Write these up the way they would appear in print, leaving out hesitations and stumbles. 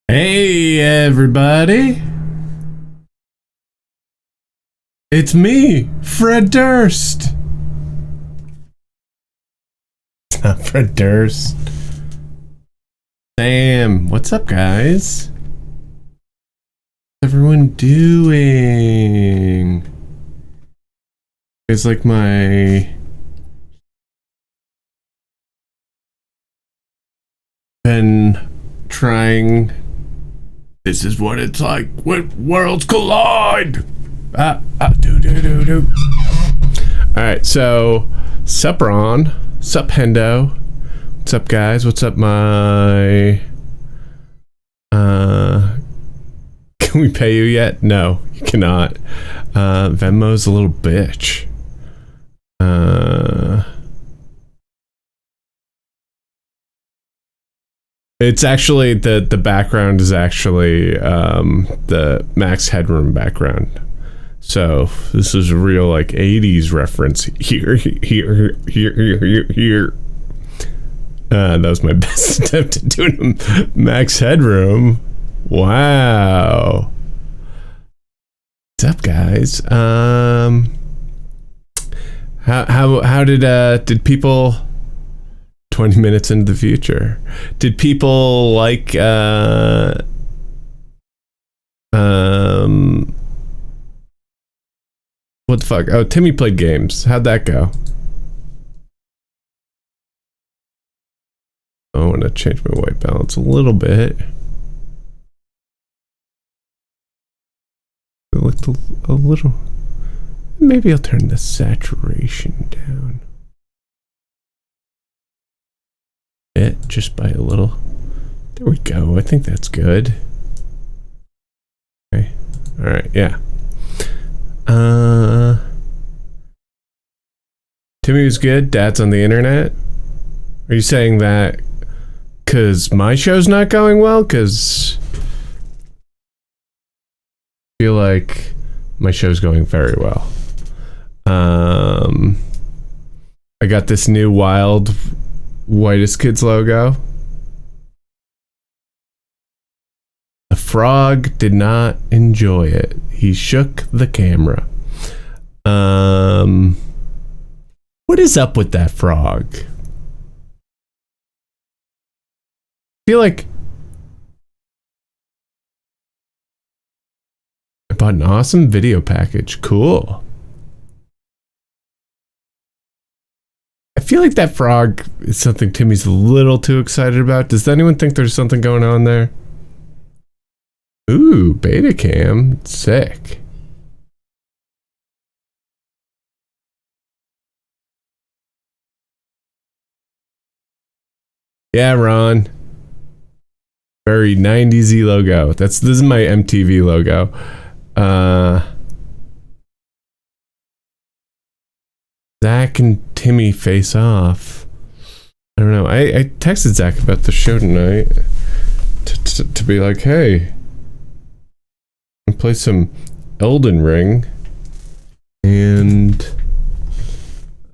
Hey everybody, it's me, Fred Durst. It's not Fred Durst. Sam, what's up guys? What's everyone doing? It's like my been trying. This is what it's like when worlds collide. Do. All right, so sup Ron, sup Hendo, what's up guys? What's up my? Can we pay you yet? No, you cannot. Venmo's a little bitch. It's actually the background is actually the Max Headroom background. So this is a real like 80s reference here. That was my best attempt at doing a Max Headroom. Wow. What's up guys? How did people 20 minutes into the future, did people like what the fuck? Oh, Timmy played games. How'd that go? I want to change my white balance a little bit. It looked a little. Maybe I'll turn the saturation down. It just by a little. There we go. I think that's good. Okay. All right. Yeah. Timmy was good. Dad's on the internet. Are you saying that because my show's not going well? Because I feel like my show's going very well. I got this new wild Whitest Kids logo. The frog did not enjoy it. He shook the camera. What is up with that frog? I feel like I bought an awesome video package. Cool. I feel like that frog is something Timmy's a little too excited about. Does anyone think there's something going on there? Ooh, beta cam. Sick. Yeah, Ron. Very 90s-y logo. This is my MTV logo. Zack and Timmy face off. I don't know. I texted Zack about the show tonight to be like, hey, I'll play some Elden Ring, and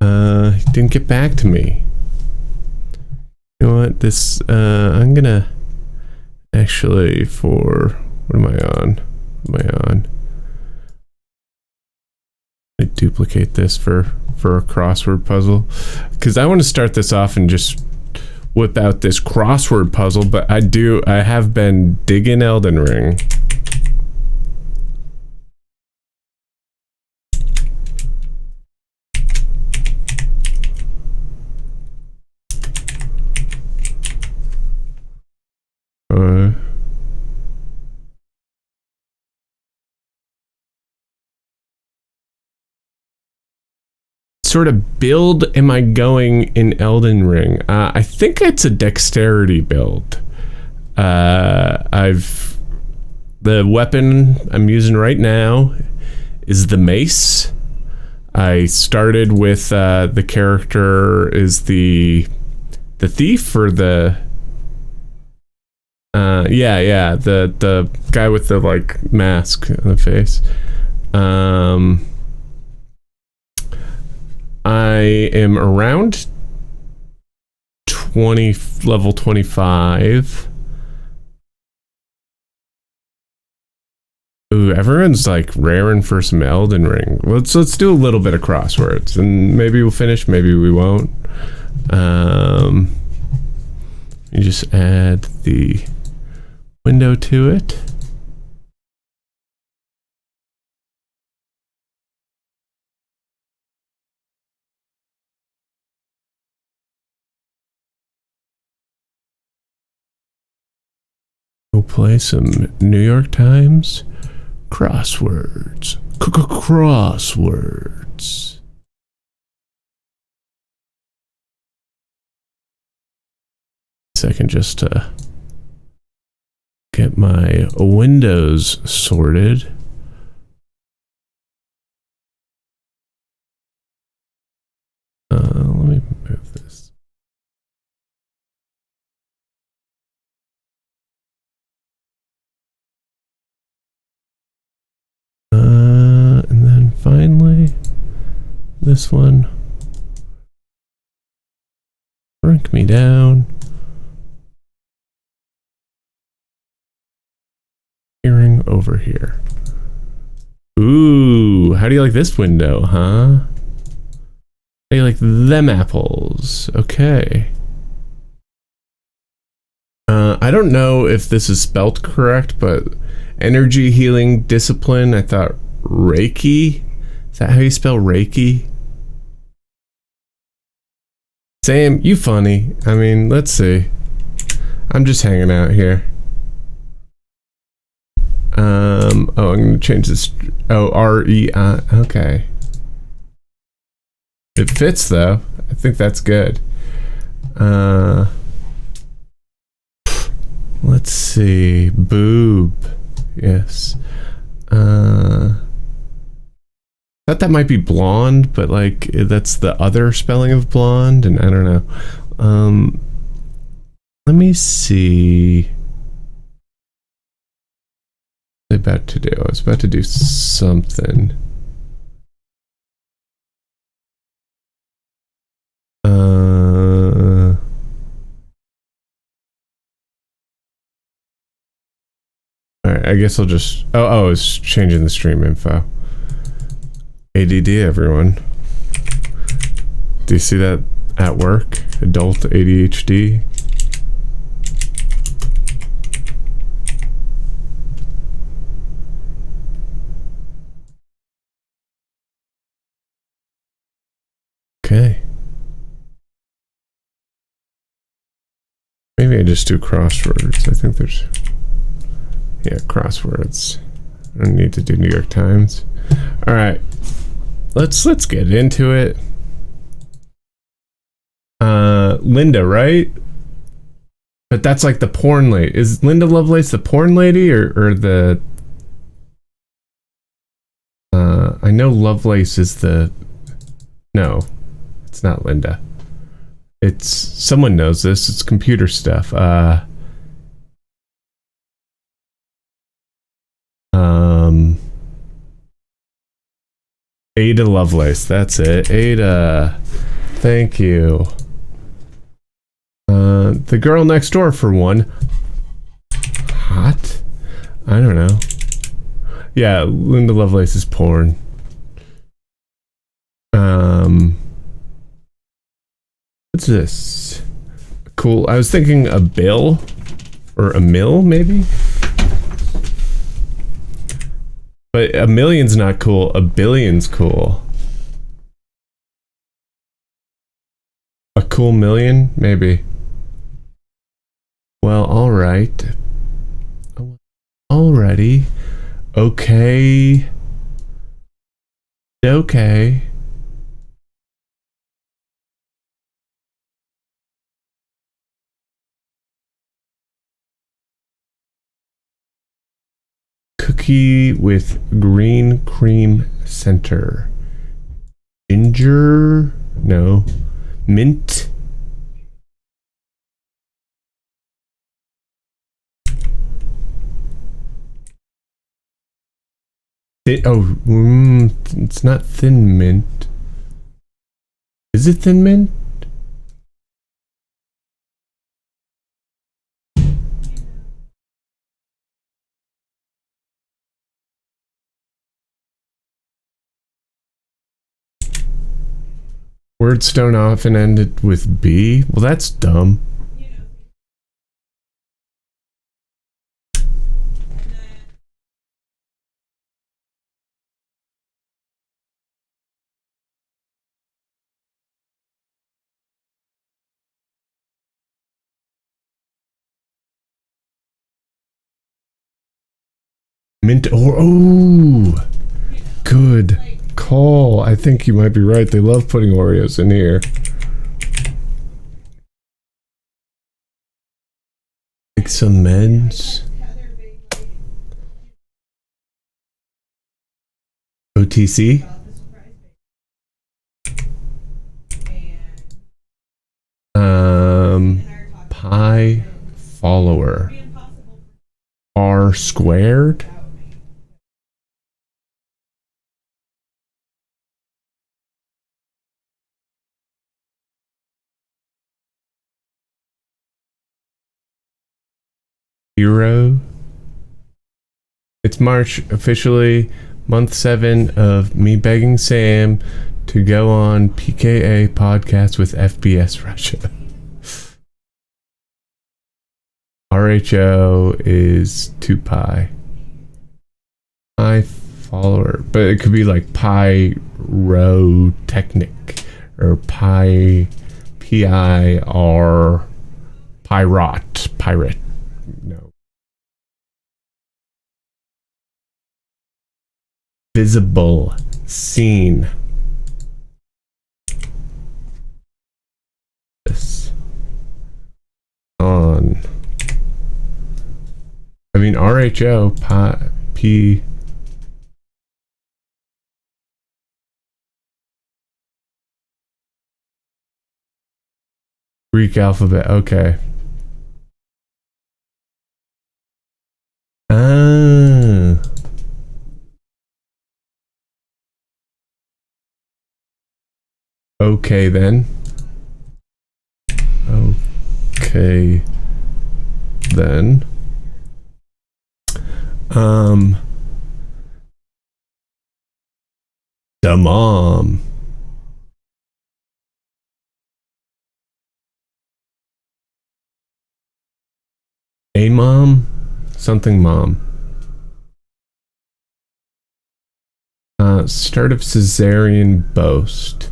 he didn't get back to me. You know what? This I'm gonna actually what am I on? What am I on? I duplicate this for a crossword puzzle because I want to start this off and just whip out this crossword puzzle, but I have been digging Elden Ring. Sort of build am I going in Elden Ring? I think it's a dexterity build. The weapon I'm using right now is the mace. I started with the character is the thief or the the guy with the like mask on the face. I am around level 25. Ooh, everyone's like raring for some Elden Ring. Let's do a little bit of crosswords, and maybe we'll finish, maybe we won't. You just add the window to it. We'll play some New York Times crosswords. Crosswords. Second, just to get my windows sorted. Let me move this. And then finally, this one. Shrink me down. Hearing over here. Ooh, how do you like this window, huh? How do you like them apples? Okay. I don't know if this is spelt correct, but energy healing discipline, I thought Reiki. Is that how you spell Reiki? Sam, you funny. I mean, let's see. I'm just hanging out here. Oh, I'm gonna change this. Oh, R-E-I. Okay. It fits though. I think that's good. Let's see. Boob. Yes. Thought that might be blonde, but like that's the other spelling of blonde, and I don't know. Let me see. I was about to do something. Alright, I guess I'll just... Oh, it's changing the stream info. ADD, everyone. Do you see that at work? Adult ADHD? Okay. Maybe I just do crosswords. I think there's... Yeah, crosswords. I don't need to do New York Times. Alright. Let's get into it. Linda, right? But that's like the porn lady. Is Linda Lovelace the porn lady or the... I know Lovelace is the... No. It's not Linda. It's... Someone knows this. It's computer stuff. Ada Lovelace. That's it. Ada. Thank you. The girl next door for one. Hot? I don't know. Yeah, Linda Lovelace is porn. What's this? Cool. I was thinking a bill or a mill, maybe. But a million's not cool. A billion's cool. A cool million, maybe. Well, all right. Alrighty. Okay. Okay. cookie with green cream center. Ginger? No. Mint? It's not thin mint. Is it thin mint? Words don't often end it with B? Well, that's dumb. Mint or oh, good call. I think you might be right. They love putting Oreos in here. Take some meds. OTC. Pi follower. R squared. Hero. It's March, officially month 7 of me begging Sam to go on PKA podcast with FBS Russia. RHO is 2 pi. Pi follower, but it could be like pyrotechnic or PIR pirate. No. Visible, seen. This on. I mean RHO P. Greek alphabet. Okay. Ah. Okay then. Okay then. The mom. A mom? Something mom. Start of Caesarean boast.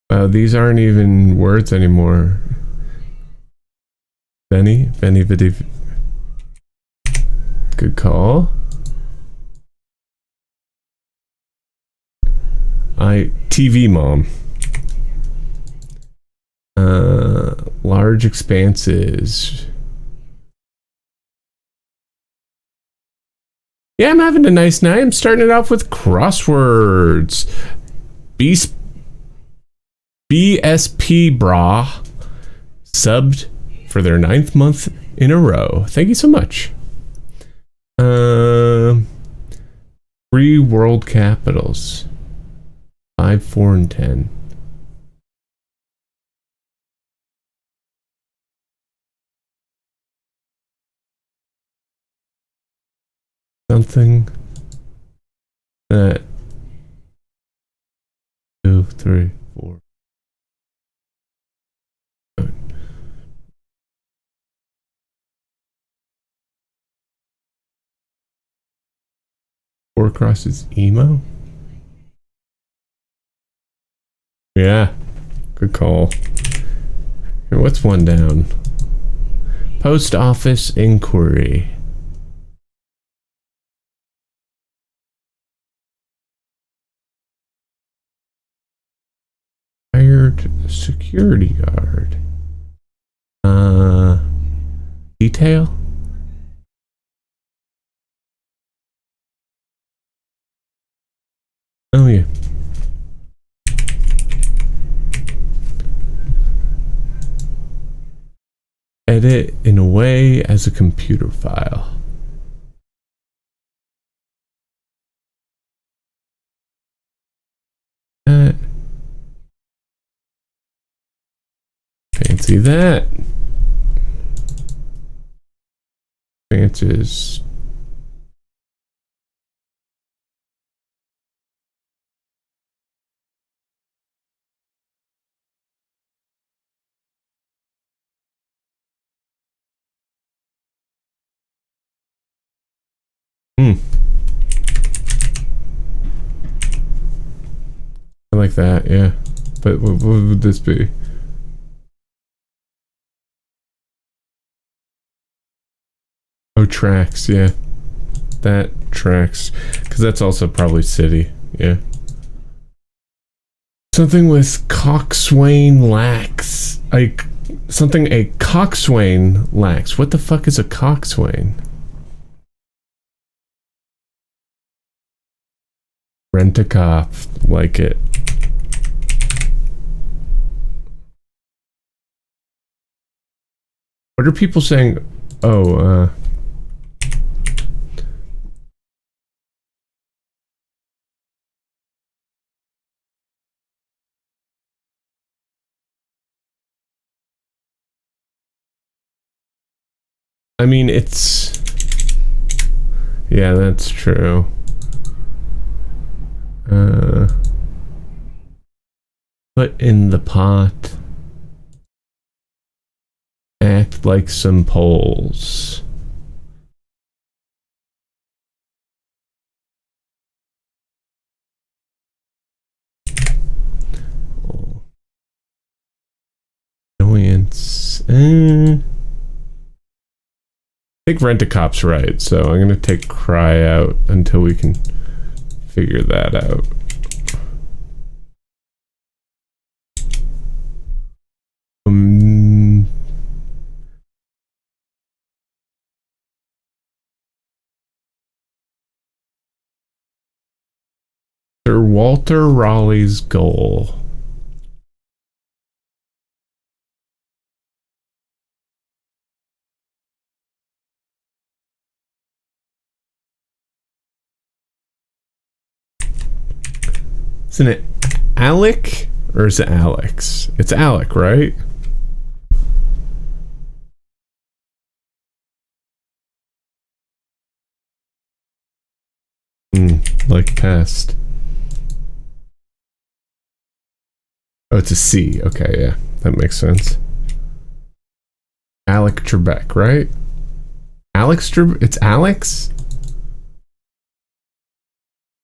Wow, these aren't even words anymore. Benny, Viddy. Good call. TV mom. Large expanses. Yeah, I'm having a nice night. I'm starting it off with crosswords. BSP Bra subbed for their 9th month in a row. Thank you so much. 3 world capitals. 5, 4, and 10. Something that 2, 3, 4. Four crosses emo? Yeah, good call. Here, what's one down? Post office inquiry. Fire guard. Security guard. Detail? Oh yeah. Edit in a way as a computer file. Fancy that. Fancies. I like that, yeah. But what would this be? Oh, tracks, yeah. That tracks. Because that's also probably city, yeah. Something with coxswain lacks. Like, something a coxswain lacks. What the fuck is a coxswain? Rent a cop. Like it. What are people saying? Oh, I mean, it's... Yeah, that's true. Put in the pot. Act like some poles. Oh. Annoyance. I think Rent-A-Cop's right, so I'm gonna take cry out until we can figure that out. Sir Walter Raleigh's goal. Isn't it Alec or is it Alex? It's Alec, right? Like past. Oh, it's a C. Okay, yeah. That makes sense. Alec Trebek, right? Alex Trebek? It's Alex?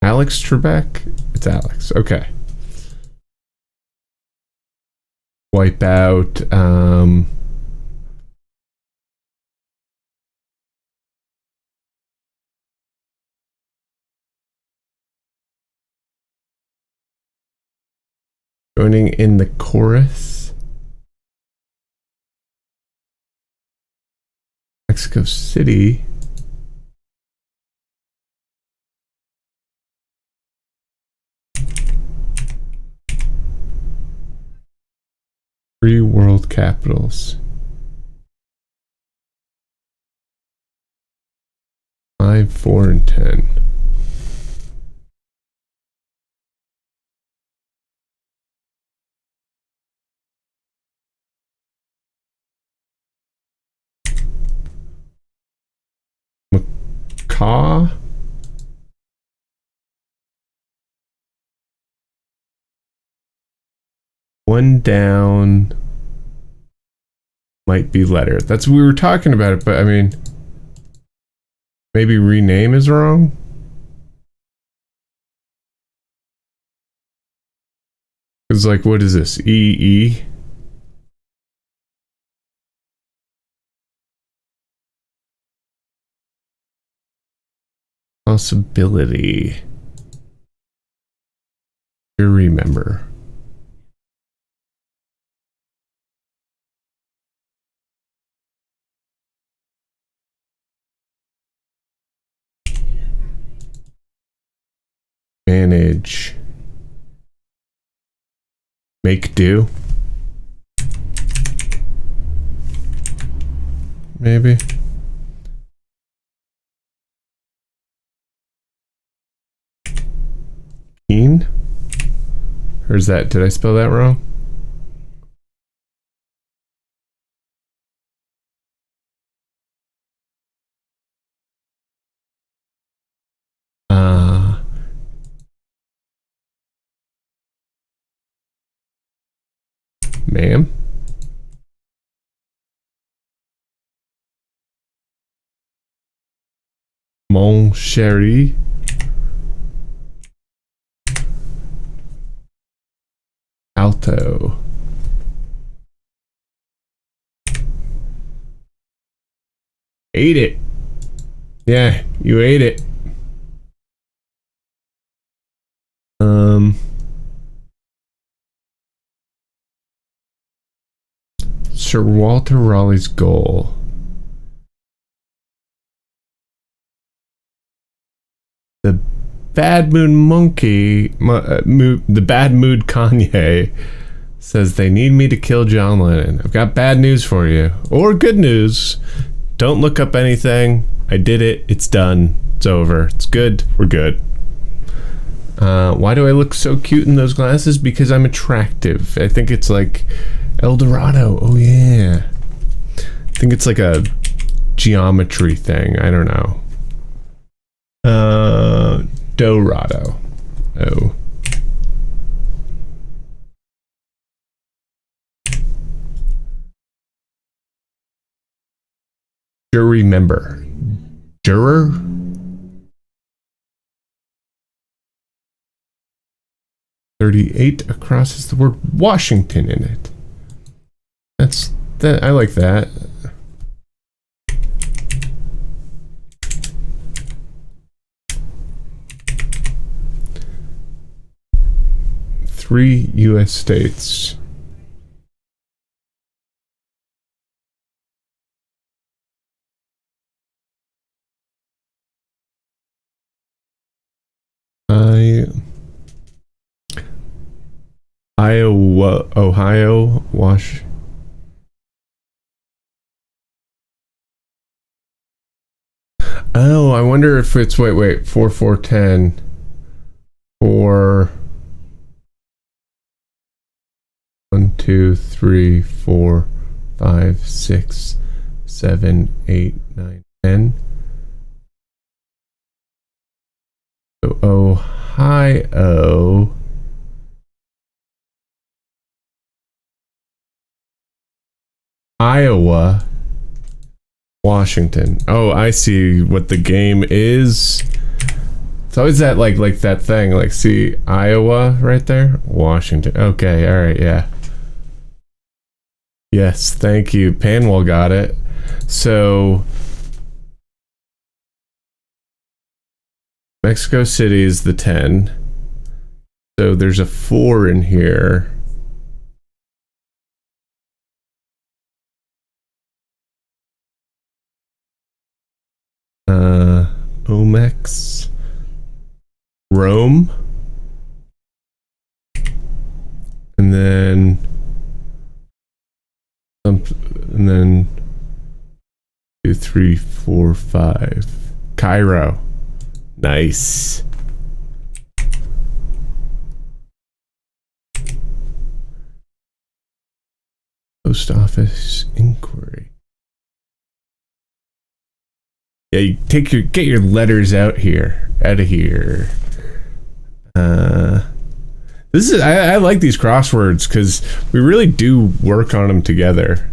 Alex Trebek? It's Alex. Okay. Wipe out, joining in the chorus. Mexico City. Three world capitals. 5, 4, and 10. Macaw? One down. Might be letter. That's we were talking about it, but I mean, maybe rename is wrong. It's like, what is this? EE? Possibility. You remember. manage. Make do. Maybe. Quin? Or is that, did I spell that wrong? Ma'am? Mon chéri? Alto. Ate it. Yeah, you ate it. Sir Walter Raleigh's goal. The Bad Mood Monkey, the Bad Mood Kanye says they need me to kill John Lennon. I've got bad news for you. Or good news. Don't look up anything. I did it. It's done. It's over. It's good. We're good. Why do I look so cute in those glasses? Because I'm attractive. I think it's like El Dorado. Oh yeah. I think it's like a geometry thing. I don't know. Dorado. Oh. Jury member. Juror? .38 across is the word Washington in it. That's that. I like that. Three U.S. states. Iowa, Ohio, Oh, I wonder if it's wait 4410 or 1 2 3 4 5 6 7 8 9 10. So Ohio, Iowa, Washington. Oh, I see what the game is. It's always that like that thing. Like, see Iowa right there, Washington. Okay, all right, yeah. Yes, thank you. Panwell got it. So Mexico City is the 10. So there's a 4 in here. Omex. Rome. And then 2 3 4 5. Cairo. Nice. Post office inquiry. Yeah, you get your letters out of here. This is I like these crosswords because we really do work on them together.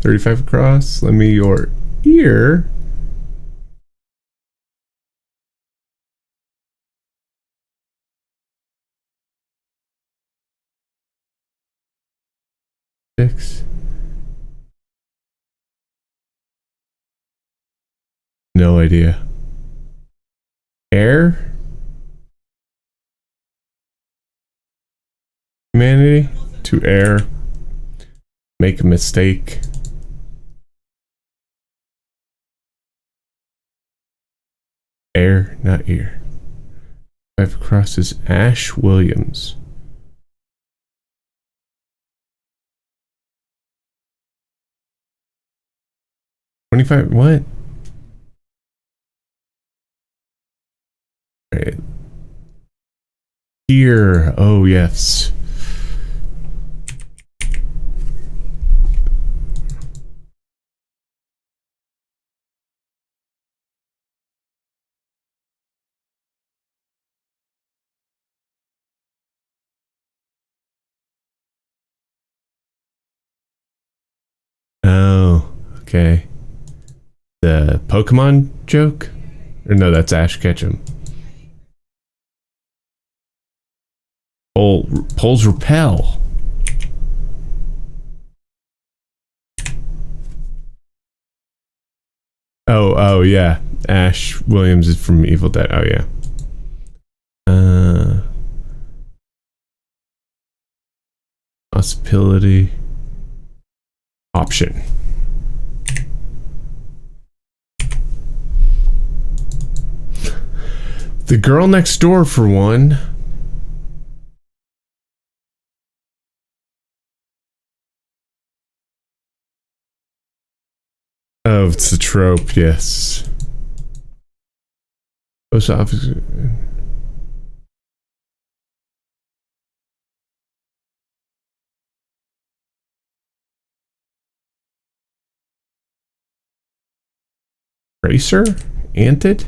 35 across. Lend me your ear. Six. No idea. Air? Humanity? To err. Make a mistake. Air, not ear. 5 across is Ash Williams. $25, what? Right. Here, oh yes. Oh, okay. The Pokemon joke? Or no, that's Ash Ketchum. Poles repel. Oh yeah. Ash Williams is from Evil Dead. Oh yeah. Possibility. Option. The girl next door for one. Oh, it's a trope, yes. Post office. Tracer? Anted?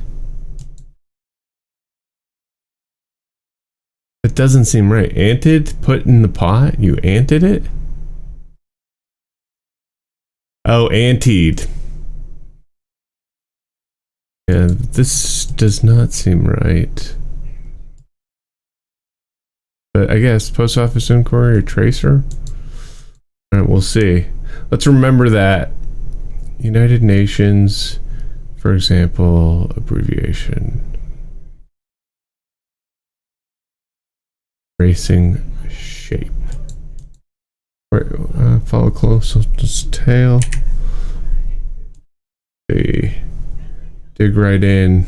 That doesn't seem right. Anted? Put in the pot? You anted it? Oh, antied. Yeah, this does not seem right. But I guess post office inquiry or tracer? Alright, we'll see. Let's remember that. United Nations, for example, abbreviation. Racing shape. Right, follow close, just tail. Dig right in.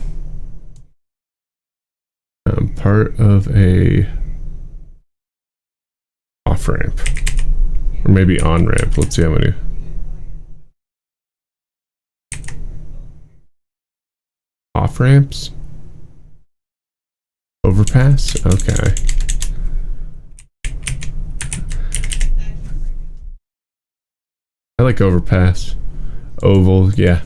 Part of a off ramp, or maybe on ramp. Let's see how many. Off ramps. Overpass. Okay. I like overpass. Oval, yeah.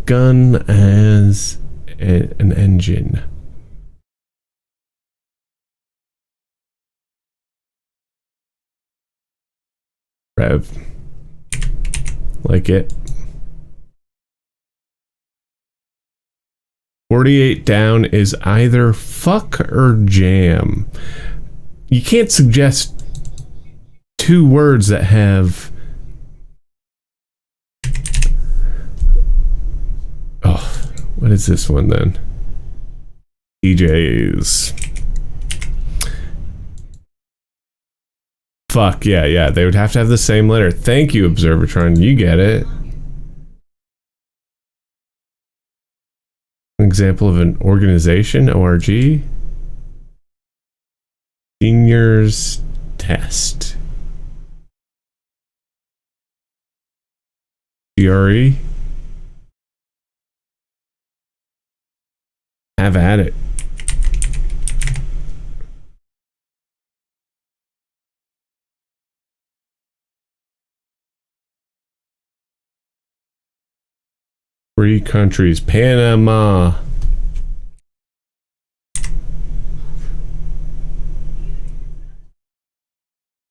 Gun as an engine. Rev. Like it. 48 down is either fuck or jam. You can't suggest two words that have... Oh, what is this one then? DJs. Fuck, yeah. They would have to have the same letter. Thank you, Observatron. You get it. An example of an organization, ORG. Seniors test. GRE. Have at it. Three countries. Panama.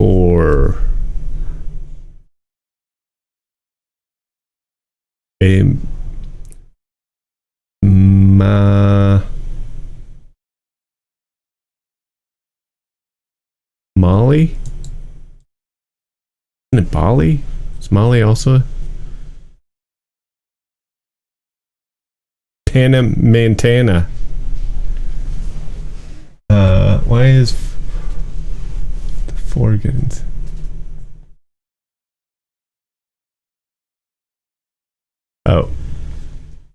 Or Mali? Isn't it Bali? Is Mali also? Montana. Why is the four getting... Oh.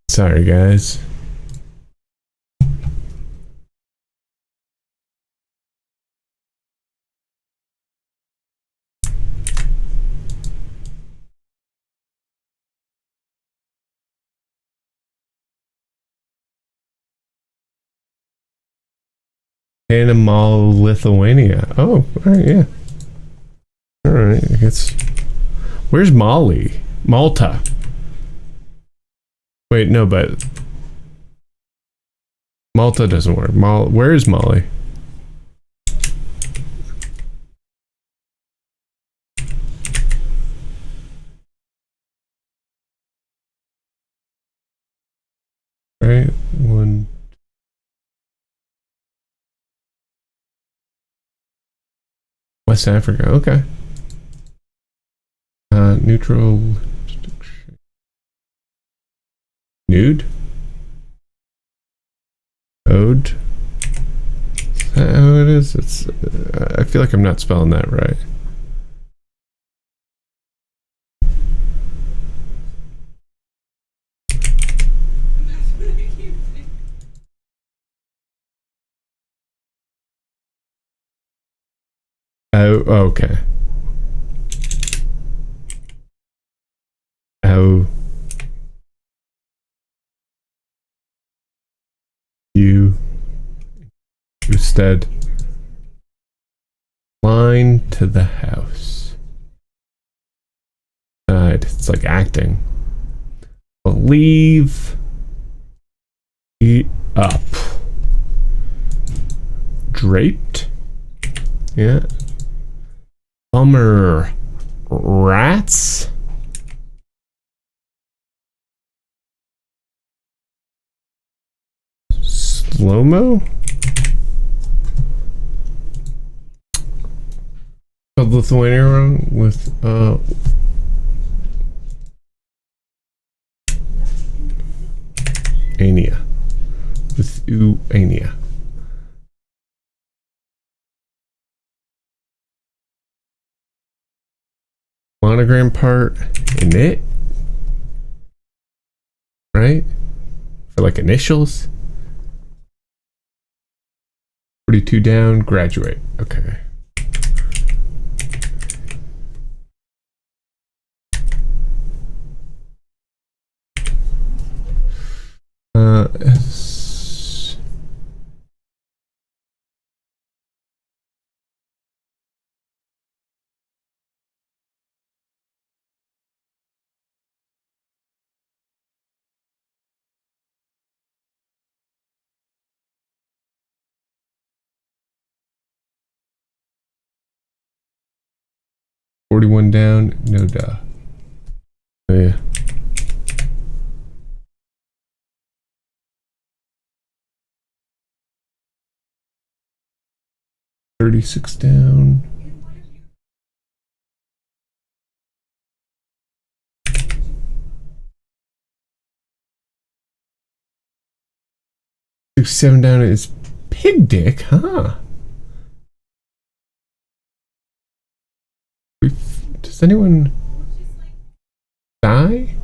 Sorry, guys. Animal Lithuania. Oh, alright, yeah. Alright, I guess. Where's Molly? Malta. Wait, no, but Malta doesn't work. Where is Molly? Right, one. West Africa, okay. Neutral. Nude? Ode? Is that how it is? It's. I feel like I'm not spelling that right. Oh, okay. Oh. You. Instead. Line to the house. It's like acting. Leave. Eat up. Draped. Yeah. Bummer. Rats. Slow-mo. Spelled Lithuania wrong with Ania. With Ania. Monogram part in it. Right? For like initials. 42 down, graduate. Okay. S 41 down, no duh. Oh yeah. $36 down. $67 down is pig dick, huh? Does anyone die?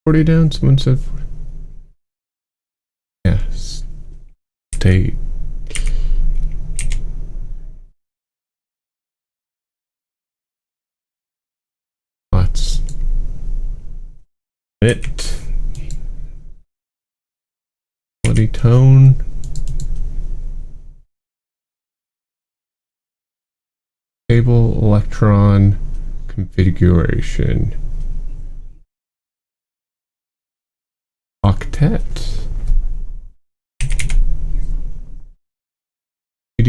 40 down, someone said 40. Yes. Stay. Lots. It. Quality tone. Stable electron configuration. Octet.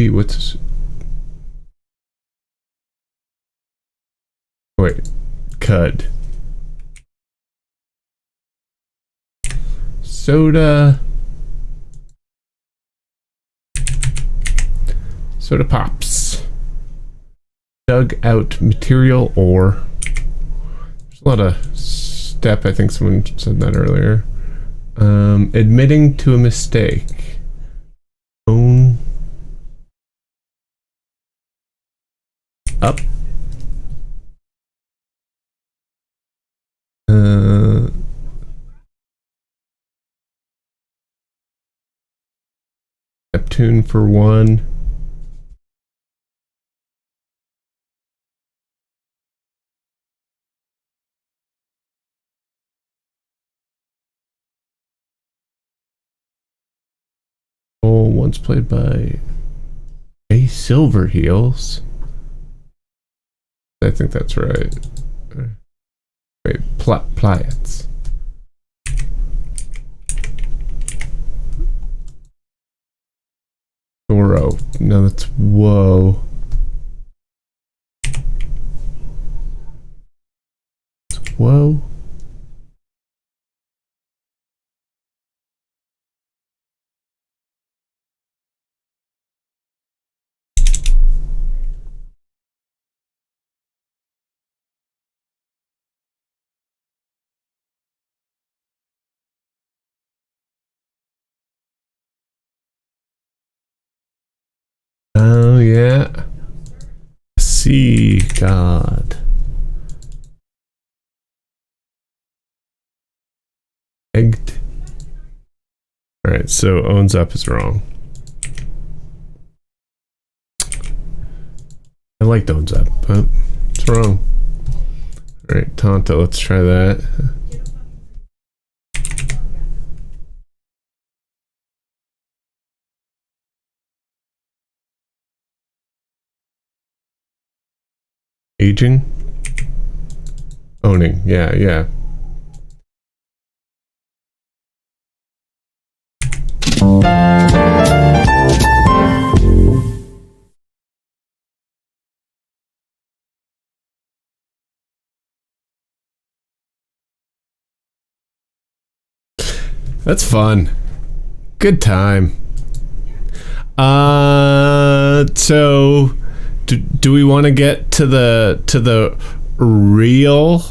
What's this? Wait, CUD. Soda pops. Dug out material ore. There's a lot of step. I think someone said that earlier. Admitting to a mistake. Own. Up. Neptune for 1. Oh, once played by A Silverheels. I think that's right. Wait, Pliats. Oro. No, that's whoa. Whoa. Oh yeah. Sea God. Egged. Alright, so owns up is wrong. I liked owns up, but it's wrong. Alright, Tonto, let's try that. Aging? Owning, yeah. That's fun. Good time. So do we want to get to the real?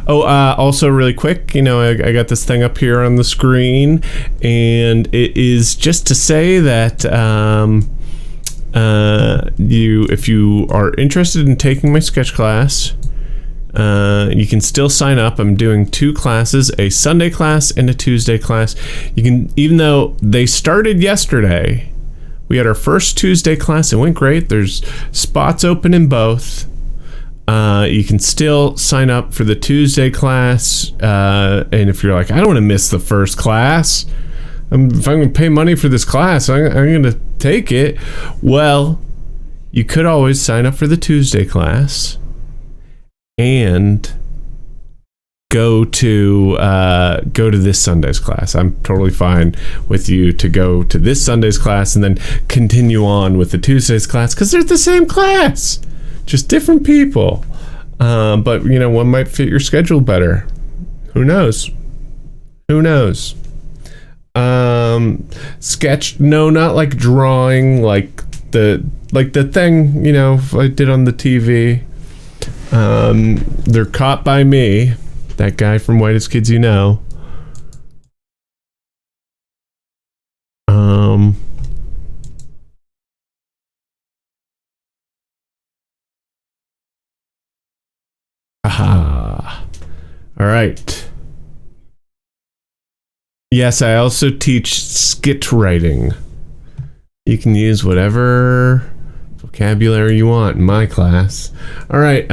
Also really quick, you know, I got this thing up here on the screen, and it is just to say that if you are interested in taking my sketch class, you can still sign up. I'm doing 2 classes, a Sunday class and a Tuesday class. You can, even though they started yesterday, we had our first Tuesday class. It went great. There's spots open in both. You can still sign up for the Tuesday class. And if you're like, I don't want to miss the first class, if I'm going to pay money for this class, I'm going to take it. Well, you could always sign up for the Tuesday class and go to this Sunday's class. I'm totally fine with you to go to this Sunday's class and then continue on with the Tuesday's class, because they're the same class, just different people. But you know, one might fit your schedule better. Who knows? Sketch? No, not like drawing, like the thing, you know, I did on the TV. They're Caught by Me. That guy from Whitest Kids You Know. Aha. All right. Yes, I also teach skit writing. You can use whatever vocabulary you want in my class. All right.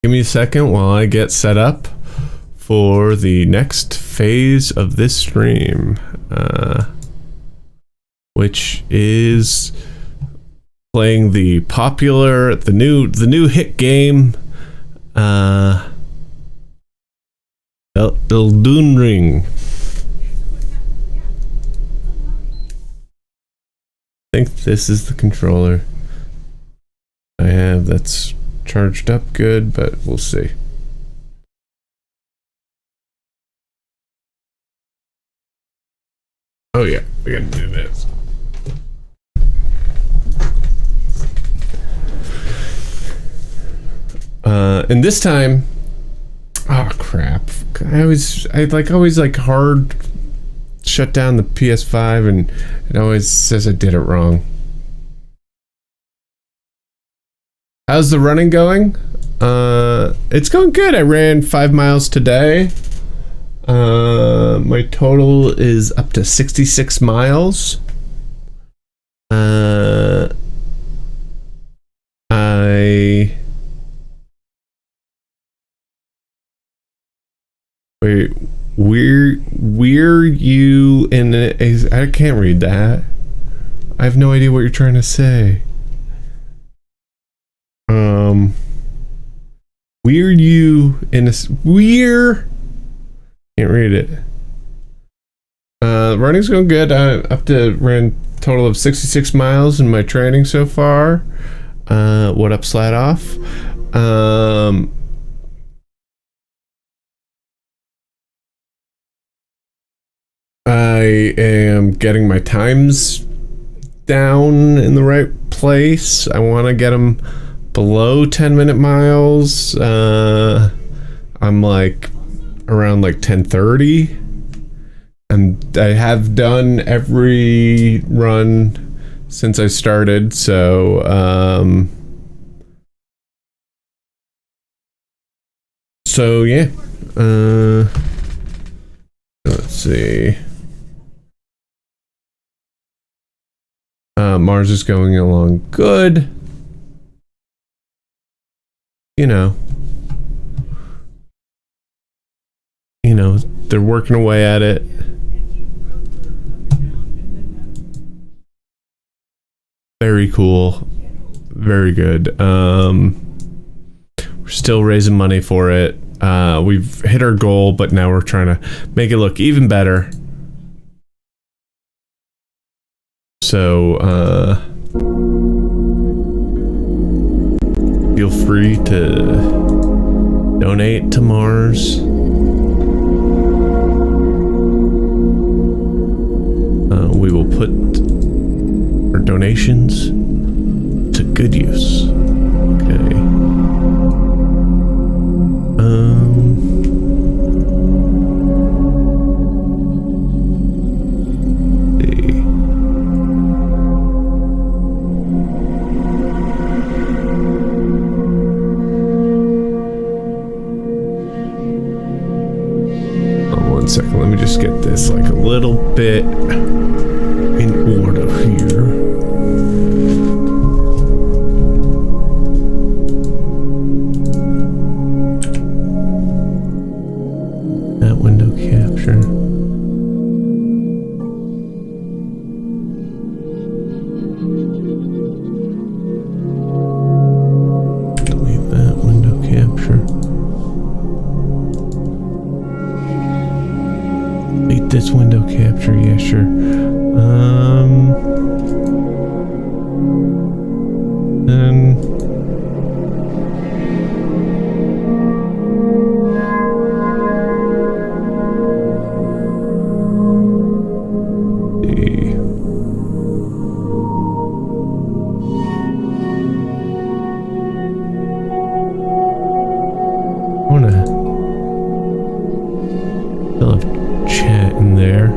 Give me a second while I get set up for the next phase of this stream, which is playing the popular, the new hit game, Elden Ring. I think this is the controller I have that's charged up good, but we'll see. Oh yeah, we gotta do this. And this time, oh crap! I always hard shut down the PS5, and it always says I did it wrong. How's the running going? It's going good. I ran 5 miles today. My total is up to 66 miles. Wait, we're you in a, I can't read that. I have no idea what you're trying to say. We're you in a, we're, can't read it. Running's going good. Up to ran total of 66 miles in my training so far. What up, Slat Off? I am getting my times down in the right place. I want to get them below 10-minute miles. I'm like around like 10:30, and I have done every run since I started, so yeah. Let's see. Mars is going along good. You know, they're working away at it. Very cool. Very good. We're still raising money for it. We've hit our goal, but now we're trying to make it look even better. So, feel free to donate to Mars. We will put our donations to good use. Okay. One second, let me just get this like a little bit in order here. That window capture. Delete that window capture. Delete this window capture, yeah, sure. Then I wanna still have chat in there.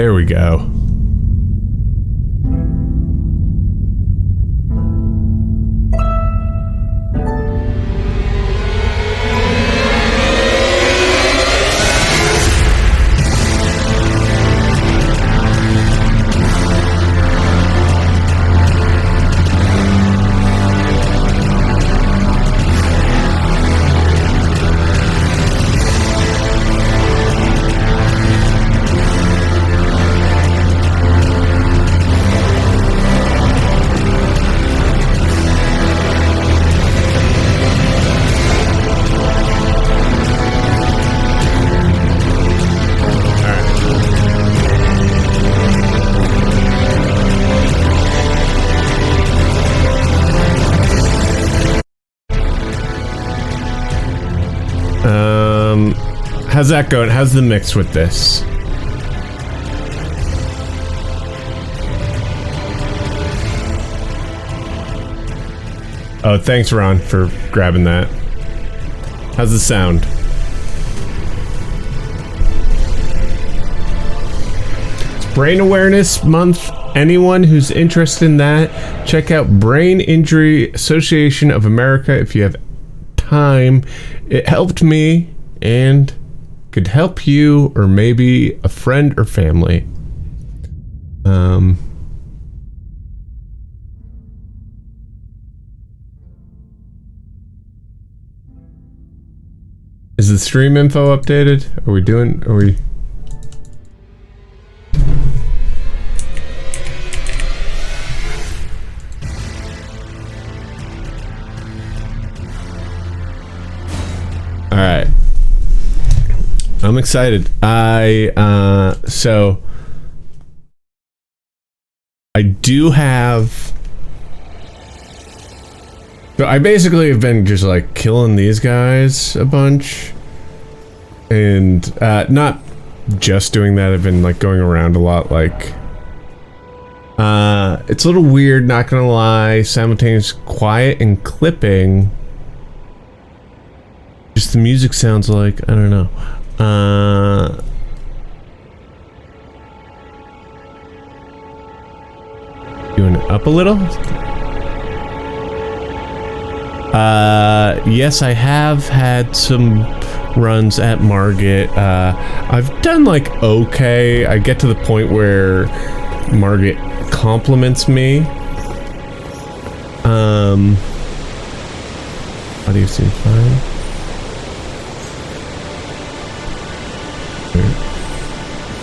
There we go. How's that going? How's the mix with this? Oh, thanks, Ron, for grabbing that. How's the sound? It's Brain Awareness Month. Anyone who's interested in that, check out Brain Injury Association of America if you have time. It helped me and could help you or maybe a friend or family. Is the stream info updated? Are we All right. I'm excited. So I do have. So I basically have been just like killing these guys a bunch, and not just doing that. I've been like going around a lot. Like, it's a little weird, not gonna lie. Simultaneous quiet and clipping. Just the music sounds like, I don't know. Doing it up a little? Yes, I have had some runs at Margit. I've done like okay. I get to the point where Margit compliments me. Audio seems fine.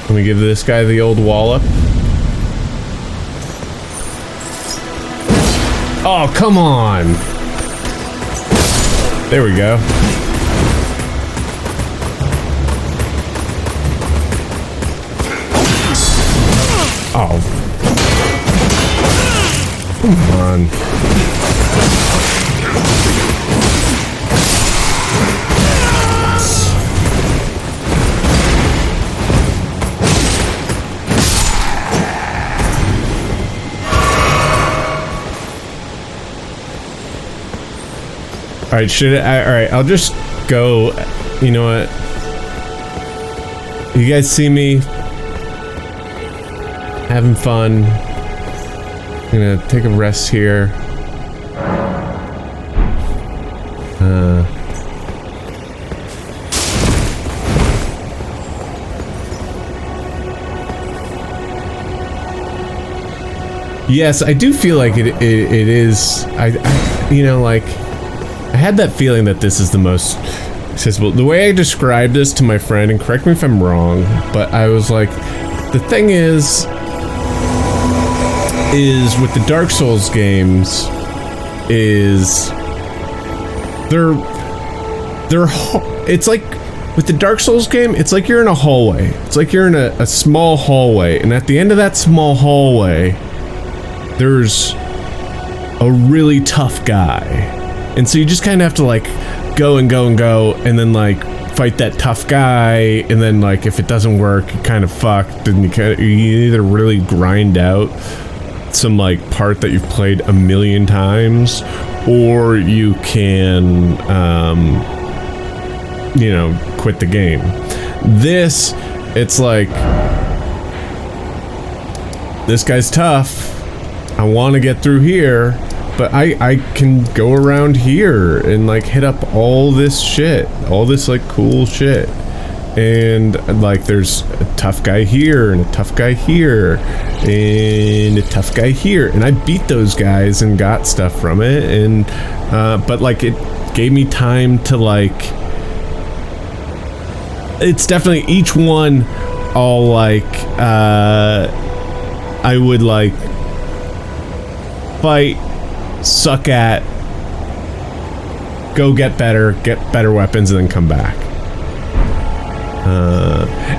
Let me give this guy the old wallop. Oh, come on! There we go. Oh. Come on. Alright, alright, I'll just go. You know what? You guys see me having fun. I'm gonna take a rest here. Yes, I do feel like it is. I you know, like, I had that feeling that this is the most accessible. The way I described this to my friend, and correct me if I'm wrong, but I was like, the thing is with the Dark Souls games, is it's like, with the Dark Souls game, it's like you're in a hallway. It's like you're in a small hallway, and at the end of that small hallway, there's a really tough guy. And so you just kind of have to like go and go and go, and then like fight that tough guy, and then like if it doesn't work, you're kind of fucked, and you either really grind out some like part that you've played a million times, or you can you know, quit the game. This, it's like this guy's tough. I want to get through here, but I can go around here and like hit up all this shit, all this like cool shit. And like there's a tough guy here and a tough guy here and a tough guy here, and I beat those guys and got stuff from it. And but like it gave me time to like, it's definitely each one all like I would like fight, suck at, go get better weapons, and then come back.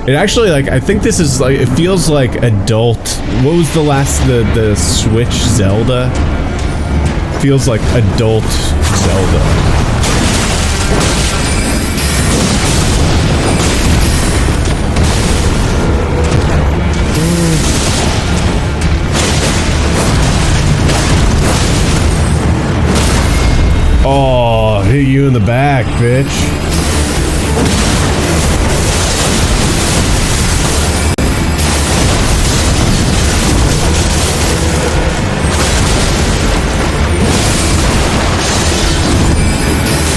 It actually, like, I think this is like, it feels like adult. What was the last, the Switch Zelda? Feels like adult Zelda. Oh, hit you in the back, bitch.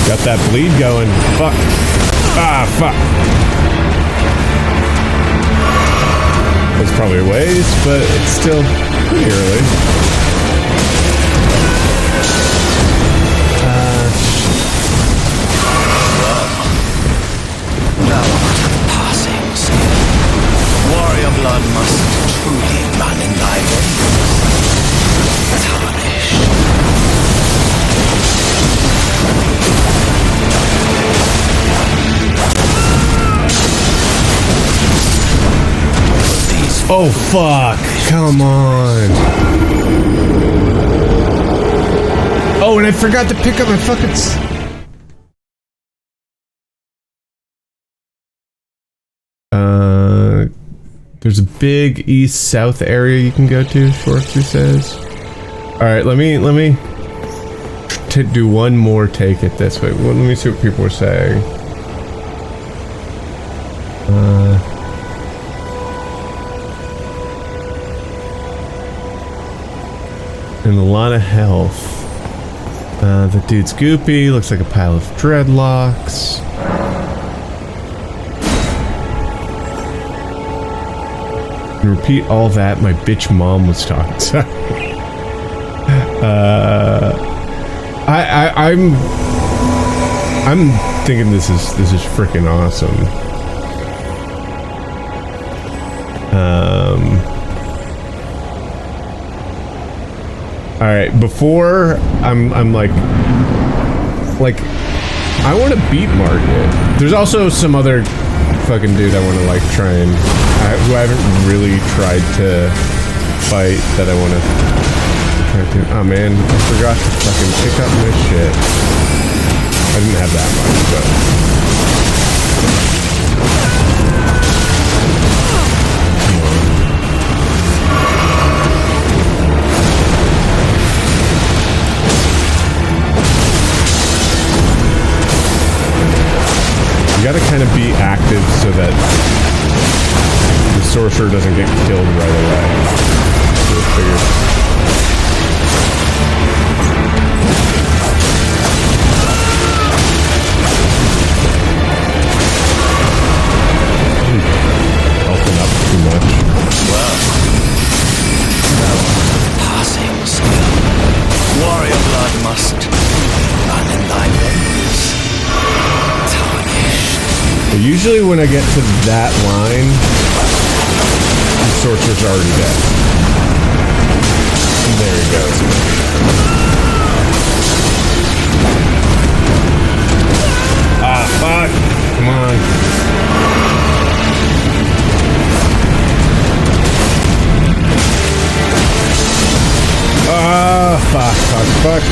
Got that bleed going. Fuck. Ah, fuck. It's probably a ways, but it's still pretty early. Warrior blood must truly run in thy veins. Tarnished. Oh fuck, come on. Oh, and I forgot to pick up my fucking... There's a big east-south area you can go to, Schwartzy says. Alright, let me do one more take it this way. Well, let me see what people are saying. And a lot of health. The dude's goopy, looks like a pile of dreadlocks. And repeat all that my bitch mom was talking. Sorry. I'm thinking this is freaking awesome. All right, before I'm like I want to beat Market. There's also some other fucking dude I want to like try and who I haven't really tried to fight that I want to try to. Oh man, I forgot to fucking pick up my shit. I didn't have that much, but. You gotta kind of be active so that the sorcerer doesn't get killed right away. So helping up too much. Well, passing skill. Warrior blood must run in thy veins. But usually when I get to that line, the sorcerer's already dead. And there he goes. Ah, fuck! Come on. Ah, fuck.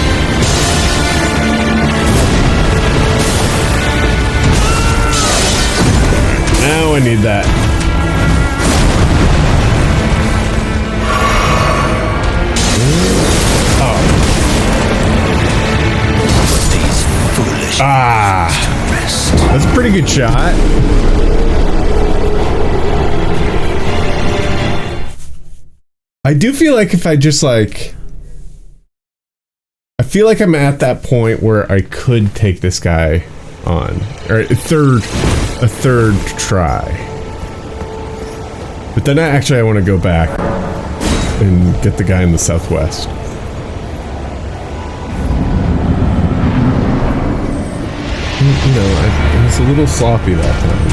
Now I need that. Oh. Ah. That's a pretty good shot. I do feel like if I just like... I feel like I'm at that point where I could take this guy on. Or a third try. But then I want to go back and get the guy in the southwest. You know, I was a little sloppy that time.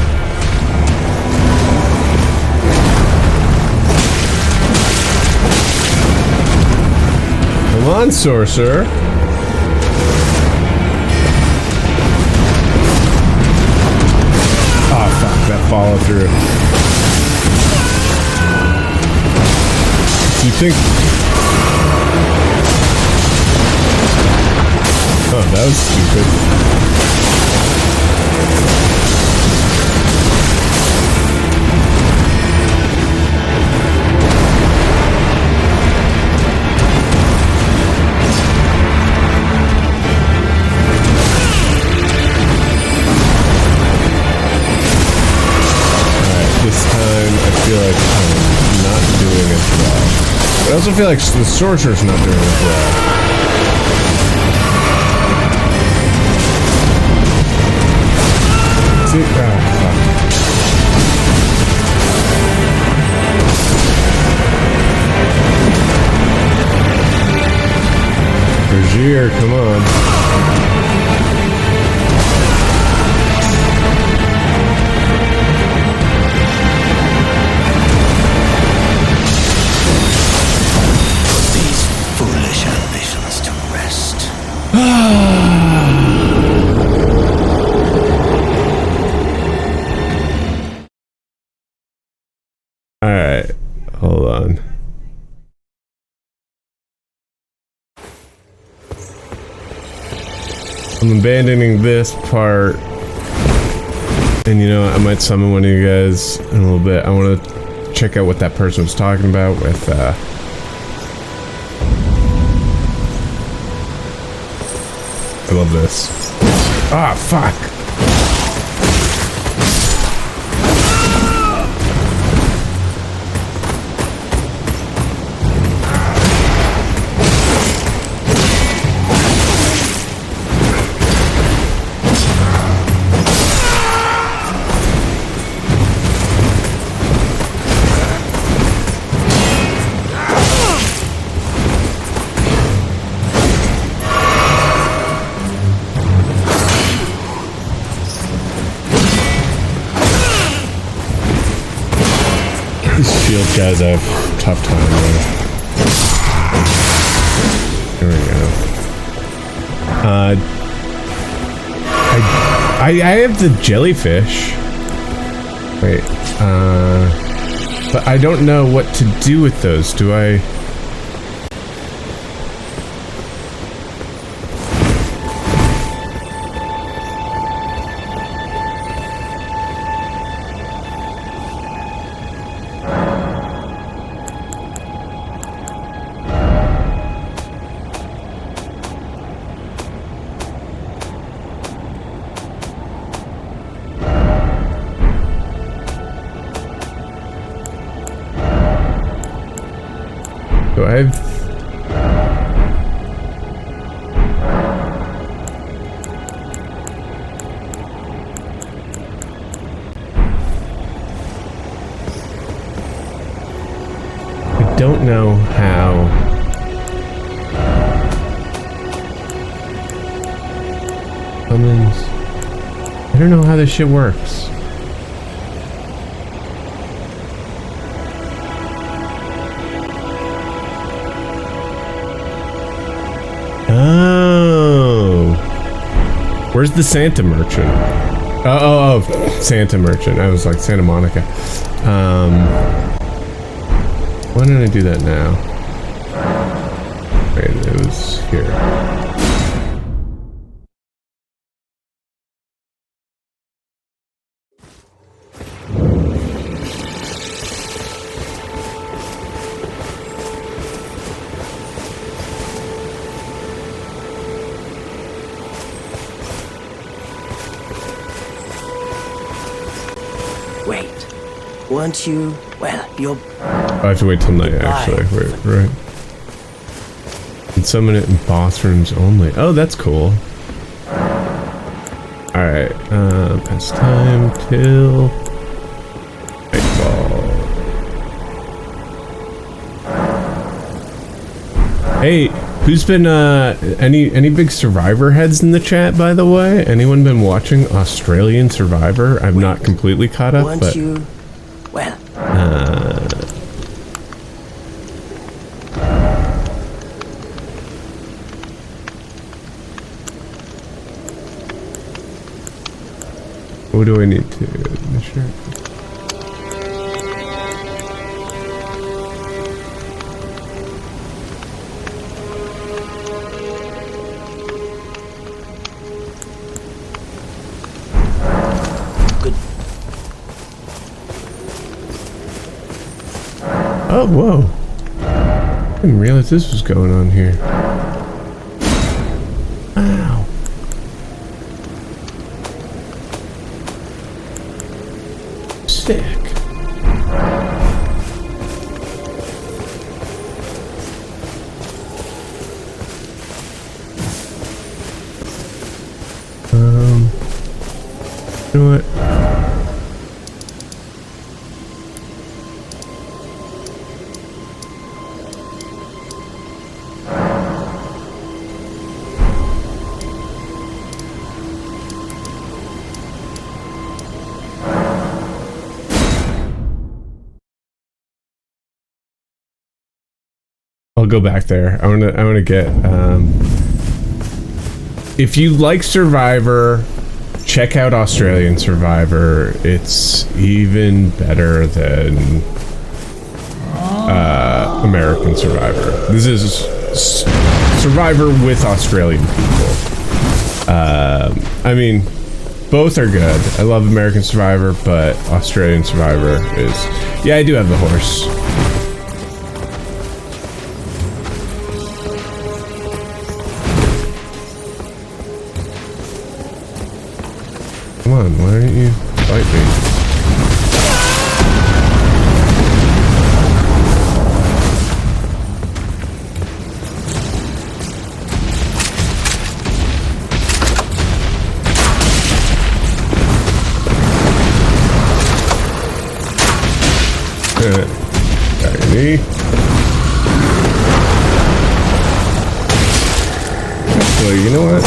Come on, sorcerer. Oh, fuck, that follow through. You think... Oh, that was stupid. This time, I feel like I'm not doing as well. But I also feel like the sorcerer's not doing as well. See? Oh, fuck. Roshii, come on. Alright, hold on. I'm abandoning this part. And you know, I might summon one of you guys in a little bit. I want to check out what that person was talking about with, I love this. Ah, fuck! Shield guys I have a tough time with. Here we go. I have the jellyfish. Wait, but I don't know what to do with those. Do I? I don't know how. Summons. I don't know how this shit works. Oh. Where's the Santa merchant? Oh, Santa merchant. I was like Santa Monica. Why didn't I do that now? Wait, it was here. Weren't you? Well, you're I have to wait till night, actually. Wait, right. And summon it in boss rooms only. Oh, that's cool. Alright, pass time till nightfall. Hey, who's been, any big Survivor heads in the chat, by the way? Anyone been watching Australian Survivor? I'm not completely caught up, but... Well... What do I need to... Sure. Good. Oh, whoa. I didn't realize this was going on here. Ow. Sick. You know what? I'll go back there. I wanna get if you like Survivor, check out Australian Survivor. It's even better than American Survivor. This is Survivor with Australian people. I mean, both are good. I love American Survivor, but Australian Survivor is... Yeah, I do have the horse. Come on, why don't you fight me? Got your knee. Actually, you know what?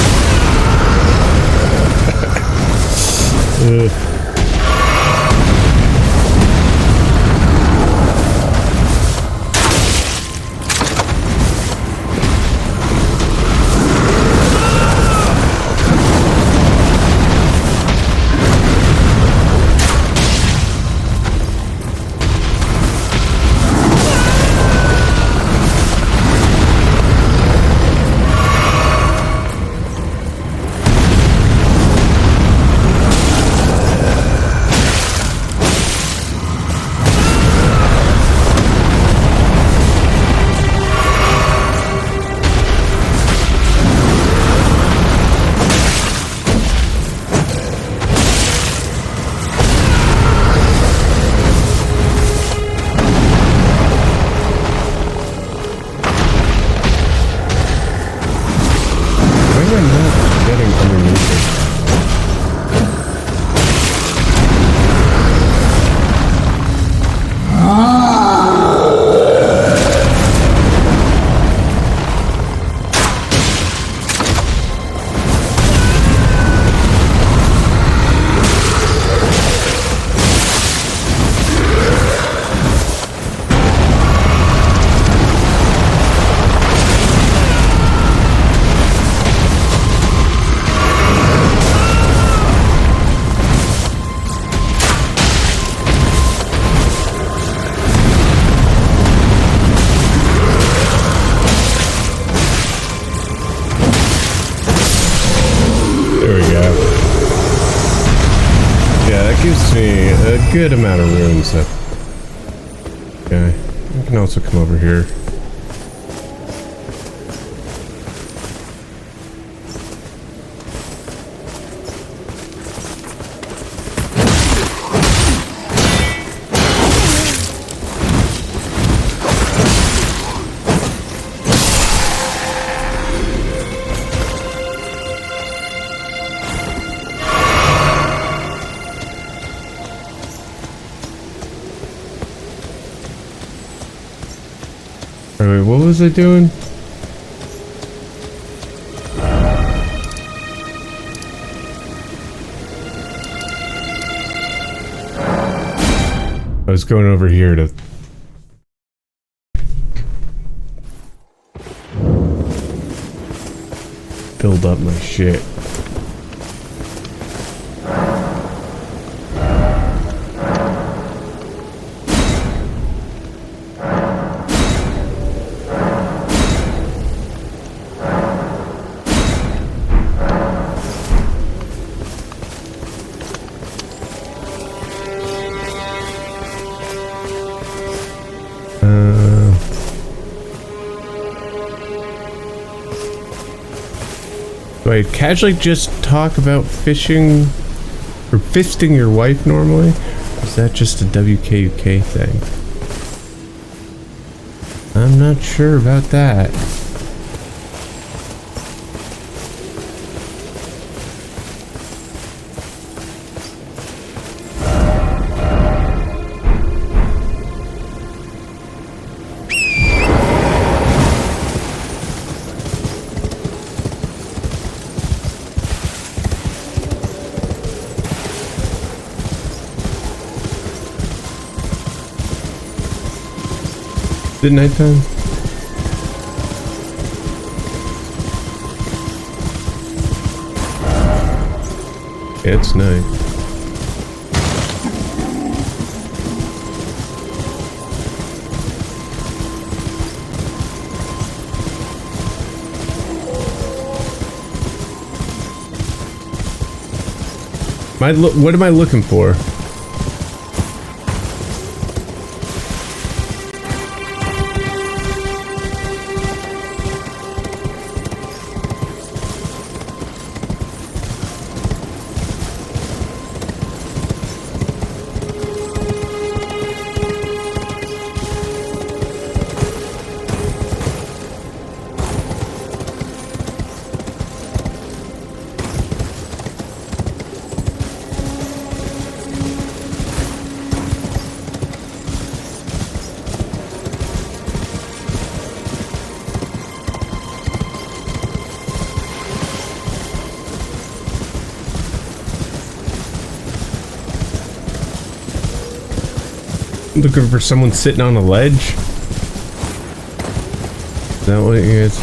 Good amount of runes. Okay, I can also come over here. Wait, what was I doing? I was going over here to build up my shit. Do I casually just talk about fishing or fisting your wife normally? Or is that just a WKUK thing? I'm not sure about that. Is it nighttime? Yeah, it's night. What am I looking for? Looking for someone sitting on a ledge? Is that what it is?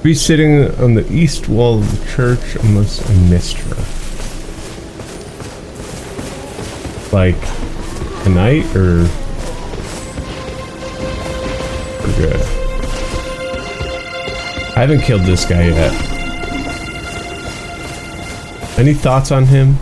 Be sitting on the east wall of the church unless I missed her. Like tonight or we're good. I haven't killed this guy yet. Any thoughts on him?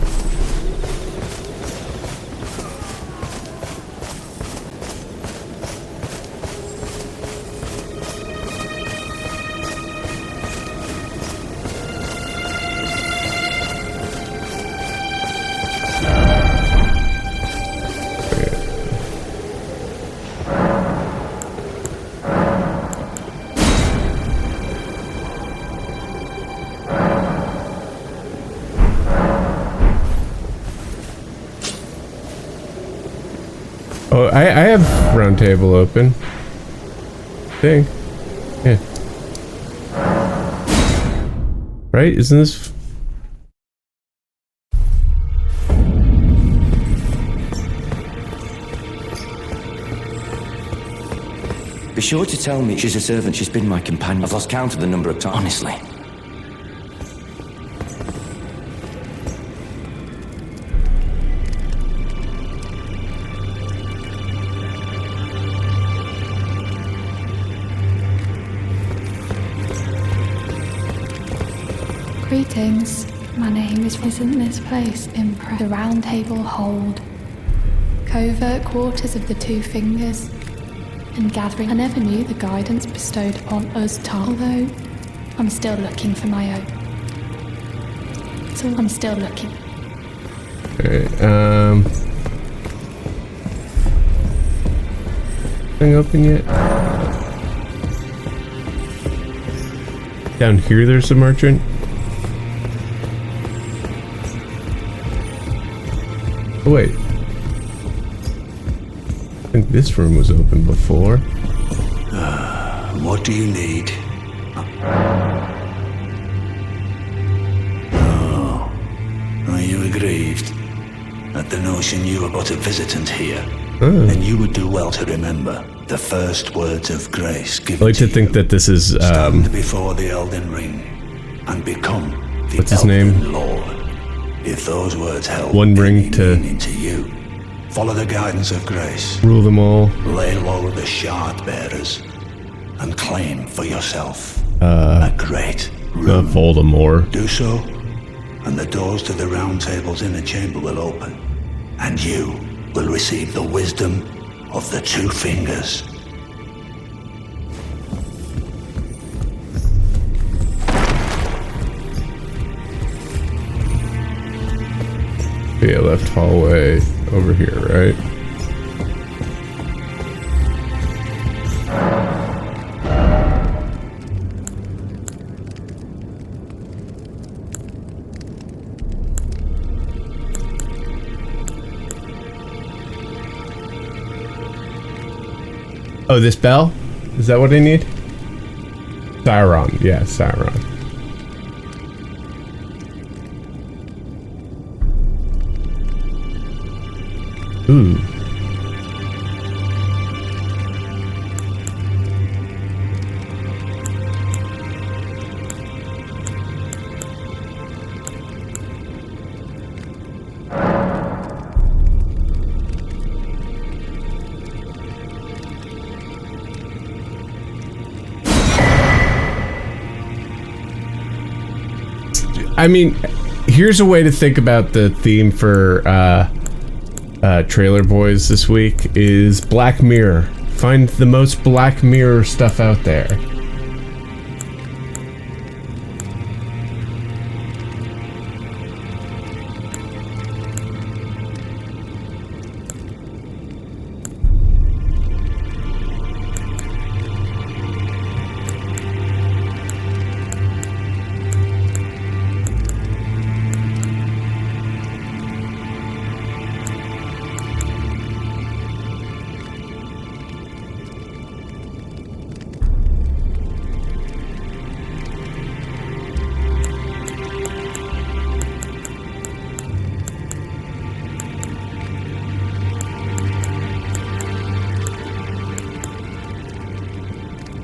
Oh, I have round table open. I think. Yeah. Right? Isn't this... Be sure to tell me she's a servant. She's been my companion. I've lost count of the number of times. Honestly. Greetings. My name is... Isn't this place impressive? The round table hold. Covert quarters of the Two Fingers. and gathering. I never knew the guidance bestowed upon us, Tom, although I'm still looking for my own. So I'm still looking. Alright, thing open yet? Down here there's a merchant. Oh wait. I think this room was open before. What do you need? Are you aggrieved at the notion you are but a visitant here? And you would do well to remember the first words of grace given I like to think that this is stand before the Elden Ring and become the what's his Elden name? Lord. If those words held One ring any to meaning to you, follow the guidance of grace. Rule them all. Lay low the shard bearers and claim for yourself a great room. Voldemort. Do so, and the doors to the round table's inner chamber will open, and you will receive the wisdom of the two fingers. Yeah, left hallway over here, right? Oh, this bell? Is that what I need? Siron. Yeah, Siron. Ooh. I mean, here's a way to think about the theme for Trailer Boys this week is Black Mirror. Find the most Black Mirror stuff out there.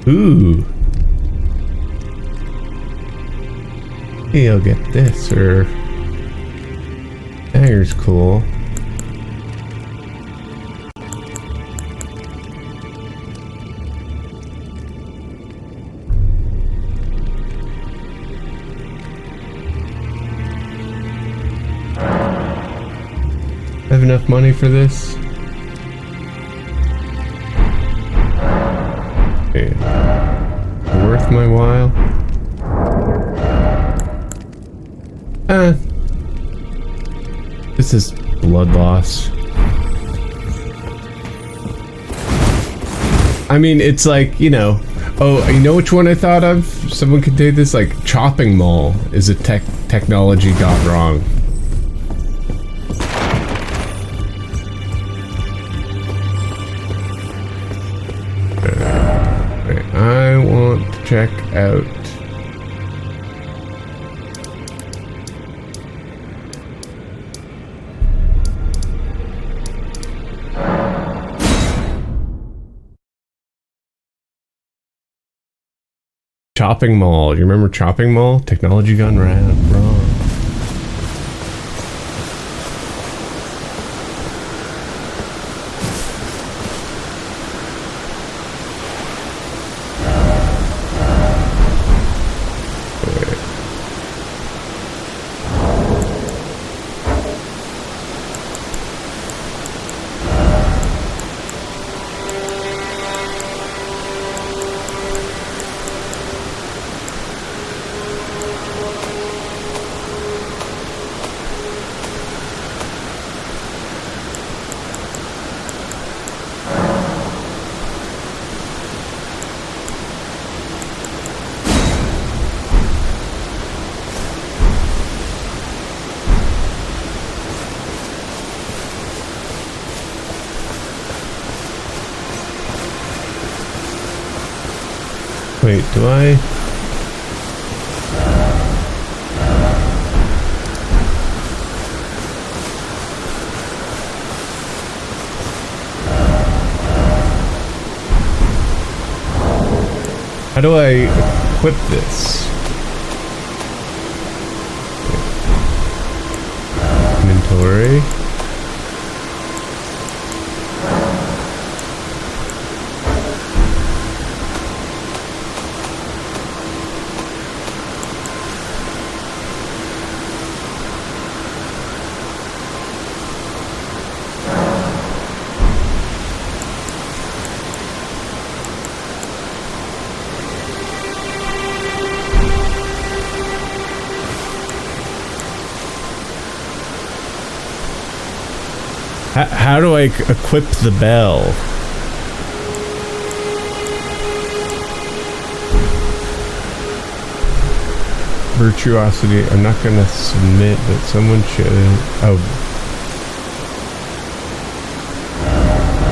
Ooh. Hey, I'll get this, or... Dagger's cool. Have enough money for this? Okay. Worth my while? This is blood loss. I mean, it's like, you know... Oh, you know which one I thought of? Someone could take this, like, chopping mall is a technology got wrong. I want to check out... Chopping Mall. You remember Chopping Mall? Technology gone wrong. Wait, do I? How do I equip this? Inventory. How do I equip the bell? Virtuosity. I'm not gonna submit, but someone should. Oh.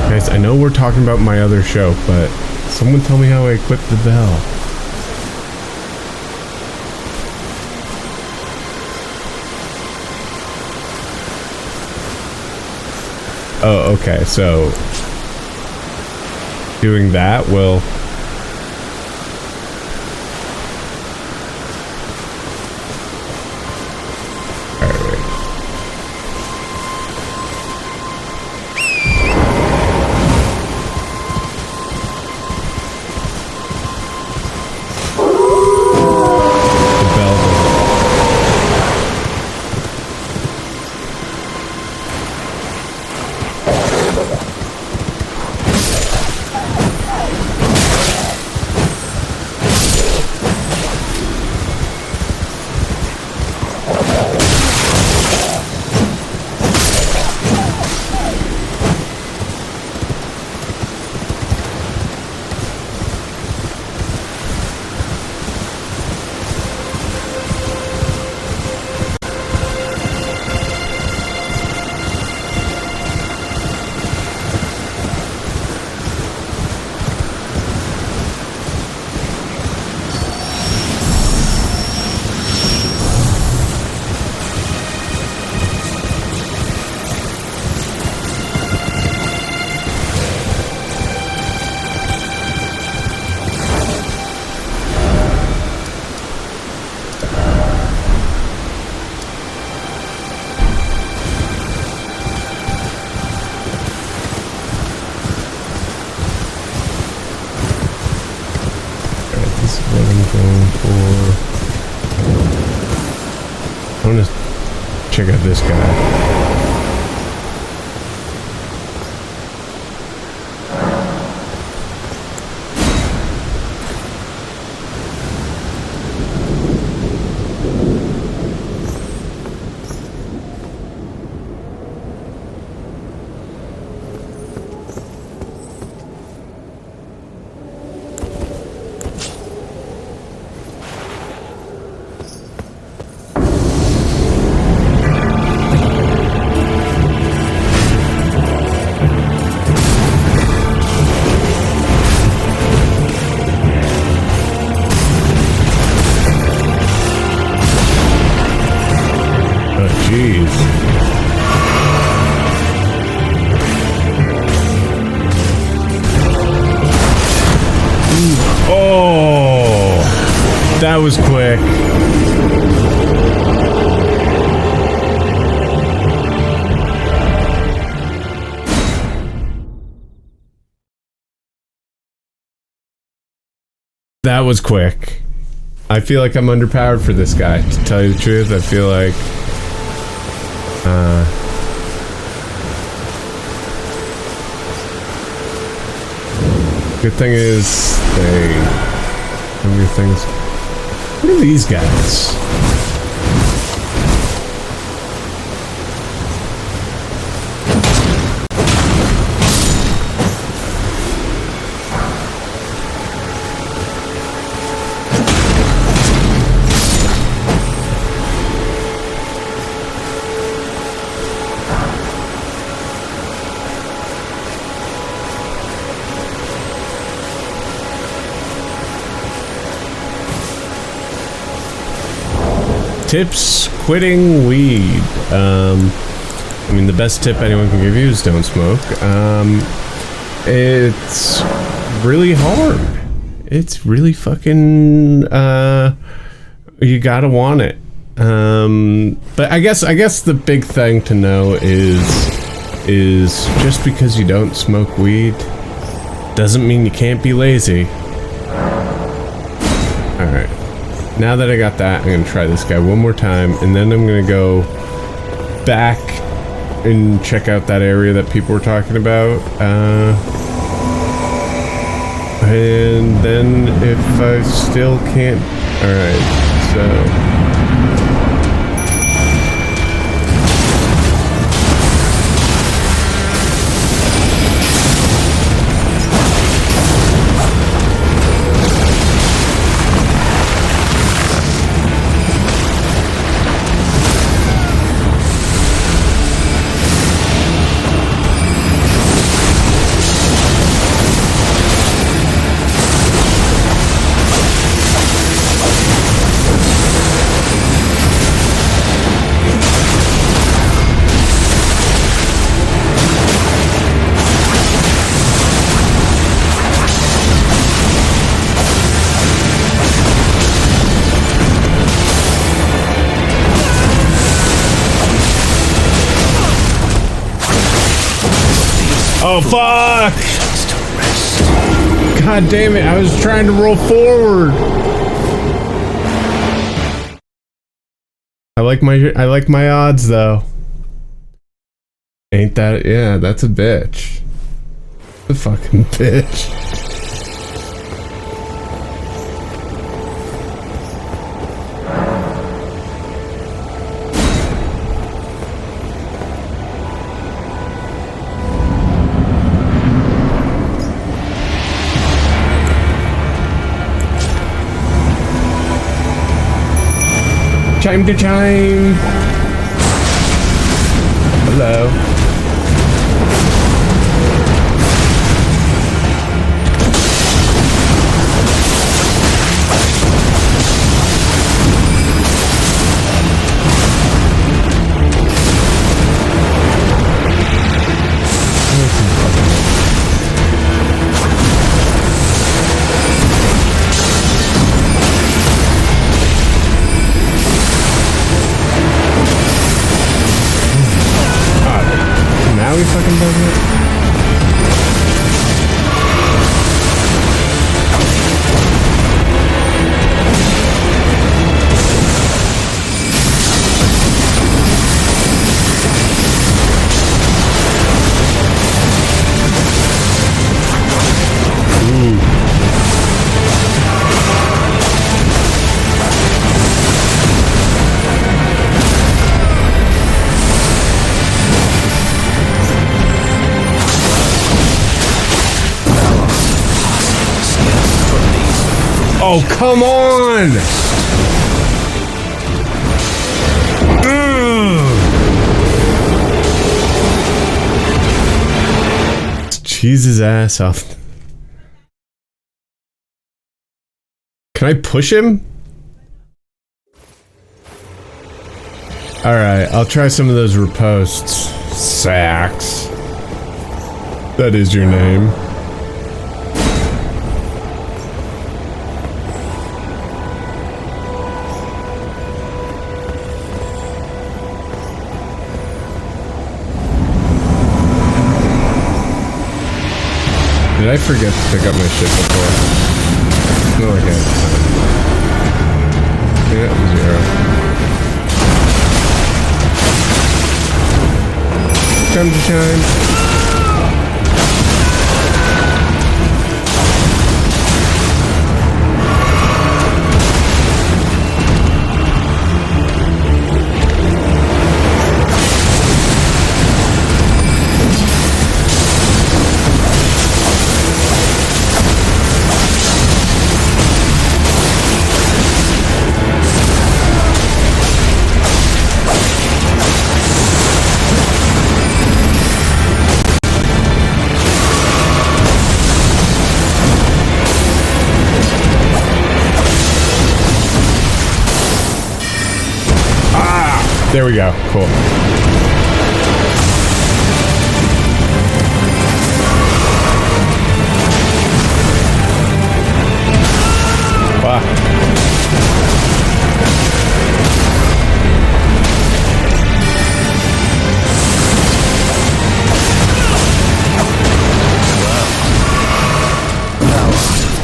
Guys, I know we're talking about my other show, but someone tell me how I equip the bell. Oh, okay, so doing that will... I want to check out this guy. That was quick. That was quick. I feel like I'm underpowered for this guy, to tell you the truth. I feel like good thing is your things. What are these guys? Tips quitting weed. I mean, the best tip anyone can give you is don't smoke. It's really hard. It's really fucking, you gotta want it. But I guess the big thing to know is just because you don't smoke weed doesn't mean you can't be lazy. Alright. Now that I got that, I'm gonna try this guy one more time, and then I'm gonna go back and check out that area that people were talking about. And then if I still can't... Alright, so... Oh, fuck! God damn it, I was trying to roll forward. I like my odds though. Ain't that, yeah, that's a bitch. A fucking bitch. Chime to chime. Hello. Oh, come on! Cheese his ass off. Can I push him? Alright, I'll try some of those ripostes. Sacks. That is your name. Did I forget to pick up my shit before? No, I can't. Yeah, 0. Time to shine. There we go. Cool. Wow.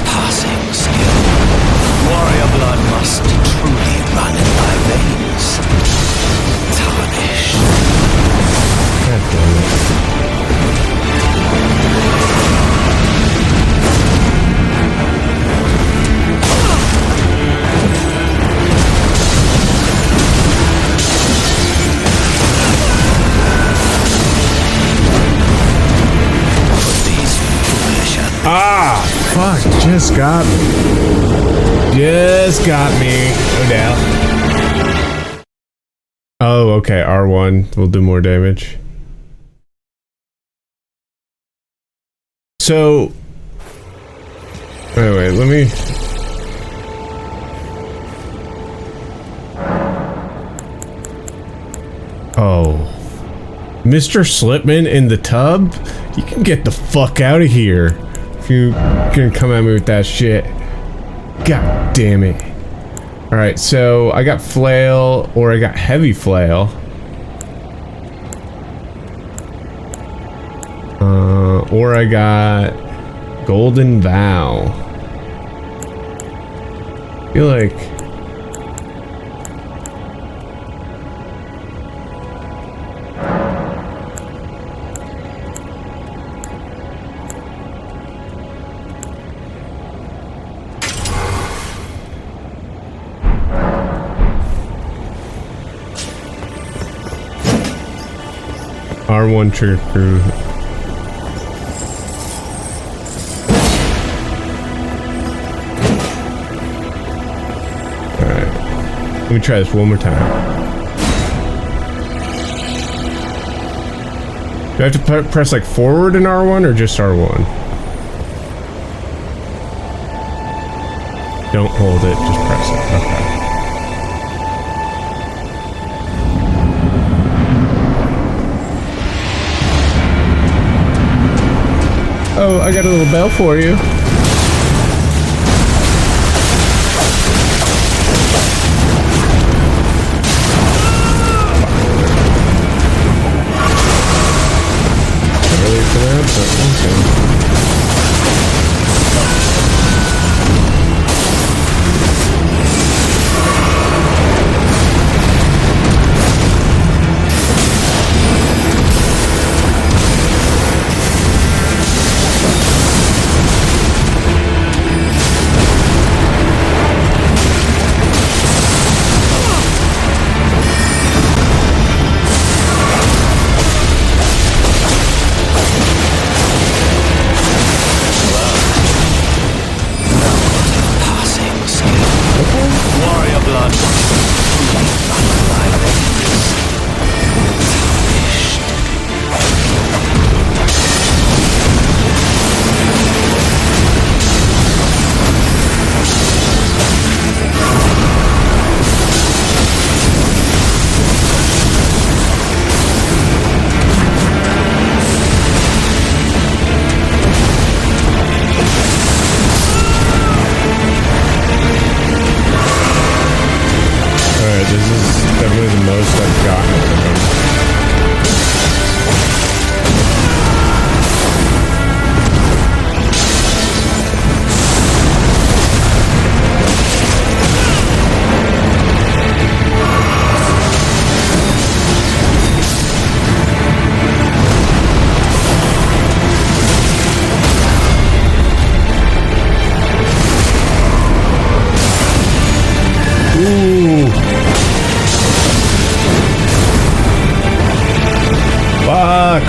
Passing skill. Warrior blood must truly run in thy veins. Tarnished. God damn it. Ah, fuck, just got me. Just got me. No doubt. Oh, okay, R1 will do more damage. So, wait, let me... Oh. Mr. Slipman in the tub? You can get the fuck out of here. If you gonna come at me with that shit. God damn it. Alright, so I got flail, or I got heavy flail. Or I got golden vow. I feel like... R1 trigger crew. Alright. Let me try this one more time. Do I have to press like forward in R1 or just R1? Don't hold it, just press it. Okay. Oh, I got a little bell for you. Early for that, but okay.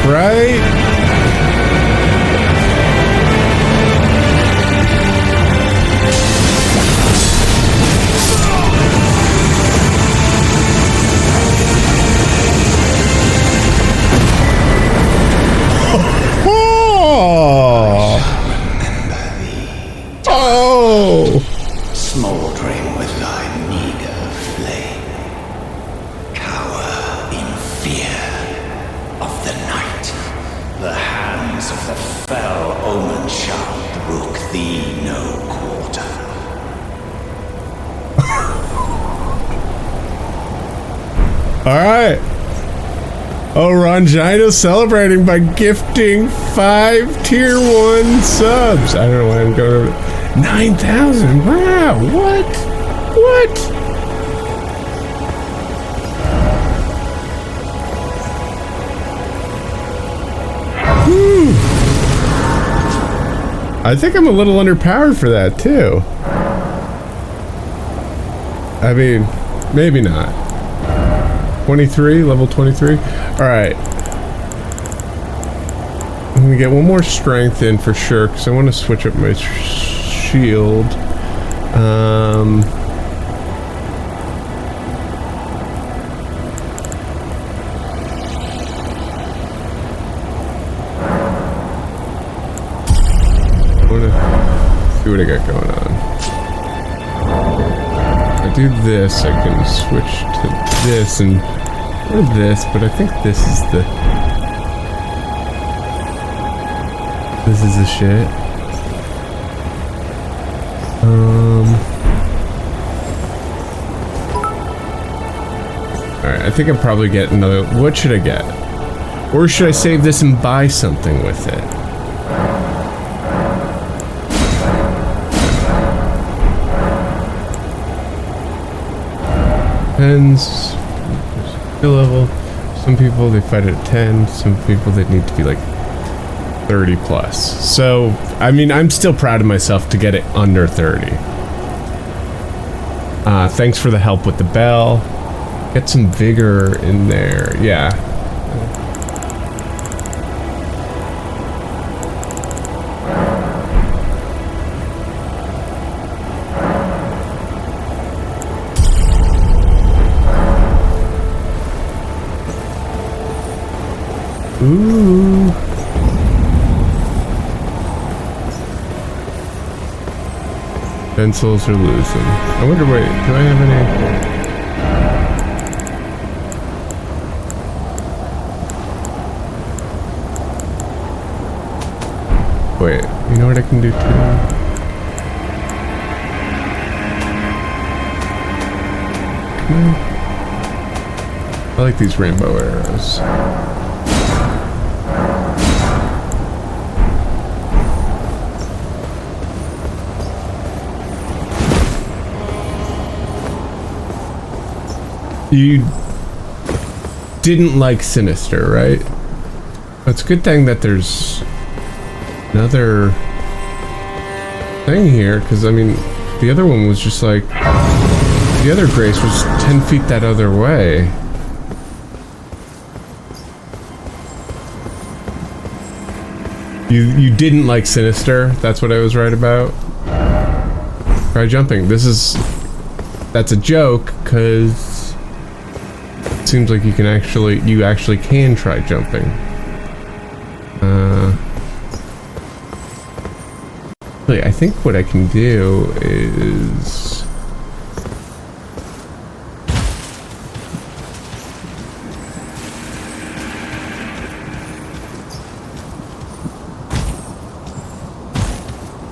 Right? Oh! Smoldering with thy meager flame. Coward. hands of the fell omen shall brook thee no quarter. Alright. Oh, Rongino celebrating by gifting 5 tier 1 subs. I don't know why I'm going over 9,000. Wow, what? What? Whew. I think I'm a little underpowered for that too. I mean, maybe not. 23, level 23. Alright. I'm gonna get one more strength in for sure, because I want to switch up my shield. See what I got going on. If I do this, I can switch to this and or this, but I think this is the shit. Alright, I think I'll probably get another. What should I get? Or should I save this and buy something with it? Depends. Skill level. Some people they fight at 10. Some people they need to be like 30 plus. So I mean, I'm still proud of myself to get it under 30. Thanks for the help with the bell. Get some vigor in there. Yeah. Ooh. Pencils are losing. I wonder, wait, do I have any? Wait, you know what I can do too? I like these rainbow arrows. You didn't like Sinister, right? It's a good thing that there's another thing here, because I mean, the other one was just like, the other Grace was 10 feet that other way. You didn't like Sinister, that's what I was right about. Try jumping. That's a joke, because it seems like you actually can try jumping. Really, I think what I can do is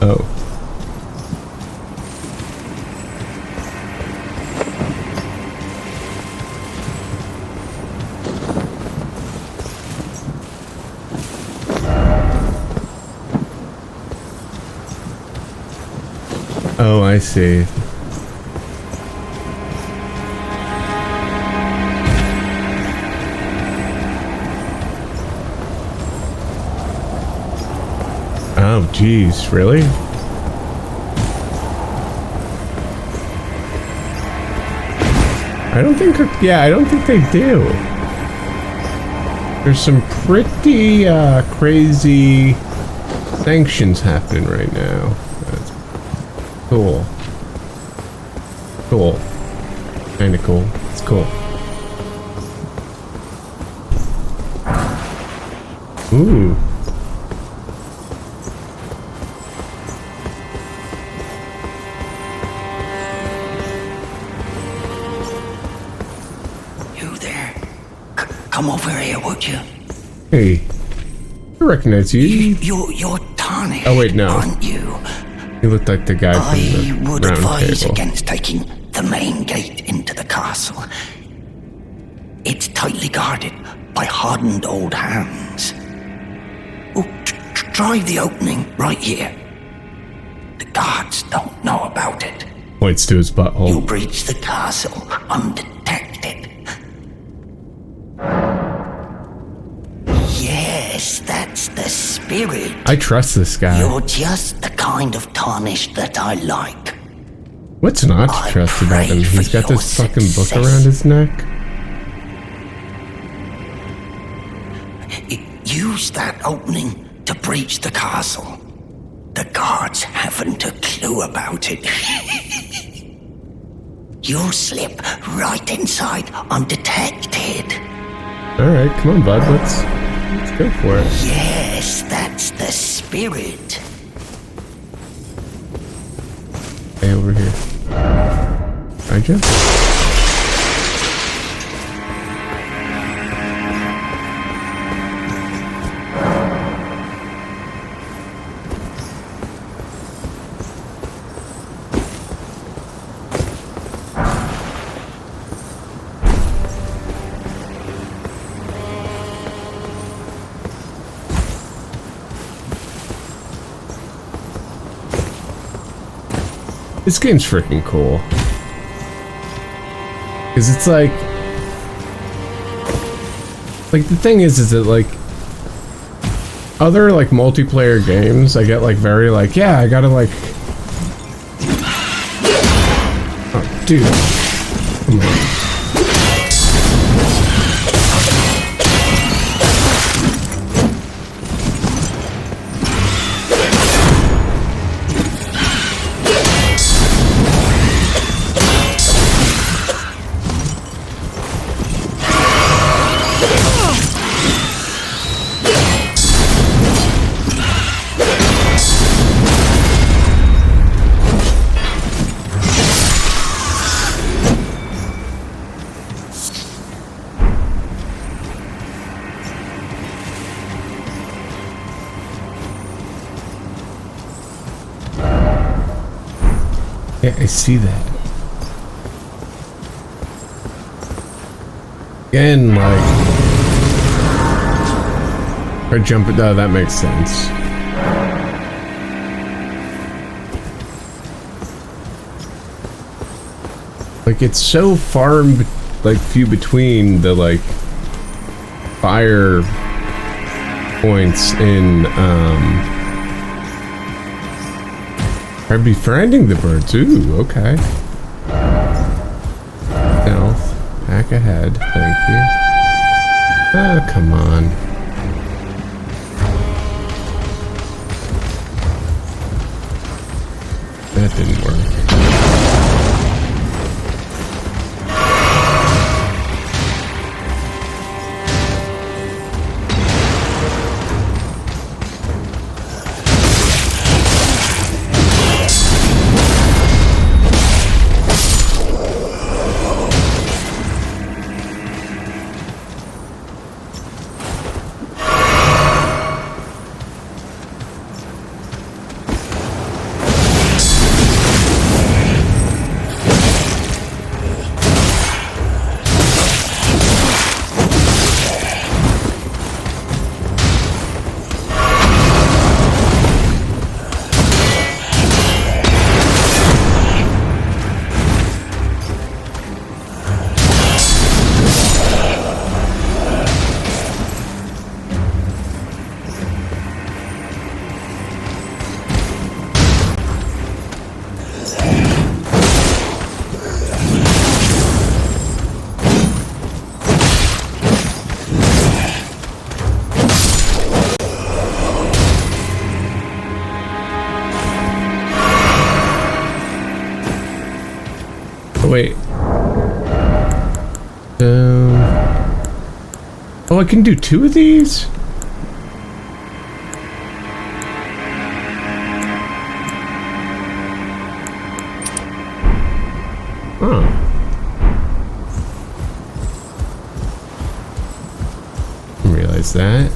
oh. Oh, I see. Oh, geez, really? I don't think they do. There's some pretty crazy sanctions happening right now. That's cool. Cool. Kinda cool. It's cool. Ooh. You there? Come over here, would you? Hey. I recognize you. You're tarnished. Oh wait, no. Aren't you? You look like the guy I from the would round advise table. against taking the main gate into the castle. It's tightly guarded by hardened old hands. Oh, try the opening right here. The guards don't know about it. Points to his butthole. You'll breach the castle undetected. Yes, that's the spirit. I trust this guy. You're just the kind of tarnished that I like. What's not to I trust about him? pray He's for got your this fucking book success. around his neck. Use that opening to breach the castle. The guards haven't a clue about it. You'll slip right inside undetected. Alright, come on, bud. Let's go for it. Yes, that's the spirit. Hey, over here. I jump? This game's freaking cool. Cause it's like the thing is that like other like multiplayer games, I get like very like, yeah, I gotta like, oh dude, come on. Yeah, I see that. Again, like... Or jump it... Oh, that makes sense. Like, it's so far, like, few between the, like, fire points in, Are befriending the birds. Ooh, okay. Stealth. Back ahead. Thank you. Ah, come on. That didn't work. Wait. Oh, I can do 2 of these? Huh. Didn't realize that.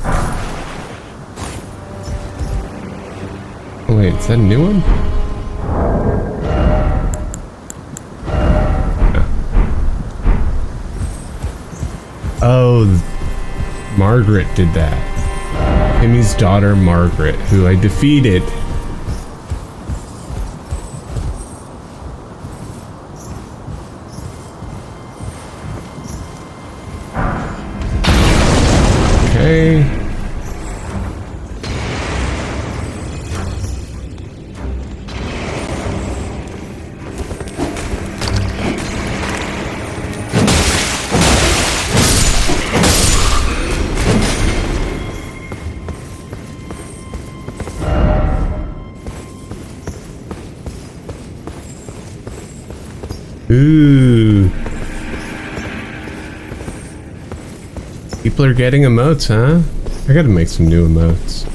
Wait, is that a new one? Oh, Margaret did that. Timmy's daughter, Margaret, who I defeated. Okay. Ooh. People are getting emotes, huh? I gotta make some new emotes.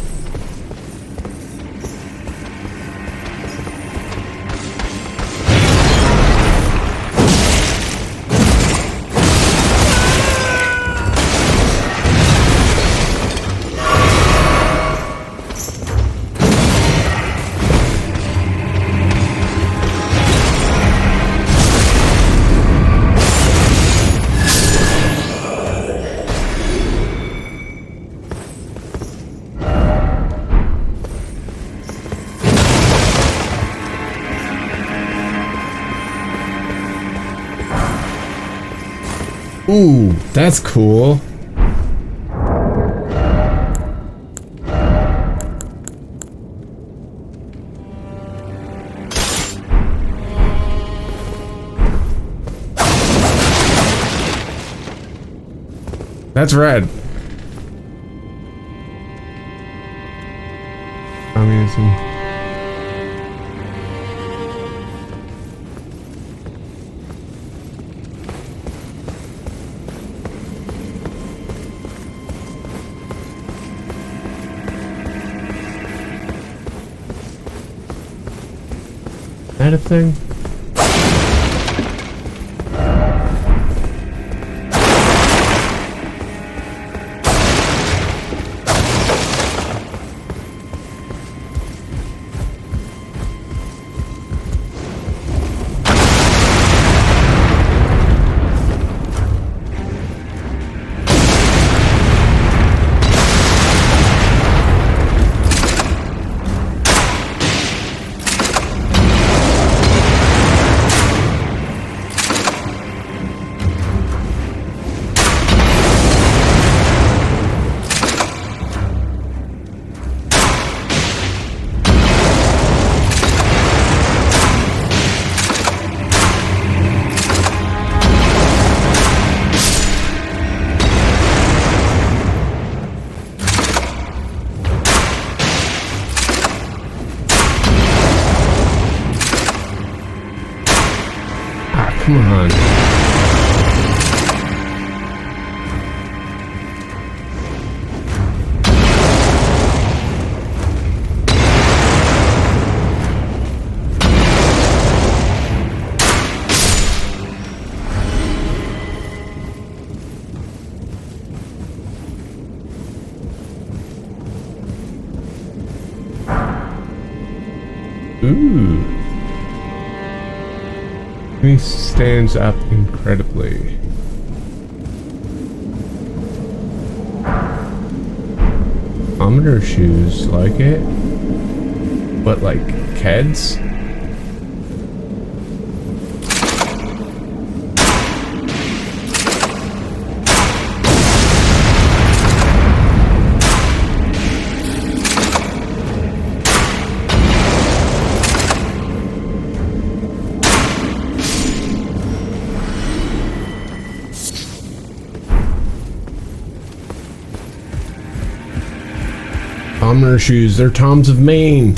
Ooh, that's cool. That's red. Communism. That a thing? Come on. Ooh. He stands up incredibly. Commoner shoes, like it? What, like Keds? Commoner shoes, they're Toms of Maine.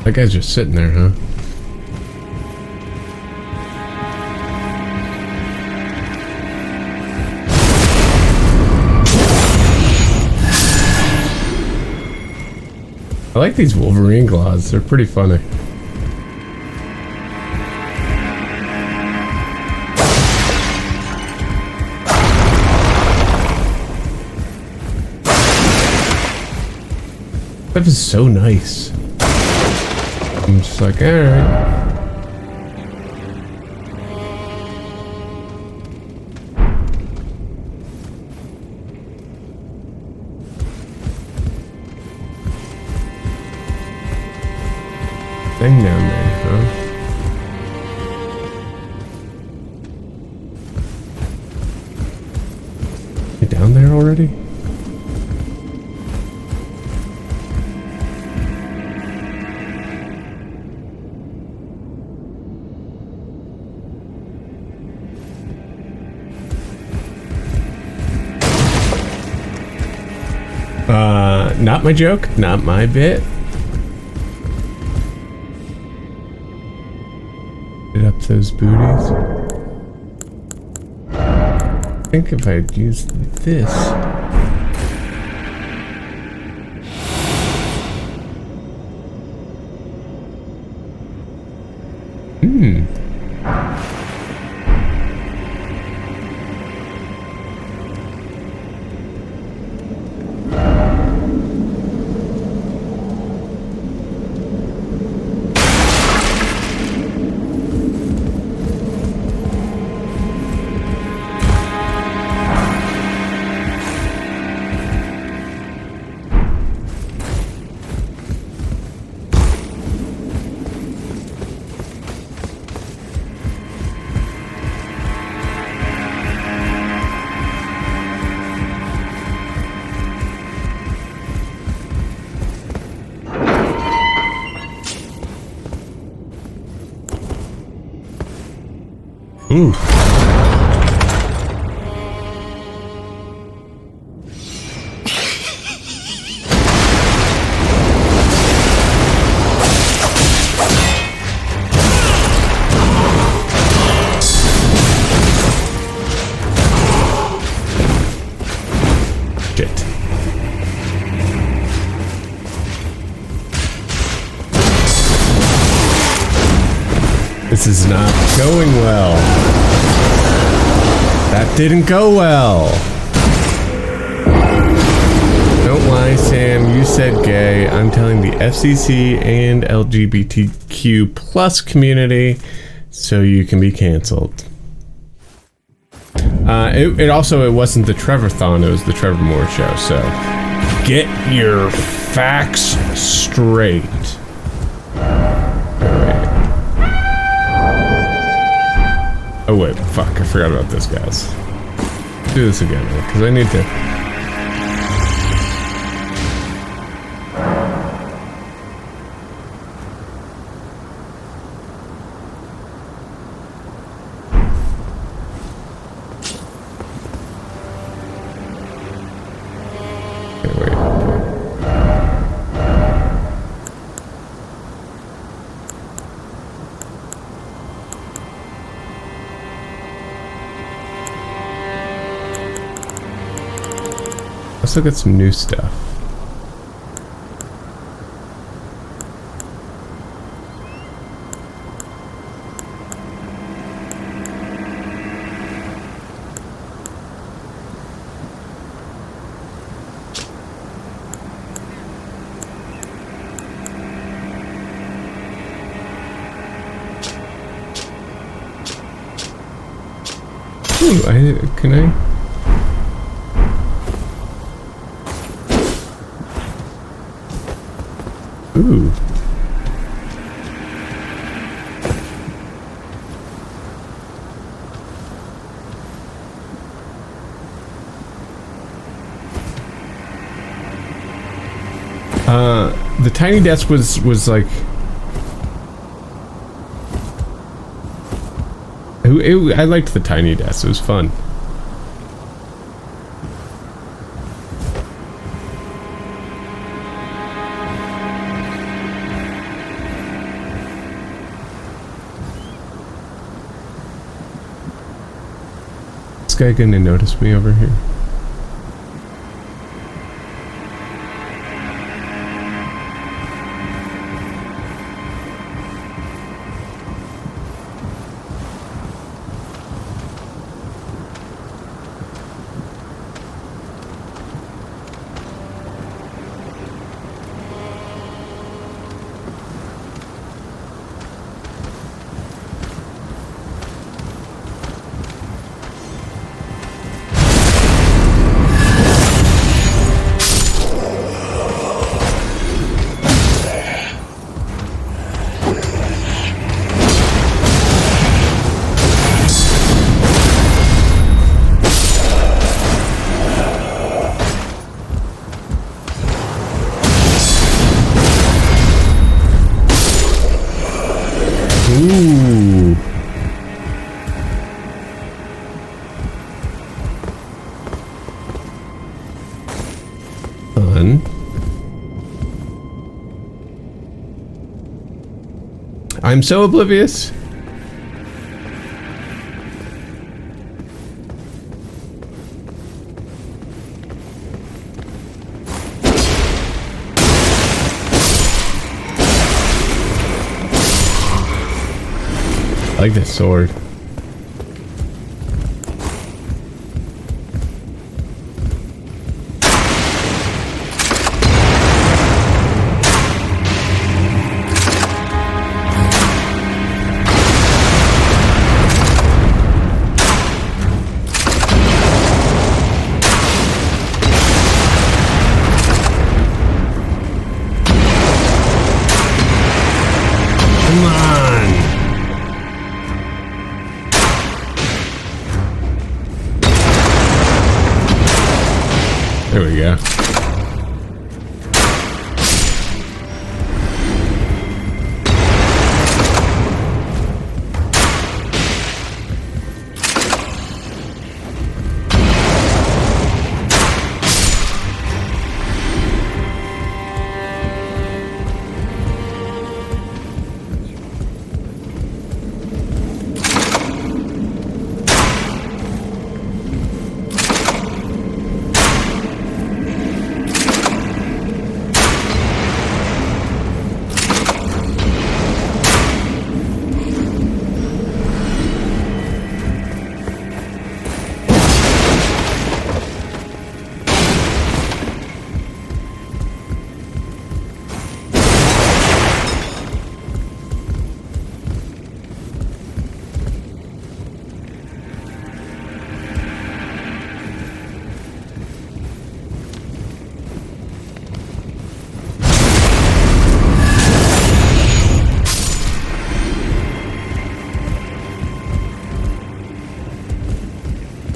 That guy's just sitting there, huh? I like these Wolverine claws. They're pretty funny. That is so nice. I'm just like, alright. Thing down there, huh? You down there already? Not my joke, not my bit. Get up those booties. I think if I'd used this. Ooh. Shit. This is not going well. That didn't go well. Don't lie, Sam. You said gay. I'm telling the FCC and LGBTQ plus community so you can be canceled. It wasn't the Trevor-thon, it was the Trevor Moore show, so get your facts straight. Oh wait, fuck, I forgot about this, guys. Do this again, because I need to... Let's look at some new stuff. Ooh, can I? Ooh. The tiny desk was like... I liked the tiny desk, it was fun. Is this guy gonna notice me over here? Ooh. Fun. I'm so oblivious. I like this sword. Come on. There we go.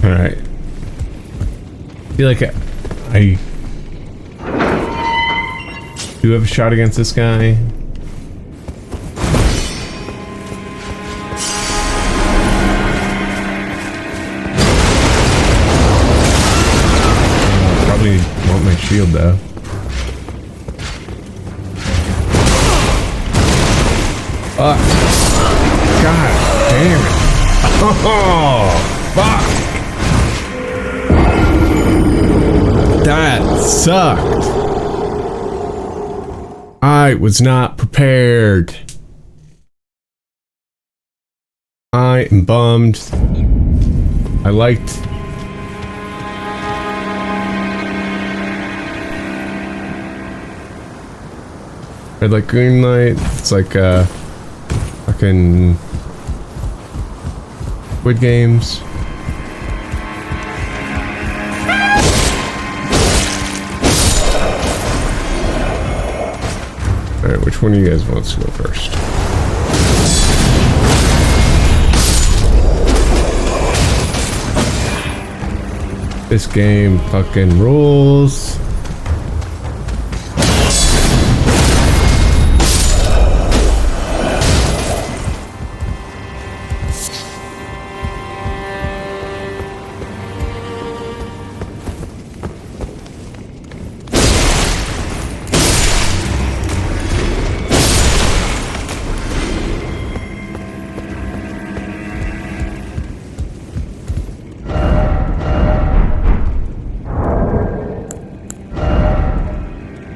Alright. I feel like I do have a shot against this guy. Probably want my shield though. God damn it. Oh, fuck. That sucked. I was not prepared. I am bummed. I liked... red light, green light. It's like fucking Squid Games. Alright, which one of you guys wants to go first? This game fucking rules.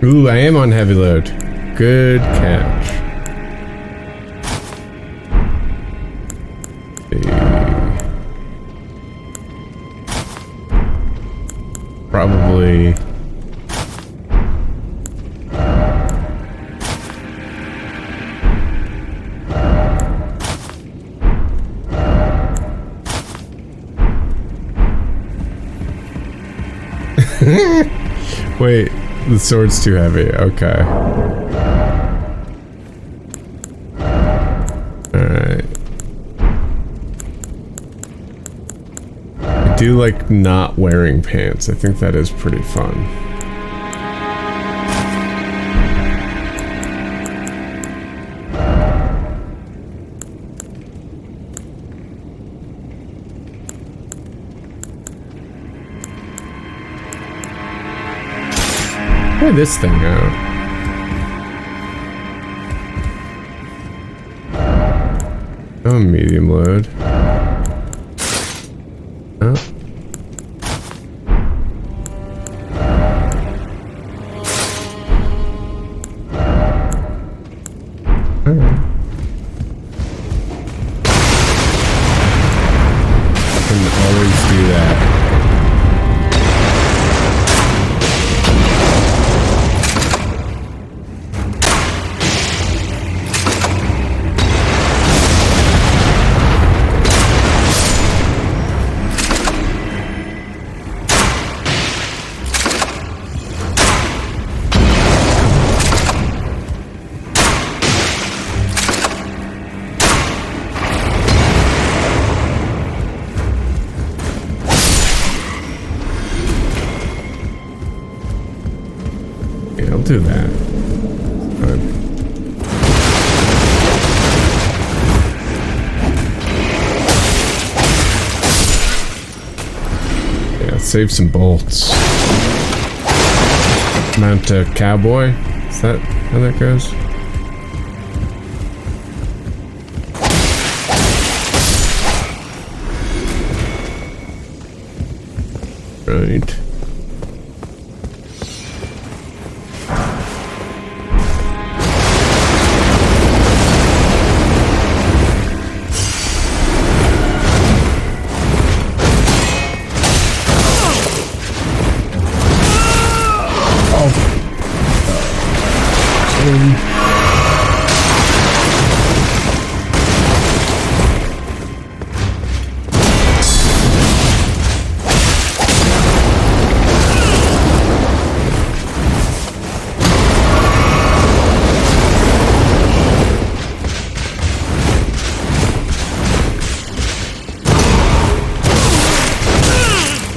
Ooh, I am on heavy load. Good catch. Probably. Wait. The sword's too heavy. Okay. Alright. I do like not wearing pants. I think that is pretty fun. try this thing out. Oh, medium load. Oh. Alright. Can always do that. Do that. Fine. Yeah, save some bolts. Mount a cowboy. Is that how that goes? Right.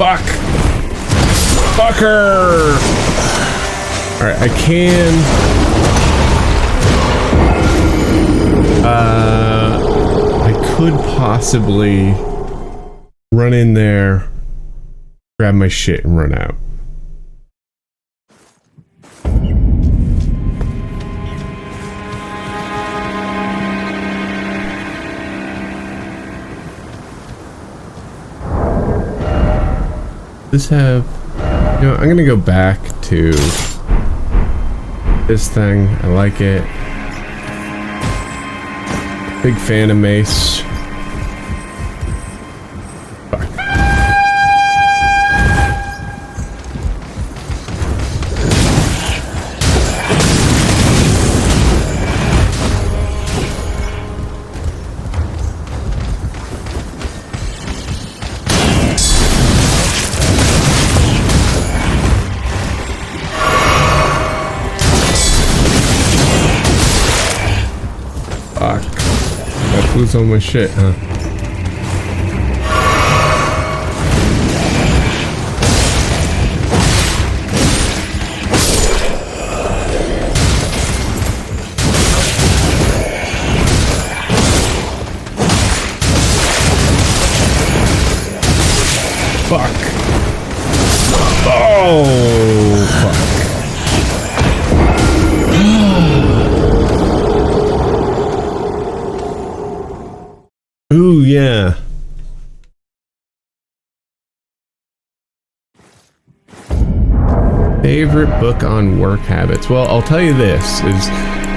Fuck! Fucker! Alright, I can... I could possibly run in there, grab my shit, and run out. Does have... You know, I'm gonna go back to this thing. I like it. Big fan of mace. Fuck. Lose all my shit, huh? Fuck. Oh, fuck. Ooh, yeah. Favorite book on work habits? Well, I'll tell you this, is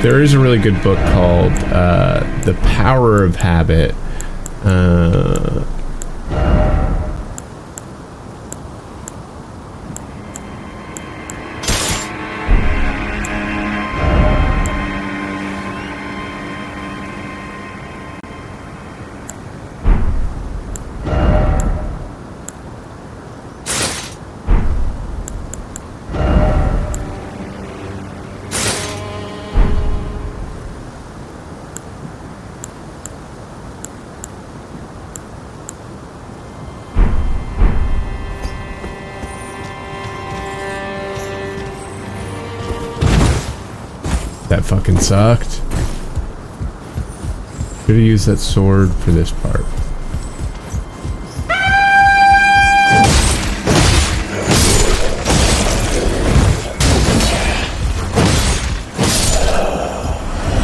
there is a really good book called The Power of Habit. That fucking sucked. Should have used that sword for this part.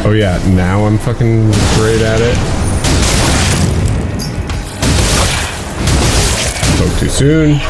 Oh yeah, now I'm fucking great at it. Spoke too soon.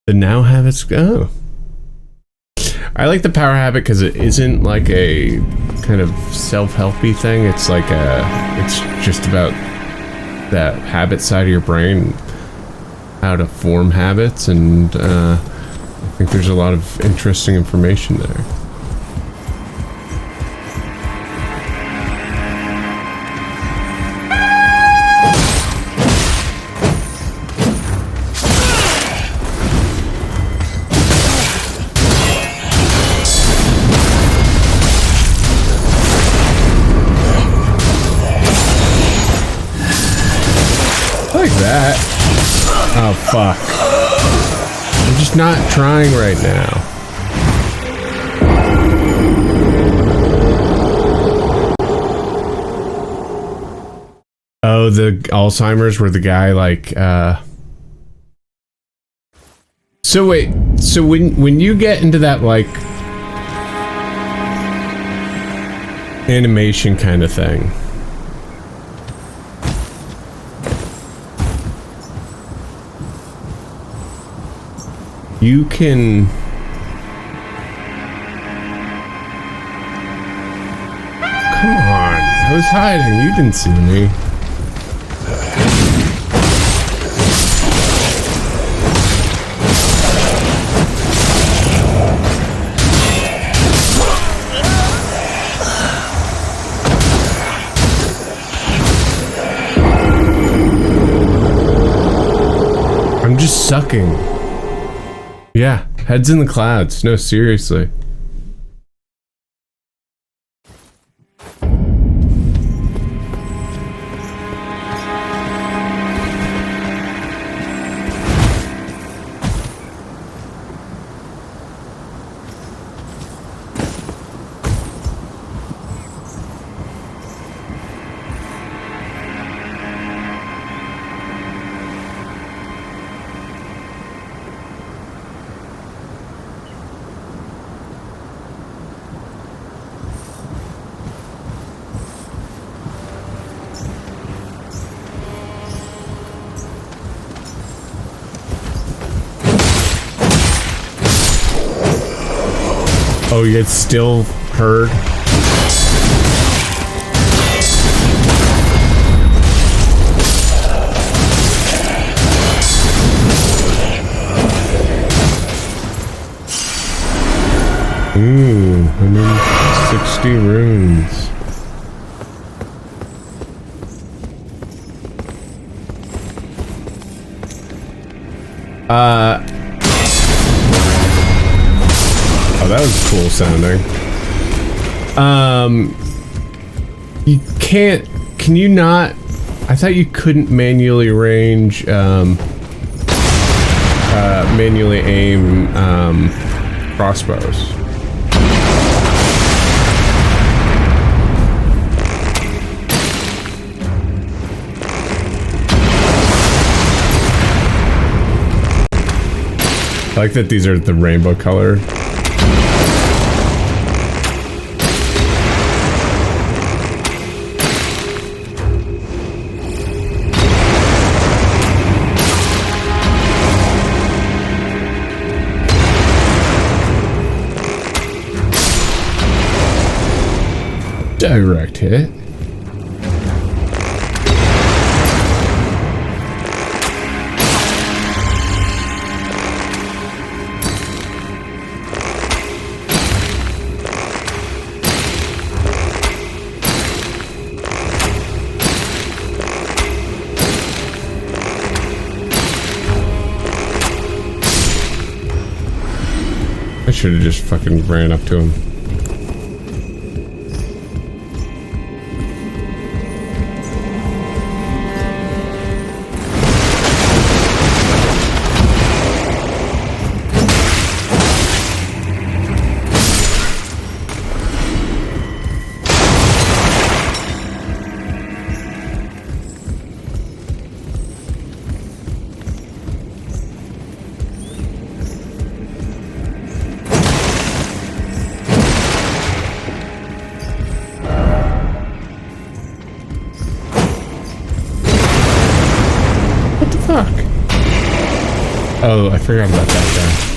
The now habits go. I like the power habit because it isn't like a kind of self-helpy thing. It's like it's just about that habit side of your brain, how to form habits, and I think there's a lot of interesting information there. That. Oh fuck. I'm just not trying right now. Oh, the Alzheimer's where the guy like So wait, so when you get into that like animation kind of thing, you can come on, I was hiding, you didn't see me. I'm just sucking. Yeah, heads in the clouds. No, seriously. Oh, it's still heard? Ooh, 160 runes. Oh, that was cool sounding. You can't, can you not, I thought you couldn't manually range, manually aim, crossbows. I like that these are the rainbow color. Direct hit. should have just fucking ran up to him. Oh, I forgot about that guy.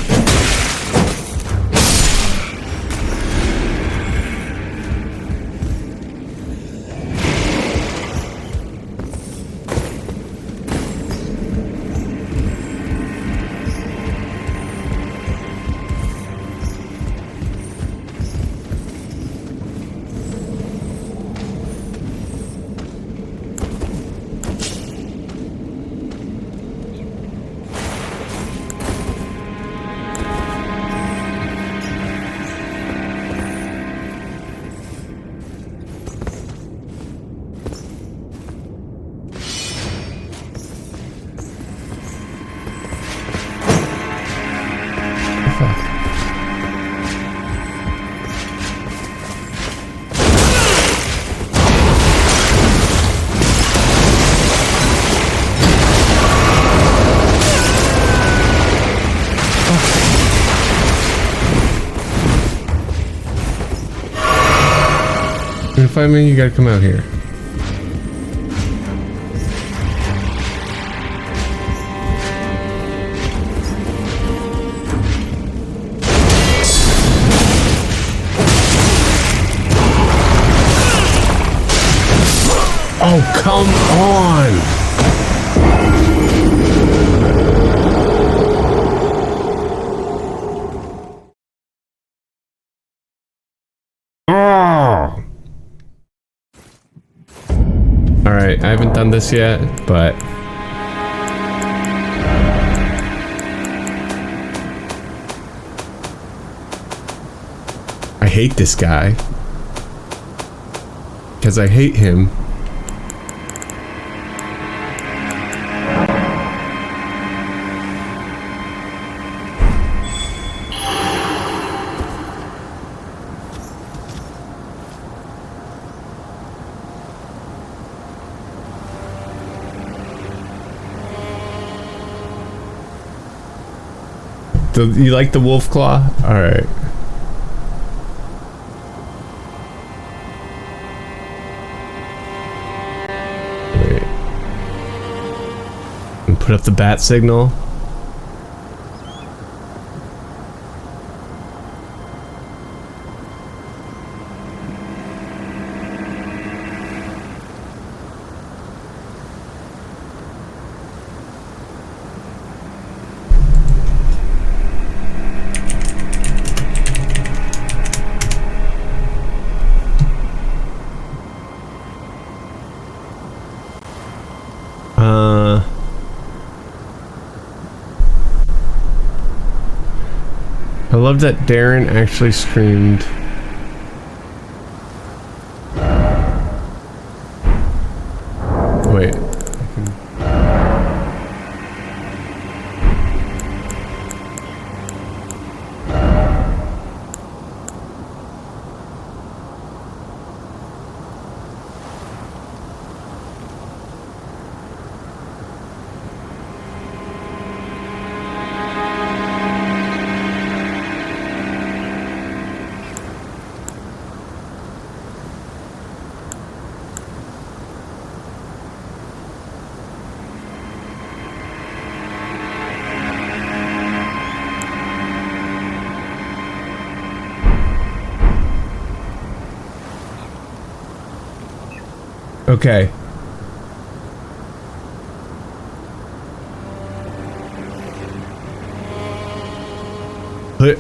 In 5 minutes, you gotta come out here. Oh, come on! Alright, I haven't done this yet, but... I hate this guy. Because I hate him. You like the wolf claw? Alright. Wait. And put up the bat signal. I love that Darren actually screamed. Wait. Okay.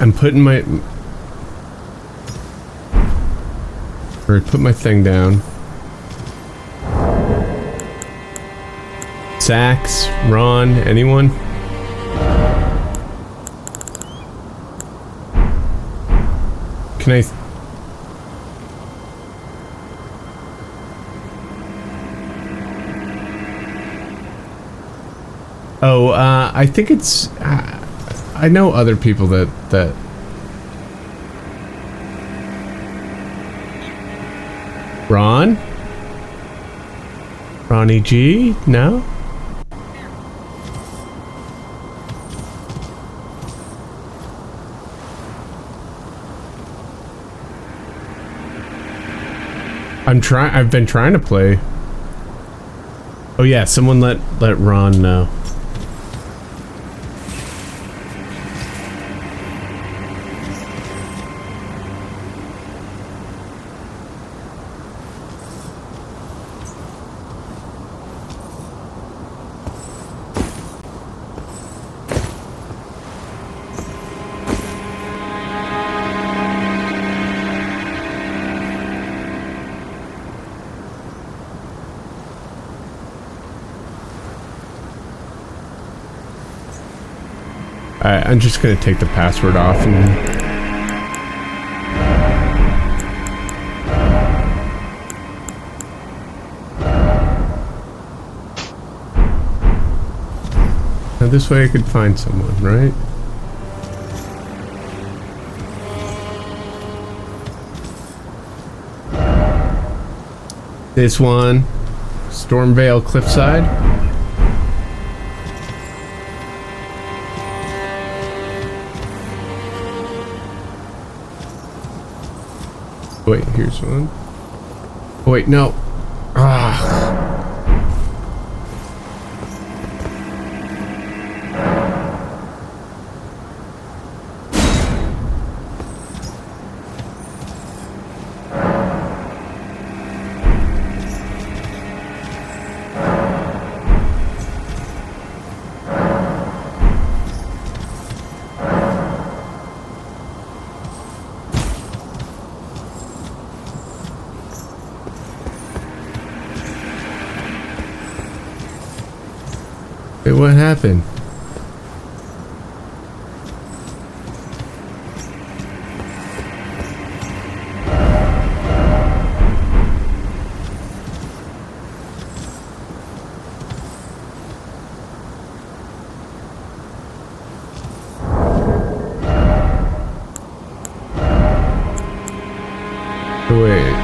I'm putting my... Or put my thing down. Zack's, Ron, anyone? can I... Oh, I think it's... I know other people that... Ron? Ronnie G? No? I've been trying to play. Oh yeah, someone let Ron know. I'm just gonna take the password off and now this way I could find someone, right? This one, Stormvale Cliffside. Wait, here's one. Oh, wait, no. Ah. What happened? Wait.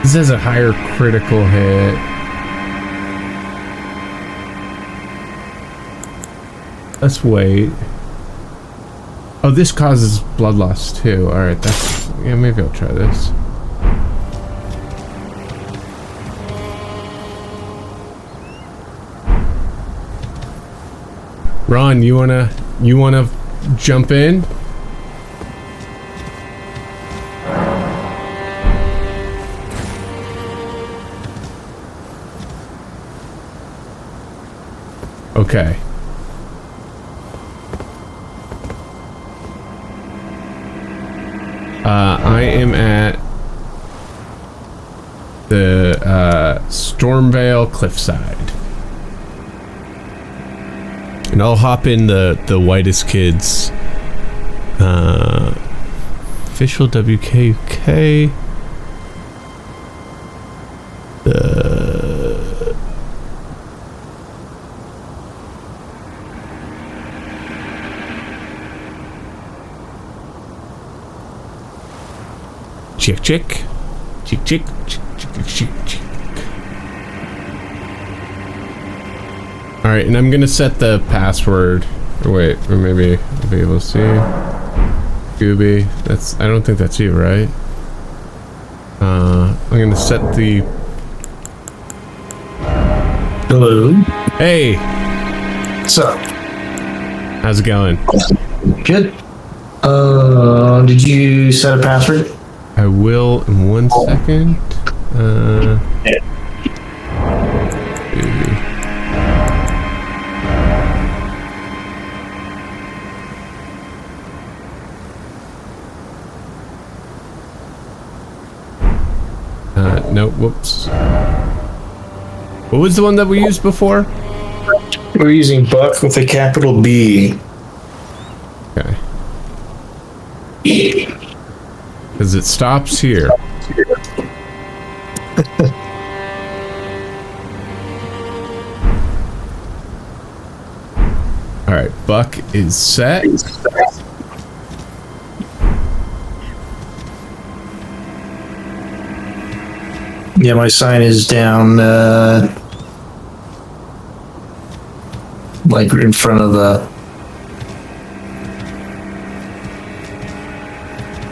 This has a higher critical hit. Let's wait. Oh, this causes bloodlust too. Alright, that's... yeah, maybe I'll try this. Ron, you wanna jump in? Okay. I am at the Stormvale Cliffside. And I'll hop in the whitest kids. Official WKUK. Chick chick. Chick chick. Chick chick chick chick. Alright, and I'm gonna set the password. Or wait, or maybe I'll be able to see. Gooby. That's, I don't think that's you, right? I'm gonna set the... Hello. Hey! What's up? How's it going? Good. Did you set a password? I will in 1 second. No, whoops. What was the one that we used before? We're using Buck with a capital B. Okay. Because it stops here. Alright, Buck is set. Yeah, my sign is down, like in front of the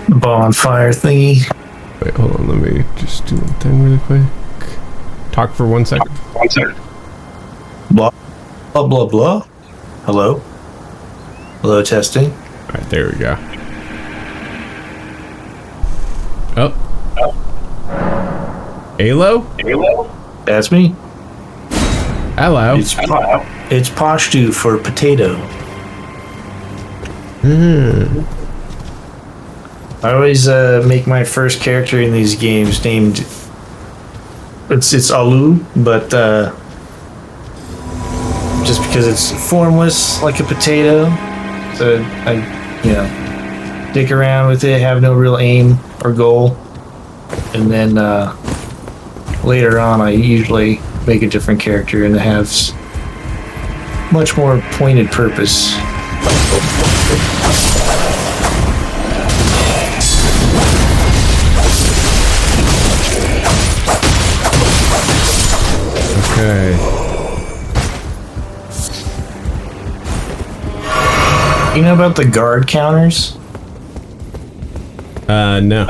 bonfire thingy. Wait, hold on, let me just do one thing really quick. Talk for 1 second. Blah, blah, blah, blah. Hello? Hello, testing. Alright, there we go. Oh. Halo? That's me. Hello. It's Pashtu for potato. I always make my first character in these games named... It's Alu, but just because it's formless like a potato, so I, dick around with it, have no real aim or goal, and then later on I usually make a different character and it has much more pointed purpose. Okay. You know about the guard counters? No.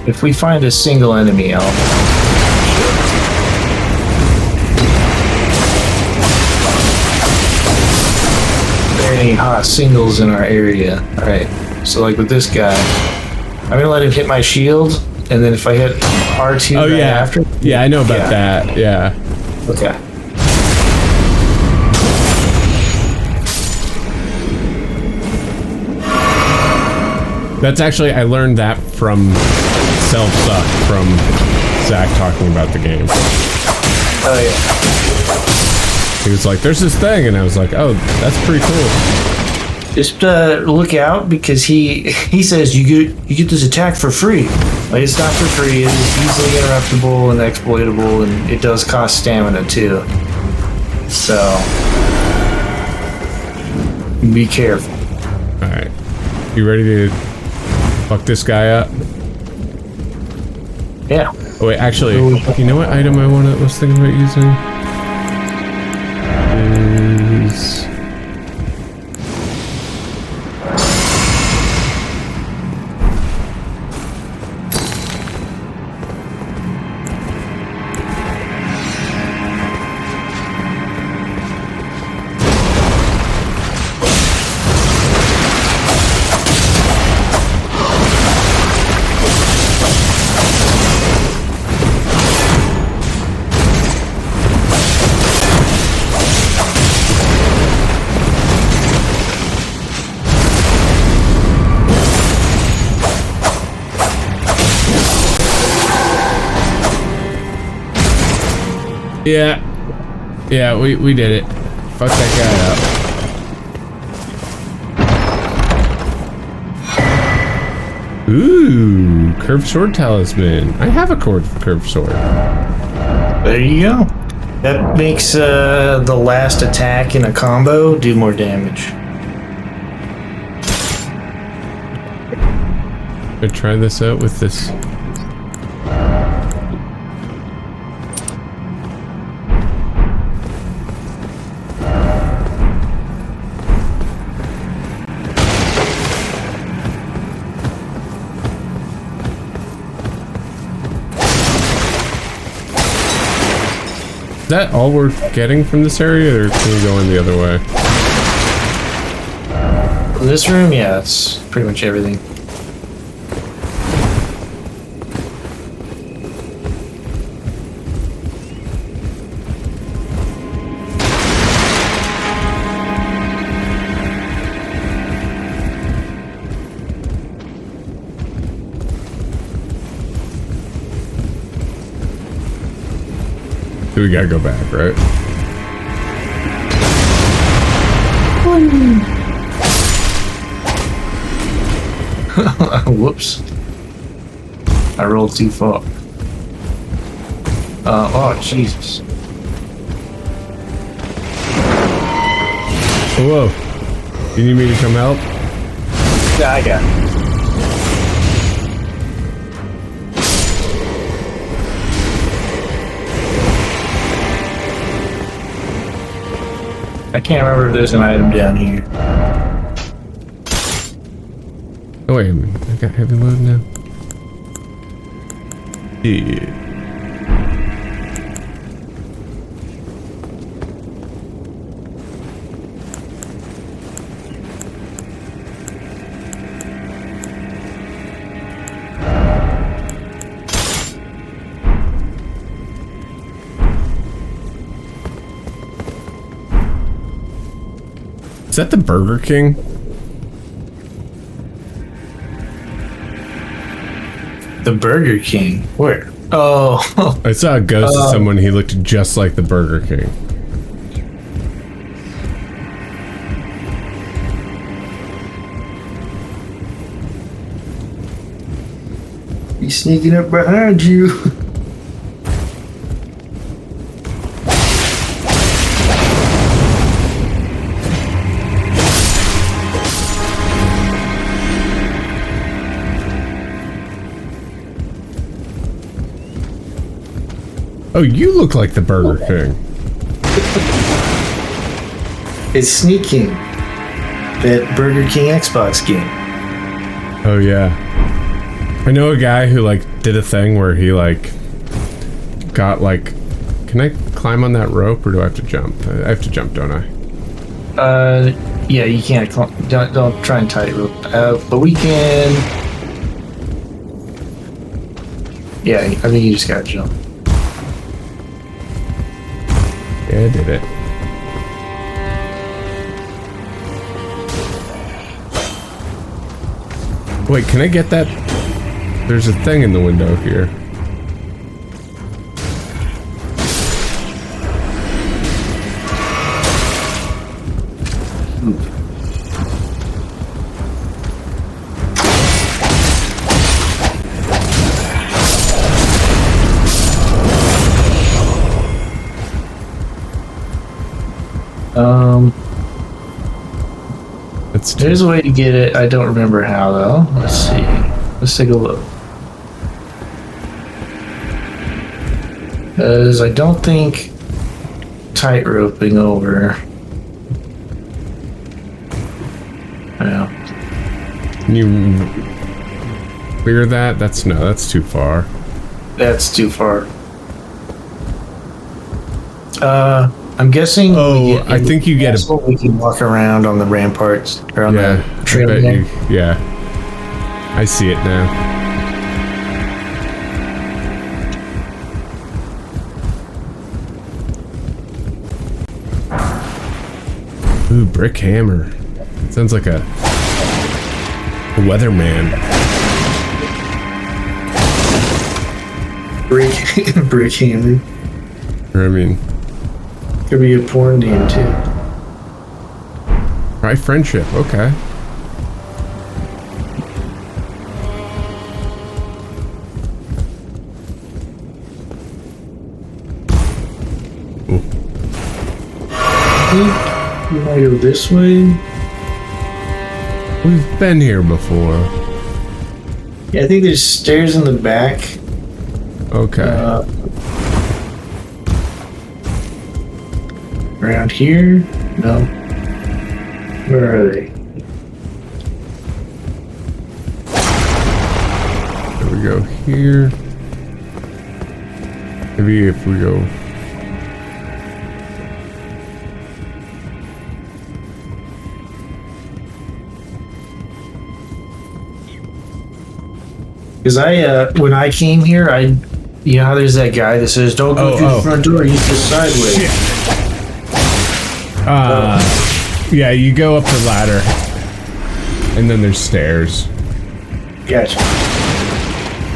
If we find a single enemy, I'll... There are any hot singles in our area. Alright, so like with this guy, I'm gonna let him hit my shield, and then if I hit R2 Oh, right yeah. after... Yeah, I know about that. Yeah. Okay. That's actually, I learned that from Self-Suck, from Zack talking about the game. Oh, yeah. He was like, there's this thing, and I was like, oh, that's pretty cool. Just look out, because he says you get this attack for free. Like, it's not for free. It is easily interruptible and exploitable, and it does cost stamina too. So be careful. All right, you ready to fuck this guy up? Yeah. Oh wait, actually, you know what item I was thinking about using? Is... Yeah, we did it. Fuck that guy up. Ooh, curved sword talisman. I have a curved sword. There you go. That makes the last attack in a combo do more damage. I'll try this out with this. Is that all we're getting from this area, or can we go in the other way? In this room, yeah, it's pretty much everything. So we gotta go back, right? Whoops. I rolled too far. Oh, Jesus. Whoa. You need me to come help? Yeah, I got it. I can't remember if there's an item down here. Oh, wait a minute. I got heavy load now. Yeah. Is that the Burger King? The Burger King? Where? Oh. I saw a ghost of someone, he looked just like the Burger King. He's sneaking up behind you. Oh, you look like the Burger King. It's sneaking. That Burger King Xbox game. Oh, yeah. I know a guy who, like, did a thing where he, like, got, like... Can I climb on that rope, or do I have to jump? I have to jump, don't I? Yeah, you can't. Don't try and tightrope. But we can... Yeah, I think you just gotta jump. Yeah, I did it. Wait, can I get that? There's a thing in the window here. There's a way to get it. I don't remember how though. Let's see. Let's take a look. Because I don't think tight roping over. Yeah. Can you clear that? That's too far. That's too far. I'm guessing. Oh, I think you get a. We can walk around on the ramparts or on the trail. Yeah, I see it now. Ooh, brick hammer. Sounds like a weatherman. Brick hammer. I mean. Could be a porn name too. Try friendship, okay. Ooh. I think we might go this way. We've been here before. Yeah, I think there's stairs in the back. Okay. Around here? No. Where are they? There we go here. Maybe if we go... Because when I came here, you know how there's that guy that says, don't go through the front door, use this sideways. Shit. Yeah, you go up the ladder, and then there's stairs. Gotcha.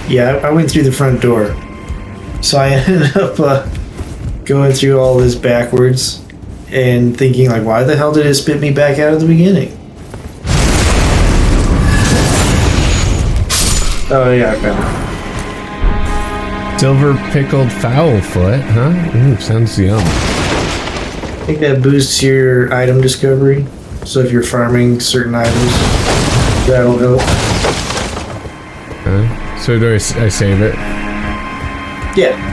Yeah, I went through the front door, so I ended up going through all this backwards and thinking like, why the hell did it spit me back out at the beginning? Oh yeah, I found it. Silver pickled fowl foot, huh? Ooh, sounds yum. I think that boosts your item discovery. So if you're farming certain items, that'll help. So do I save it? Yeah.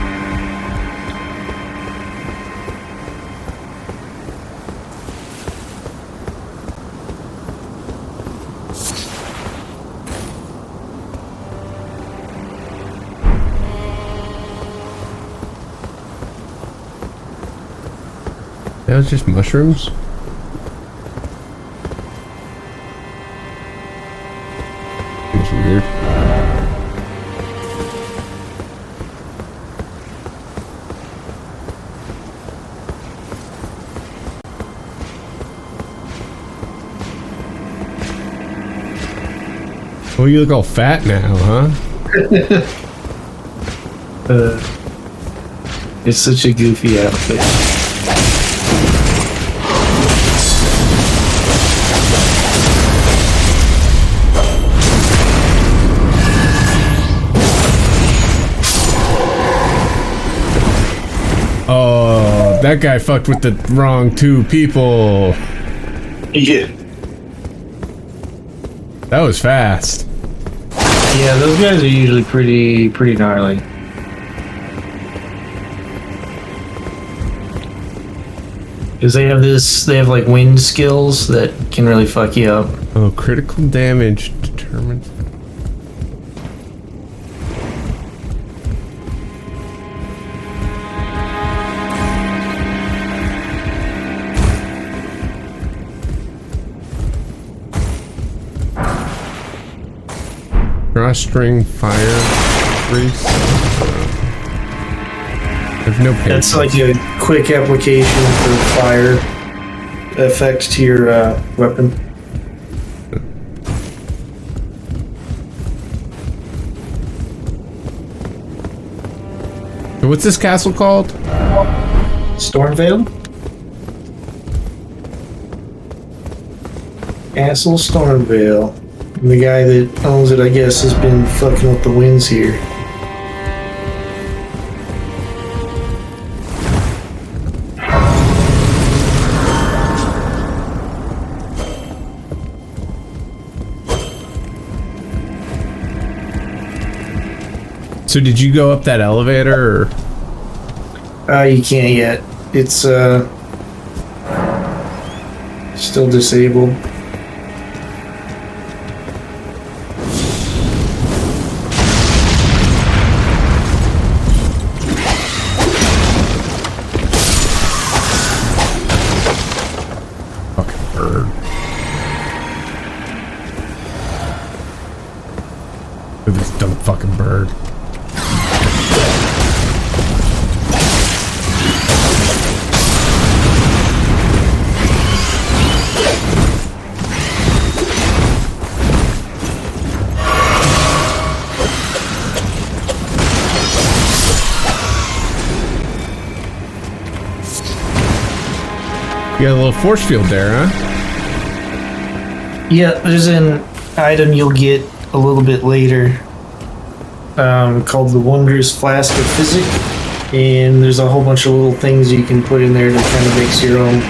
That was just mushrooms? Seems weird. Oh, you look all fat now, huh? It's such a goofy outfit. Oh, that guy fucked with the wrong two people. Yeah. That was fast. Yeah, those guys are usually pretty gnarly. Because they have like wind skills that can really fuck you up. Oh, critical damage determined. Drawstring fire grease. There's no pain. That's like a quick application for fire effect to your weapon. So what's this castle called? Stormvale? Castle Stormvale. And the guy that owns it, I guess, has been fucking with the winds here. So did you go up that elevator, or? You can't yet. It's still disabled. Fucking bird. Look at this dumb fucking bird. You got a little force field there, huh? Yeah, there's an item you'll get a little bit later called the Wondrous Flask of Physic, and there's a whole bunch of little things you can put in there that kind of makes your own.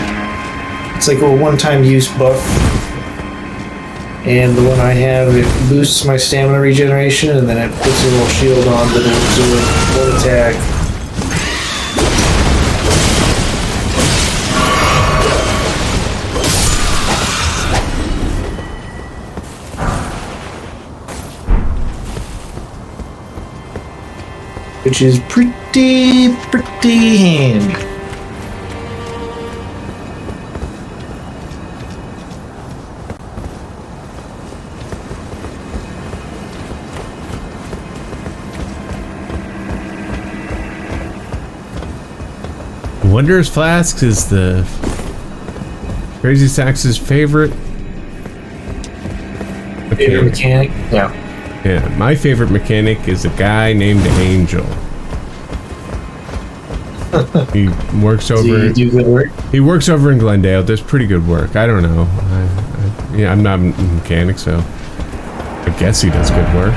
It's like a one-time use buff, and the one I have, it boosts my stamina regeneration, and then it puts a little shield on that will absorb one attack. Which is pretty handy. Wondrous Flask is the Crazy Sax's favorite Mechanic? Yeah. Yeah, my favorite mechanic is a guy named Angel. He works over. Does he do good work? He works over in Glendale. Does pretty good work. I don't know. Yeah, I'm not a mechanic, so I guess he does good work.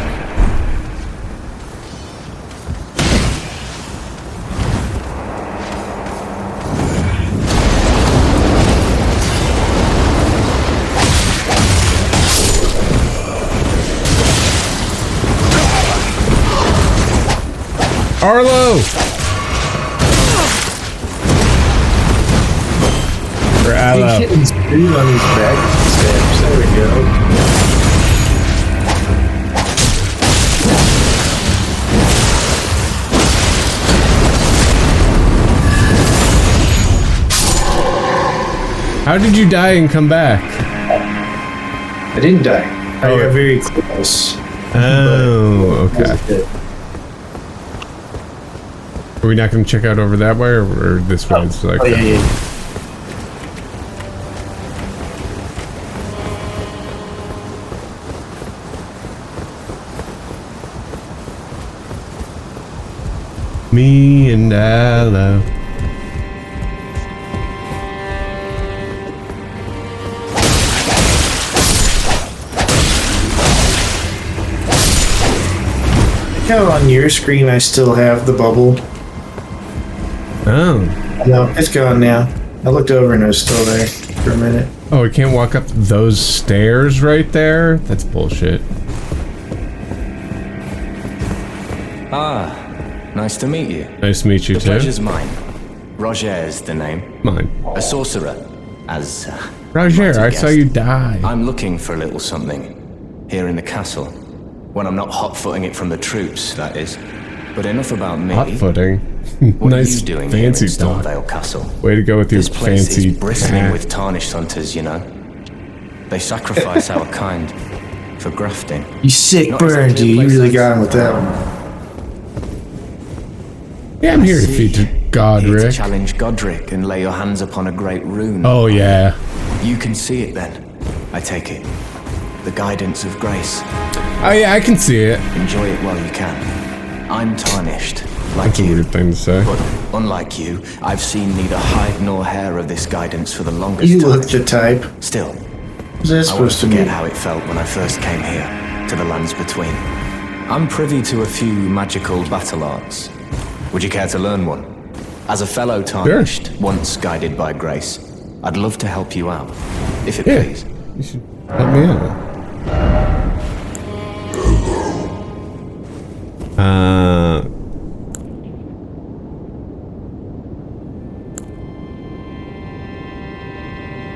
Arlo! Or Aloe. He's getting screwed on these back steps. There we go. How did you die and come back? I didn't die. I got very close. Oh, okay. Are we not going to check out over that way, or this way? It's like yeah. Me and Aloe. How on your screen I still have the bubble. Oh. No, it's gone now. I looked over and it was still there for a minute. Oh, we can't walk up those stairs right there? That's bullshit. Ah, nice to meet you. Nice to meet you, The too. pleasure's mine. Roger is the name. Mine. A sorcerer, as Roger, might I have saw guessed. you die. I'm looking for a little something here in the castle. When I'm not hot-footing it from the troops, that is. But enough about me. Hot footing. What Nice are you doing here in fancy talk. Stormvale Castle? Way to go with your This place fancy is bristling hat. with tarnished hunters, you know. They sacrifice our kind for grafting. You sick Not burn, exactly a dude. You place really I'd got him with say. that one. Yeah, I'm here to feed Here to Godric. challenge Godric and lay your hands upon a great rune. Oh, yeah. You can see it then, I take it. The guidance of grace. Oh, yeah, I can see it. Enjoy it while you can. I'm tarnished, like That's a you. weird thing to say. But unlike you, I've seen neither hide nor hair of this guidance for the longest You time. look the type. Still, What's that I won't supposed to forget mean? how it felt when I first came here, to the lands between. I'm privy to a few magical battle arts. Would you care to learn one? As a fellow tarnished, once guided by grace, I'd love to help you out, if it Yeah. please. You should help me out.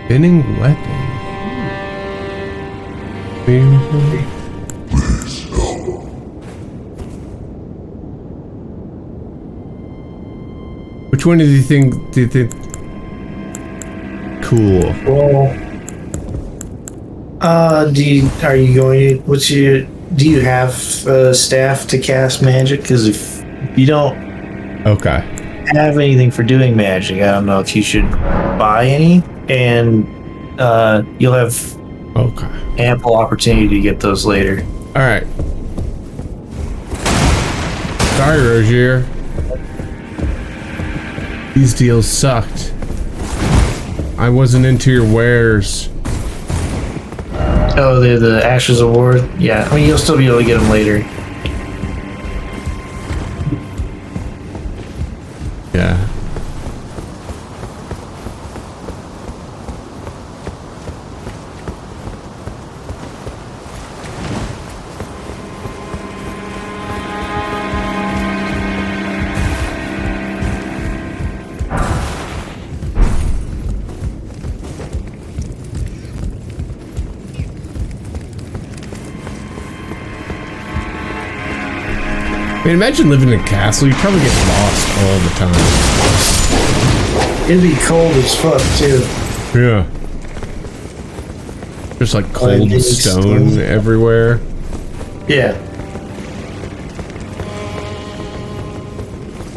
Spinning weapon. Which one do you think cool? Well, are you going to, do you have staff to cast magic? Because if you don't Okay. have anything for doing magic, I don't know if you should buy any, and you'll have Okay. ample opportunity to get those later. Alright. Sorry, Rogier. These deals sucked. I wasn't into your wares. Oh, they're the Ashes Award? Yeah, I mean, you'll still be able to get them later. Yeah. I mean, imagine living in a castle. You probably get lost all the time. It'd be cold as fuck, too. Yeah. Just like cold Lightning stone storm. everywhere. Yeah.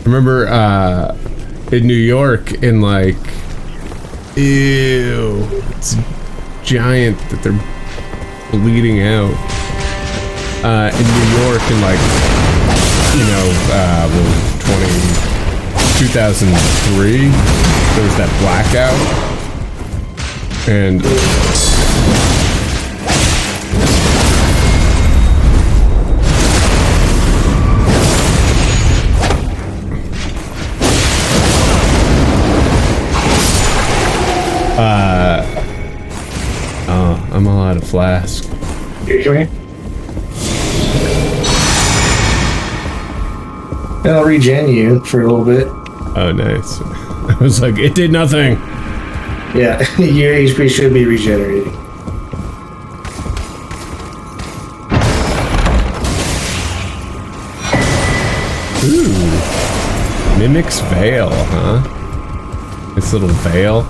Remember, in New York, in like, ew, it's giant that they're bleeding out. In New York, in like, you know, 20, 2003. There was that blackout. And oh, I'm all out of flask. Here, come here. And I'll regen you for a little bit. Oh, nice. I was like, it did nothing. Yeah, your HP should be regenerating. Ooh. Mimic's Veil, huh? This little veil.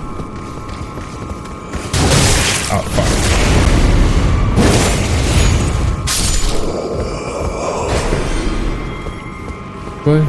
Oh, fuck. What?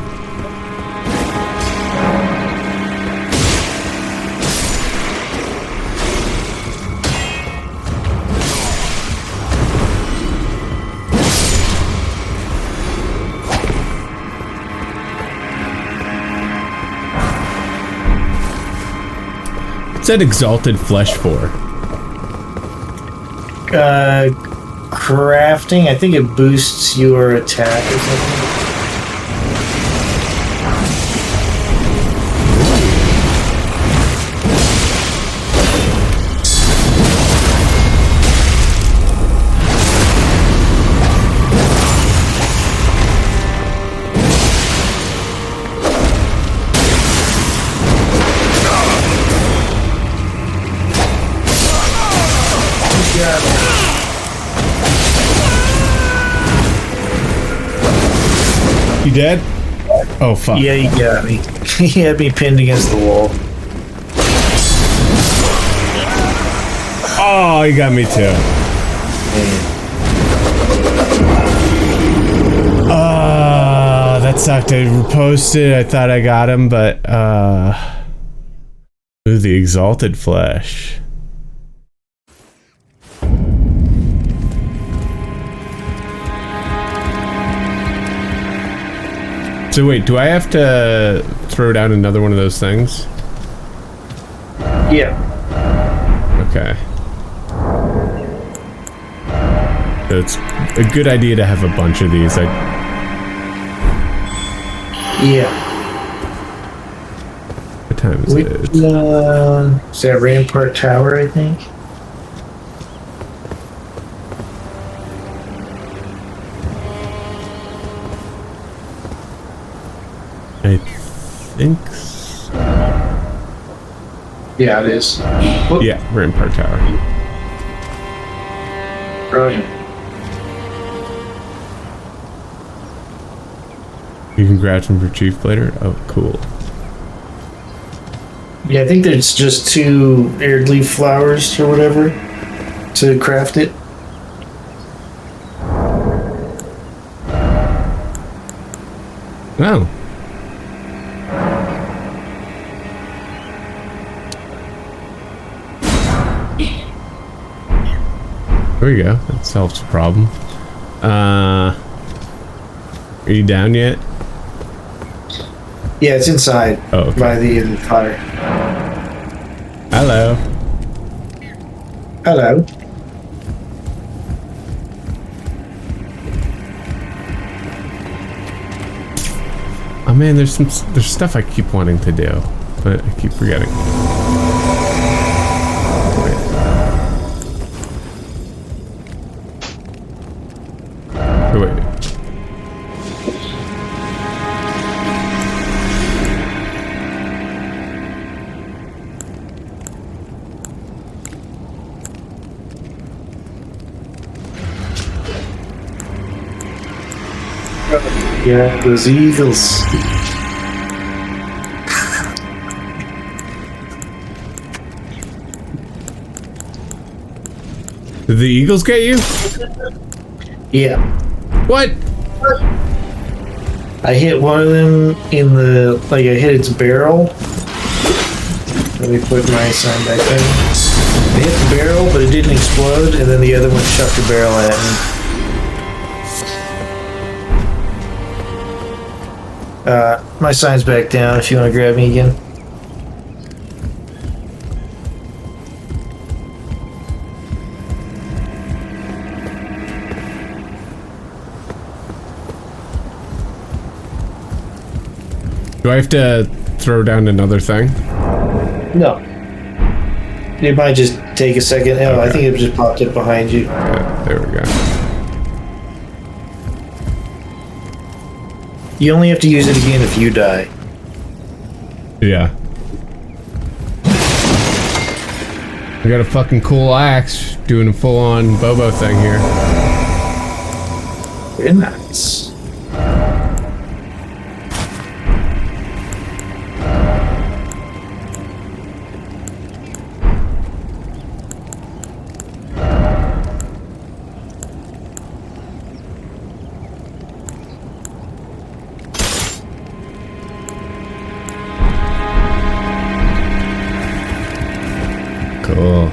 What's that exalted flesh for? Crafting. I think it boosts your attack or something. You dead? Oh, fuck. Yeah, he got me. He had me pinned against the wall. Oh, he got me too. That sucked. I reposted. I thought I got him, but ooh, the exalted flesh. So wait, do I have to throw down another one of those things? Yeah. Okay. So it's a good idea to have a bunch of these. Yeah. What time is it? Is that Rampart Tower, I think? I think so. Yeah, it is. Whoop. Yeah, Rampart Tower. Right. You can grab some for Chief later? Oh, cool. Yeah, I think there's just 2 aired leaf flowers or whatever to craft it. Oh. There we go. That solves the problem. Are you down yet? Yeah, it's inside. Oh, okay. By the fire. Hello. Hello. Oh man, there's stuff I keep wanting to do, but I keep forgetting. Wait. Yeah, those eagles. Did the eagles get you? Yeah. What? I hit one of them in the, like, I hit its barrel. Let me put my sign back there. I hit the barrel, but it didn't explode, and then the other one chucked a barrel at me. My sign's back down if you want to grab me again. Do I have to throw down another thing? No. It might just take a second. Oh, Okay. I think it just popped up behind you. Yeah, there we go. You only have to use it again if you die. Yeah. We got a fucking cool axe doing a full-on Bobo thing here. Very nice. Cool.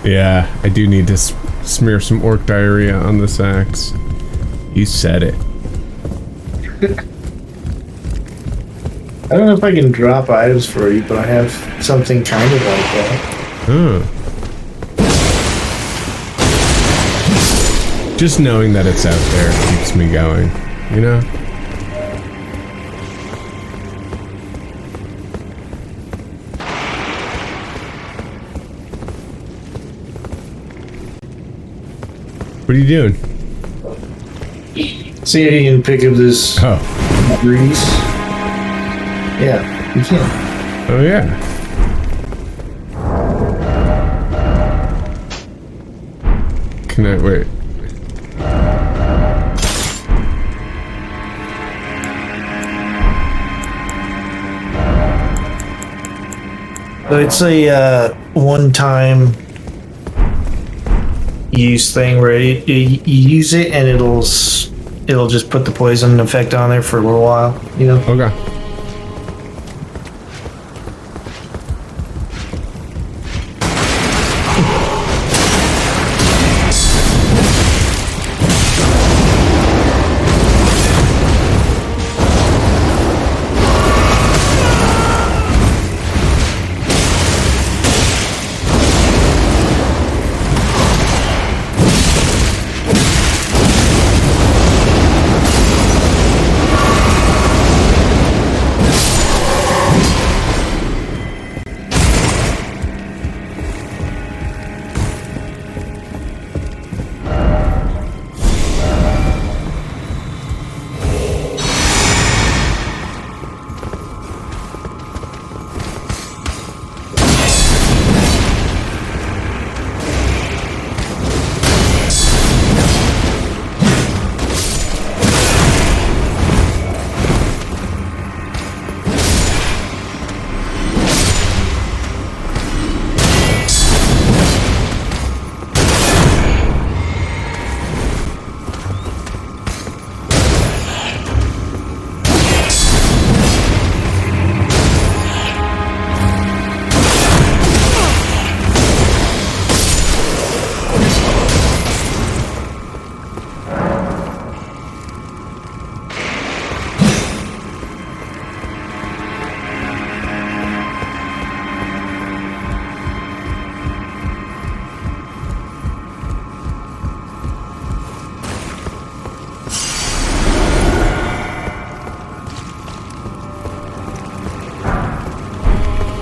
Yeah, I do need to smear some orc diarrhea on this axe. You said it. I don't know if I can drop items for you, but I have something kind of like that. Huh. Just knowing that it's out there keeps me going, you know? What are you doing? See if you can pick up this Oh. grease. Yeah, you can. Oh, yeah. Can I wait? So it's a one-time use thing where you use it and it'll just put the poison effect on there for a little while, you know? Okay.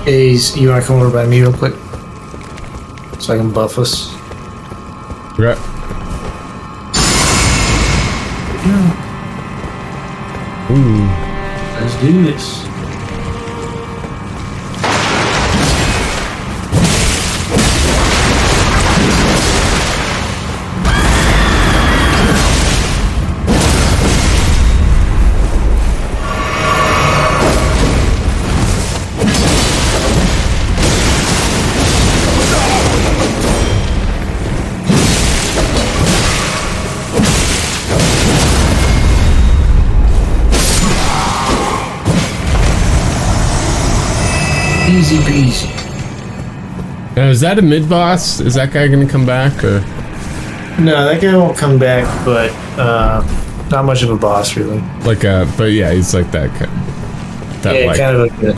Hey, you want to come over by me real quick? So I can buff us? Okay. Ooh. Let's do this. Easy peasy. Now, is that a mid boss? Is that guy gonna come back or? No, that guy won't come back, but not much of a boss really. Like but yeah, he's like that kind. Yeah, like, kind of like that.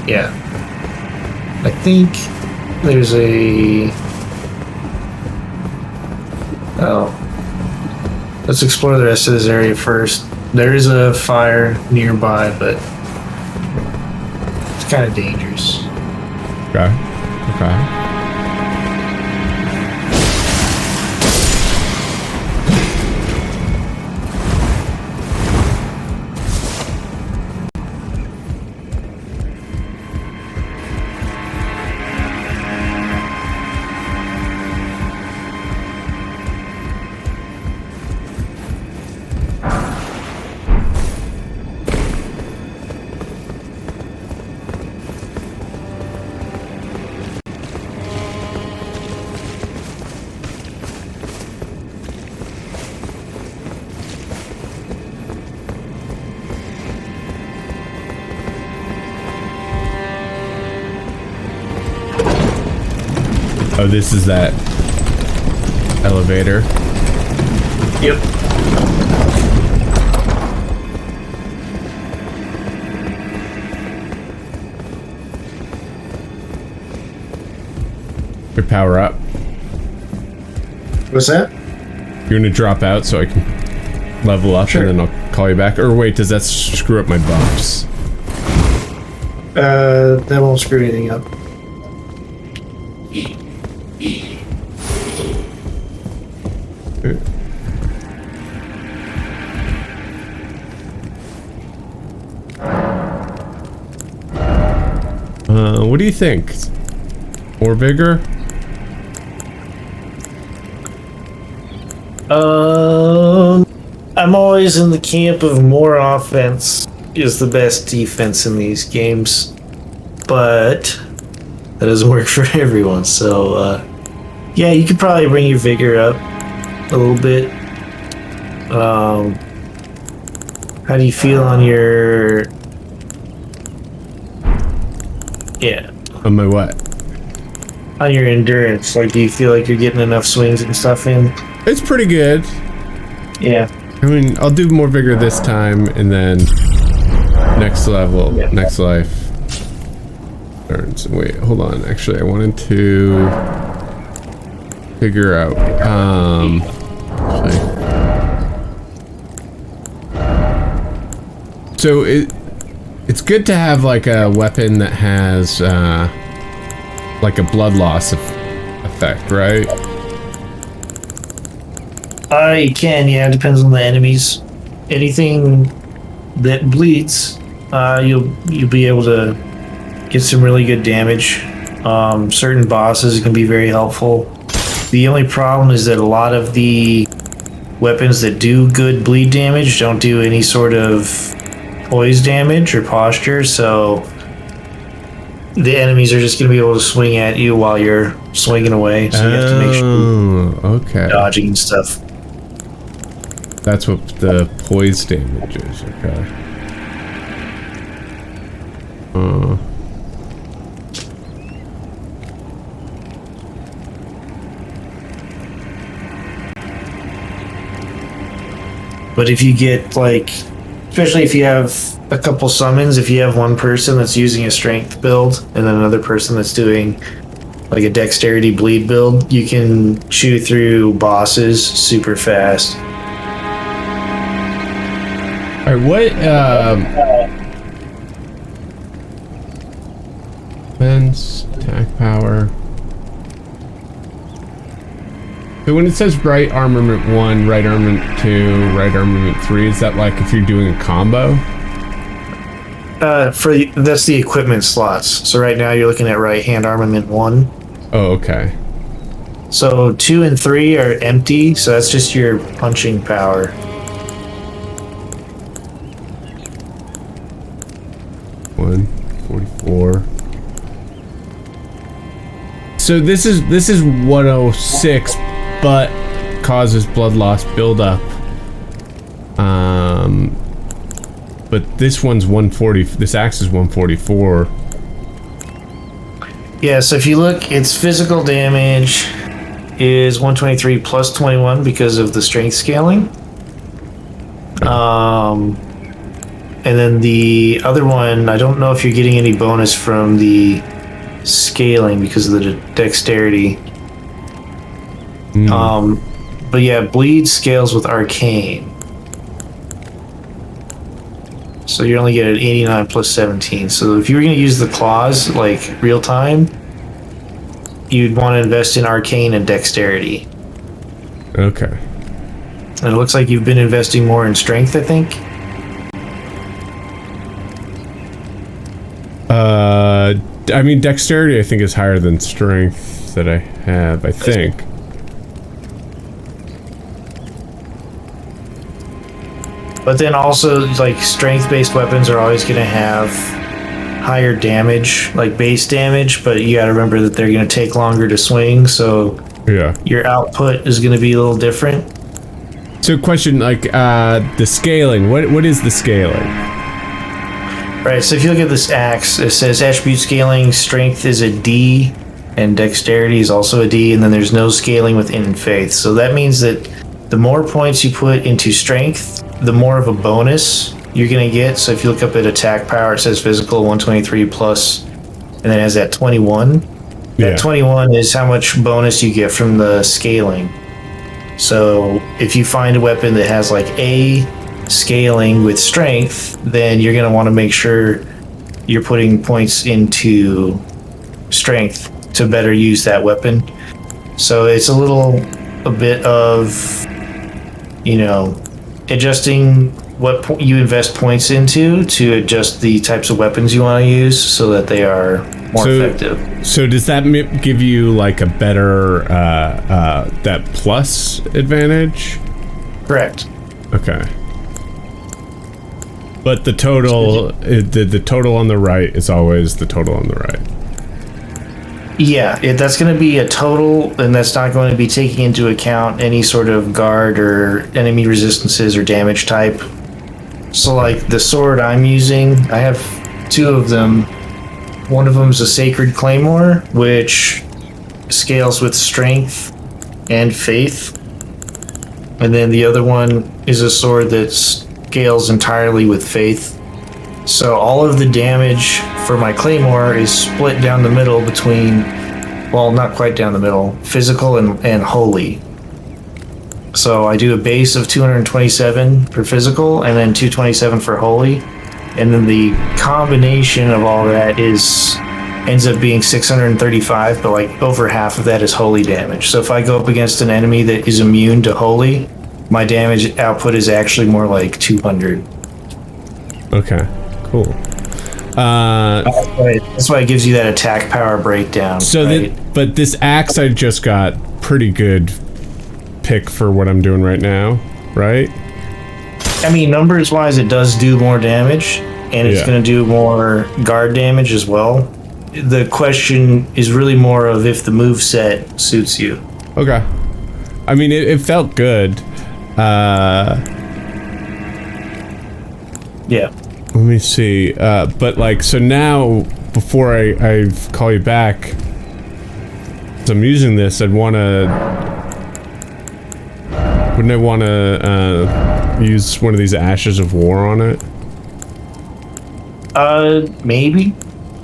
Yeah. I think there's a. Oh. Let's explore the rest of this area first. There is a fire nearby, but it's kind of dangerous. Okay. Okay. Oh, this is that elevator. Yep. Your power up. What's that? You're gonna drop out so I can level up, Sure. and then I'll call you back. Or wait, does that screw up my buffs? That won't screw anything up. What do you think? More vigor? I'm always in the camp of more offense is the best defense in these games, but that doesn't work for everyone. So, yeah, you could probably bring your vigor up a little bit. How do you feel on your? Yeah. On my what? On your endurance, like, do you feel like you're getting enough swings and stuff in? It's pretty good. Yeah. I mean, I'll do more vigor this time, and then next level, next life. Wait, hold on. Actually, I wanted to figure out. So it's good to have like a weapon that has like a blood loss effect, right? You can, yeah, it depends on the enemies. Anything that bleeds, you'll be able to get some really good damage. Certain bosses can be very helpful. The only problem is that a lot of the weapons that do good bleed damage don't do any sort of poise damage or posture, so the enemies are just going to be able to swing at you while you're swinging away, so you have to make sure okay. dodging and stuff. That's what the poise damage is, okay. But if you get, like, especially if you have a couple summons, if you have one person that's using a strength build and then another person that's doing like a dexterity bleed build, you can chew through bosses super fast. Alright, what Defense, attack power. So when it says right armament 1, right armament 2, right armament 3, is that like if you're doing a combo? That's the equipment slots. So right now you're looking at right hand armament 1. Oh, okay. So 2 and 3 are empty, so that's just your punching power. One 44. So this is 106, but causes blood loss buildup. But this one's 140. This axe is 144. Yeah, so if you look, its physical damage is 123 plus 21 because of the strength scaling. And then the other one, I don't know if you're getting any bonus from the scaling because of the dexterity. But yeah, bleed scales with arcane. So you only get an 89 plus 17. So if you were going to use the claws, like real time, you'd want to invest in arcane and dexterity. Okay. And it looks like you've been investing more in strength, I think. I mean, dexterity I think is higher than strength that I have, I think. But then also, like, strength-based weapons are always going to have higher damage, like base damage, but you got to remember that they're going to take longer to swing, so yeah, your output is going to be a little different. So question, like, the scaling, what is the scaling? Right, so if you look at this axe, it says attribute scaling, strength is a D, and dexterity is also a D, and then there's no scaling within faith. So that means that the more points you put into strength, the more of a bonus you're going to get. So if you look up at attack power, it says physical 123 plus, and then it has that 21. Yeah. That 21 is how much bonus you get from the scaling. So if you find a weapon that has like a scaling with strength, then you're going to want to make sure you're putting points into strength to better use that weapon. So it's a bit of, adjusting what you invest points into to adjust the types of weapons you want to use so that they are more effective. So does that give you like a better that plus advantage? Correct. Okay. But the total, the total on the right is always the total on the right. Yeah, that's going to be a total, and that's not going to be taking into account any sort of guard or enemy resistances or damage type. So like the sword I'm using, I have 2 of them. One of them is a Sacred Claymore, which scales with strength and faith. And then the other one is a sword that scales entirely with faith. So all of the damage for my Claymore is split down the middle between, well, not quite down the middle, physical and holy. So I do a base of 227 for physical and then 227 for holy. And then the combination of all that ends up being 635, but like over half of that is holy damage. So if I go up against an enemy that is immune to holy, my damage output is actually more like 200. Okay. Cool. That's why it gives you that attack power breakdown. So right? but this axe I just got pretty good pick for what I'm doing right now, right? I mean, numbers wise, it does do more damage, and it's going to do more guard damage as well. The question is really more of if the move set suits you. Okay. I mean, it felt good. Yeah. Let me see. But like, so now, before I call you back, as I'm using this, wouldn't I want to use one of these Ashes of War on it? Maybe.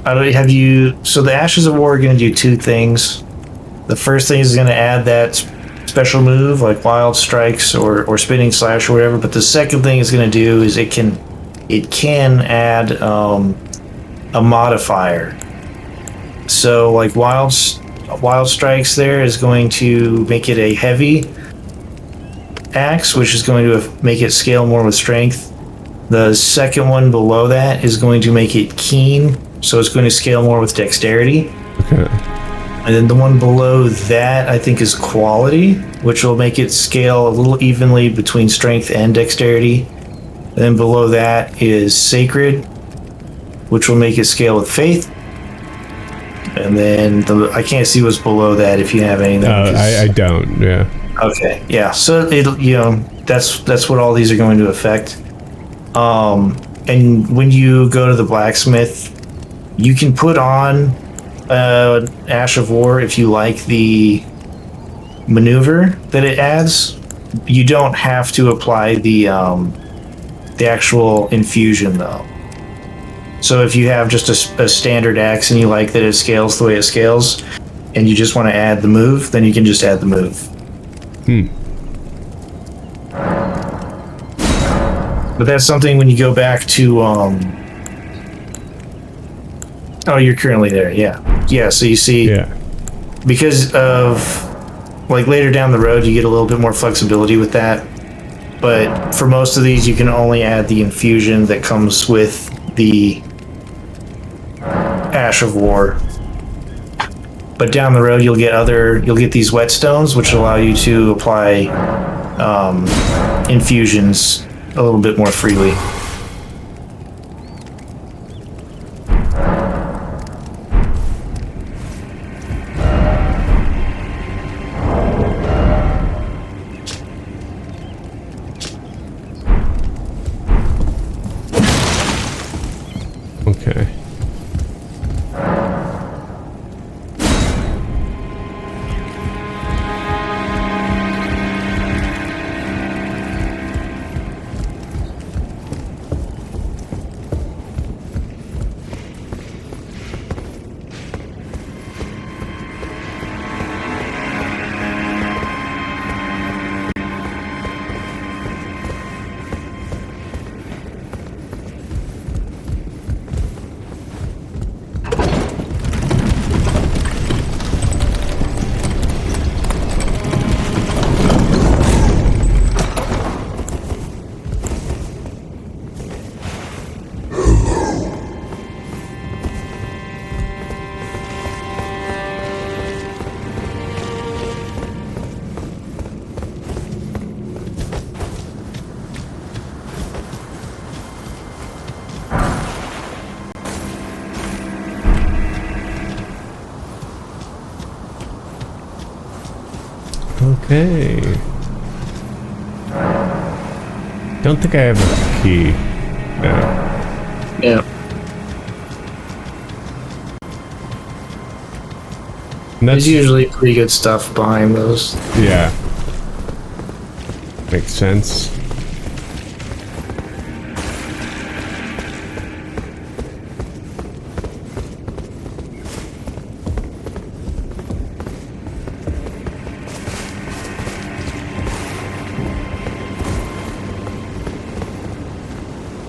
Have you? So the Ashes of War are going to do 2 things. The first thing is going to add that special move, like Wild Strikes or Spinning Slash or whatever. But the second thing it's going to do is it can add a modifier. So like wild strikes there is going to make it a heavy axe, which is going to make it scale more with strength. The second one below that is going to make it keen, so it's going to scale more with dexterity. Okay. And then the one below that I think is quality, which will make it scale a little evenly between strength and dexterity. And then below that is sacred, which will make it scale with faith. And then I can't see what's below that if you have anything. I don't. Yeah. Okay. Yeah. So it'll that's what all these are going to affect. And when you go to the blacksmith, you can put on Ash of War if you like the maneuver that it adds. You don't have to apply the actual infusion though. So if you have just a standard axe and you like that it scales the way it scales, and you just want to add the move, then you can just add the move. But that's something when you go back to oh, you're currently there, yeah. So you see, because of like later down the road you get a little bit more flexibility with that, but for most of these you can only add the infusion that comes with the Ash of War. But down the road you'll get these whetstones, which allow you to apply infusions a little bit more freely. Okay. Okay. Don't think I have a key. No. Yeah. There's usually pretty good stuff behind those. Yeah. Makes sense.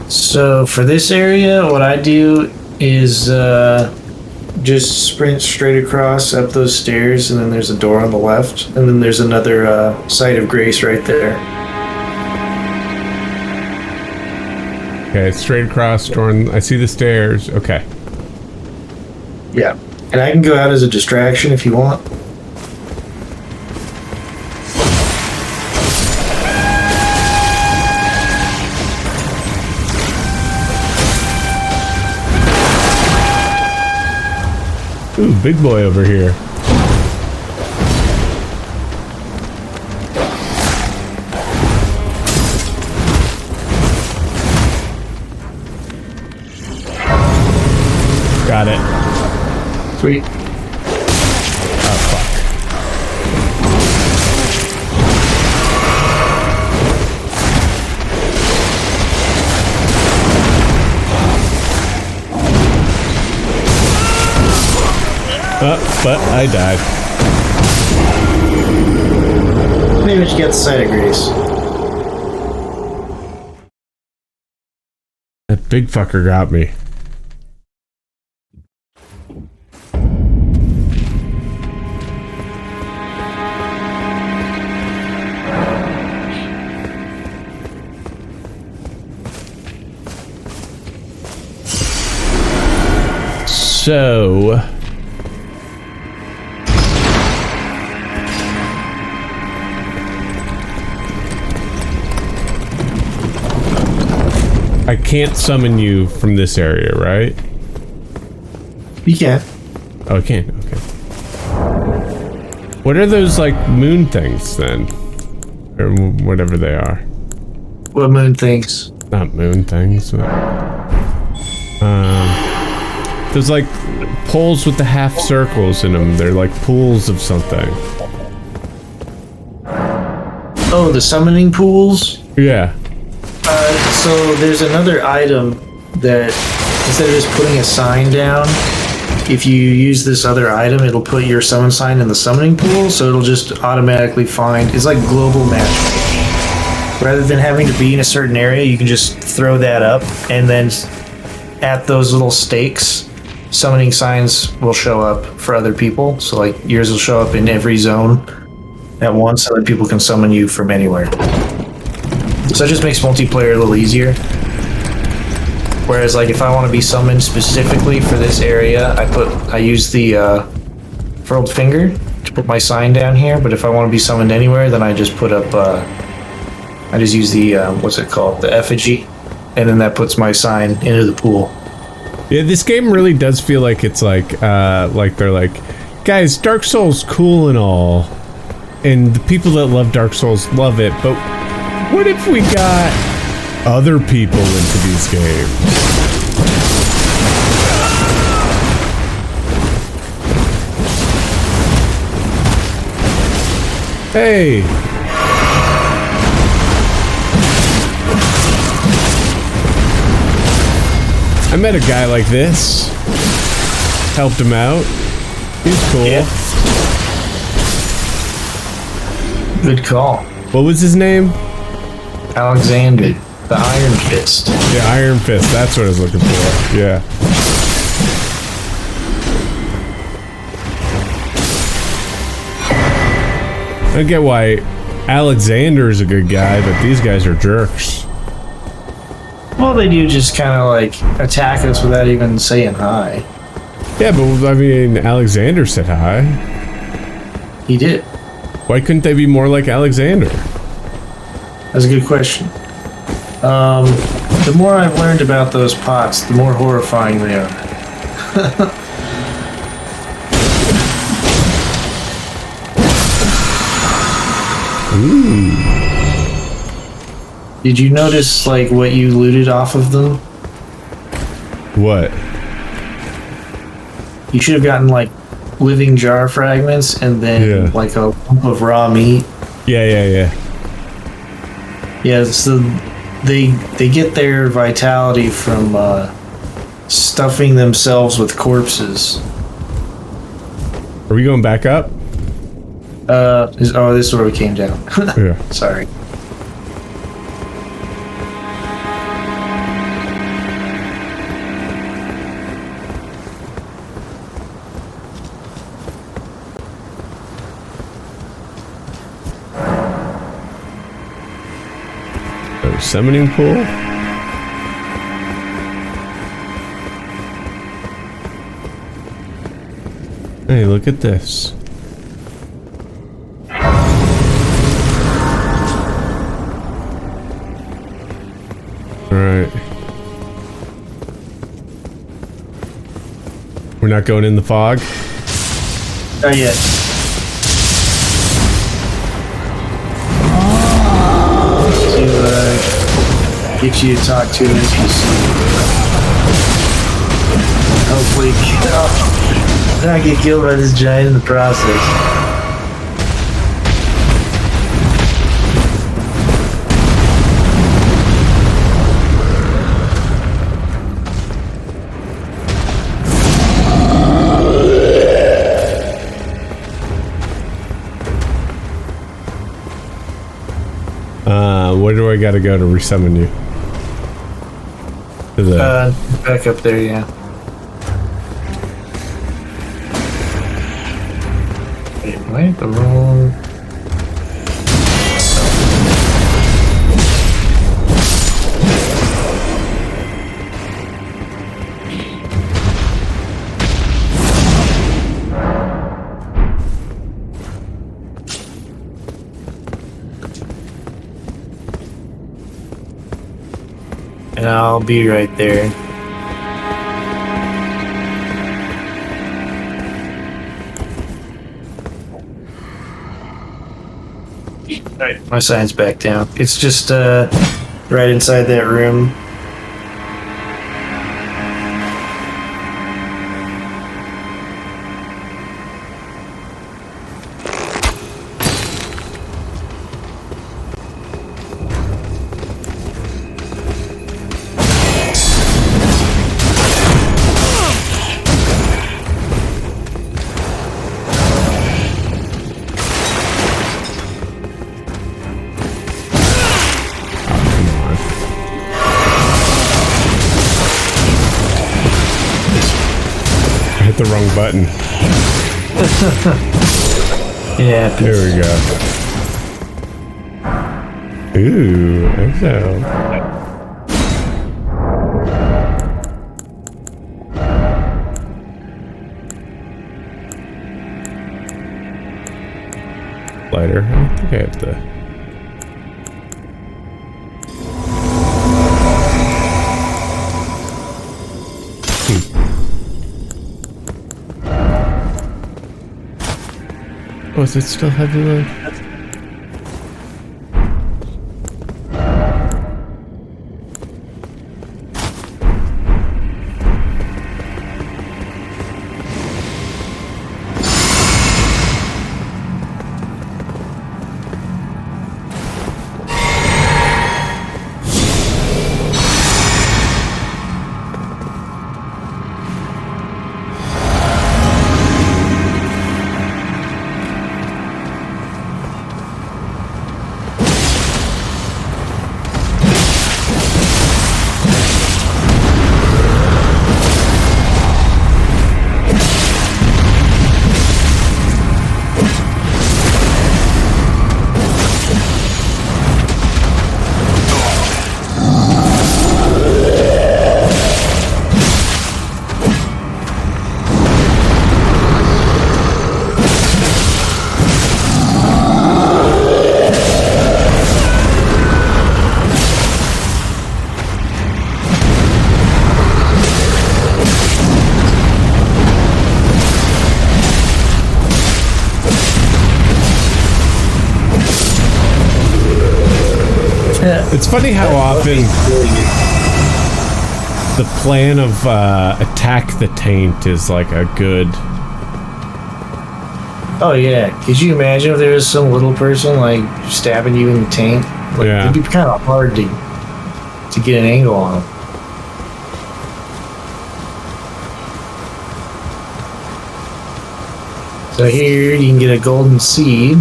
So for this area, what I do is just sprint straight across up those stairs, and then there's a door on the left, and then there's another site of grace right there. Okay, straight across, door. I see the stairs. Okay. Yeah, and I can go out as a distraction if you want. Ooh, big boy over here. Got it. Sweet. Oh, fuck. But I died. Maybe we should get the site of grace. That big fucker got me. So... I can't summon you from this area, right? You can. Oh, I can. Okay. What are those, like, moon things, then? Or whatever they are. What moon things? Not moon things. But, there's, like, poles with the half circles in them. They're like pools of something. Oh, the summoning pools? Yeah. So there's another item that instead of just putting a sign down, if you use this other item, it'll put your summon sign in the summoning pool, so it'll just automatically find. It's like global matchmaking. Rather than having to be in a certain area, you can just throw that up, and then at those little stakes, summoning signs will show up for other people. So like yours will show up in every zone at once, so that people can summon you from anywhere. So it just makes multiplayer a little easier. Whereas, like, if I want to be summoned specifically for this area, I use the furled finger to put my sign down here. But if I want to be summoned anywhere, then I just put up, I just use the what's it called, the effigy, and then that puts my sign into the pool. Yeah, this game really does feel like it's like they're like, guys, Dark Souls cool and all, and the people that love Dark Souls love it, but what if we got other people into these games? Hey! I met a guy like this. Helped him out. He's cool. Yeah. Good call. What was his name? Alexander, the Iron Fist. Yeah, Iron Fist. That's what I was looking for. Yeah. I don't get why Alexander is a good guy, but these guys are jerks. Well, they do just kind of like attack us without even saying hi. Yeah, but I mean, Alexander said hi. He did. Why couldn't they be more like Alexander? That's a good question. The more I've learned about those pots, the more horrifying they are. Ooh. Did you notice, like, what you looted off of them? What? You should have gotten, like, living jar fragments and then, like, a lump of raw meat. Yeah. Yeah, so they get their vitality from stuffing themselves with corpses. Are we going back up? This is where we came down. Yeah. Sorry. Summoning pool? Hey, look at this. Alright. We're not going in the fog? Not yet. Get you to talk to an NPC. Hopefully, not get killed by this giant in the process. Where do I gotta go to resummon you? To the Back up there, yeah. Wait, am I at the wrong? And I'll be right there. Alright, my sign's back down. It's just right inside that room. The wrong button. Yeah. There we go. Ooh, exile. Lighter. I don't think I have the. Oh, is it still heavy load? It's funny how often the plan of attack the taint is like a good... Oh yeah, could you imagine if there was some little person like stabbing you in the taint? Like, Yeah. It'd be kind of hard to get an angle on them. So here you can get a golden seed,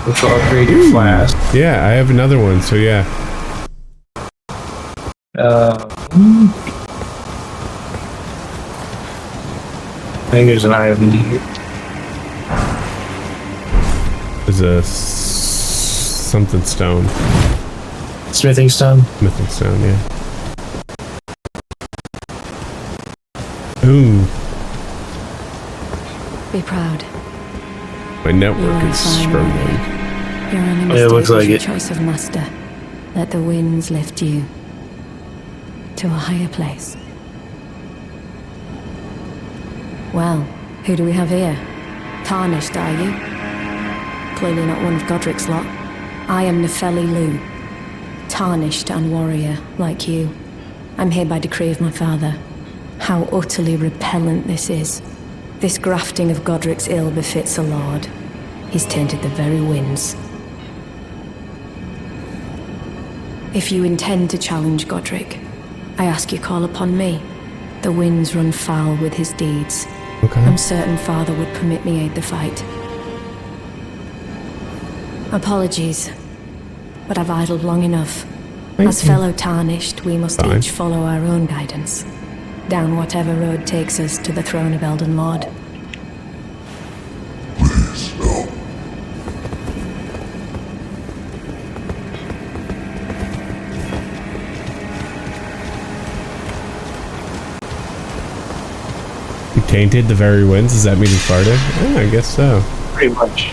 which will upgrade your flask. Yeah, I have another one, so yeah. I think there's an item here. There's a something stone. Smithing stone? Smithing stone, yeah. Ooh, Be proud. my network is struggling. Your only Yeah, it looks like your it. choice of master. Let the winds lift you to a higher place. Well, who do we have here? Tarnished, are you? Clearly not one of Godric's lot. I am Nepheli Lu. Tarnished and warrior, like you. I'm here by decree of my father. How utterly repellent this is. This grafting of Godric's ill befits a lord. He's tainted the very winds. If you intend to challenge Godric, I ask you call upon me. The winds run foul with his deeds. Okay. I'm certain father would permit me aid the fight. Apologies, but I've idled long enough. As fellow Tarnished, we must Fine. each follow our own guidance. Down whatever road takes us to the throne of Elden Lord. You tainted the very winds? Does that mean you farted? Oh, I guess so. Pretty much.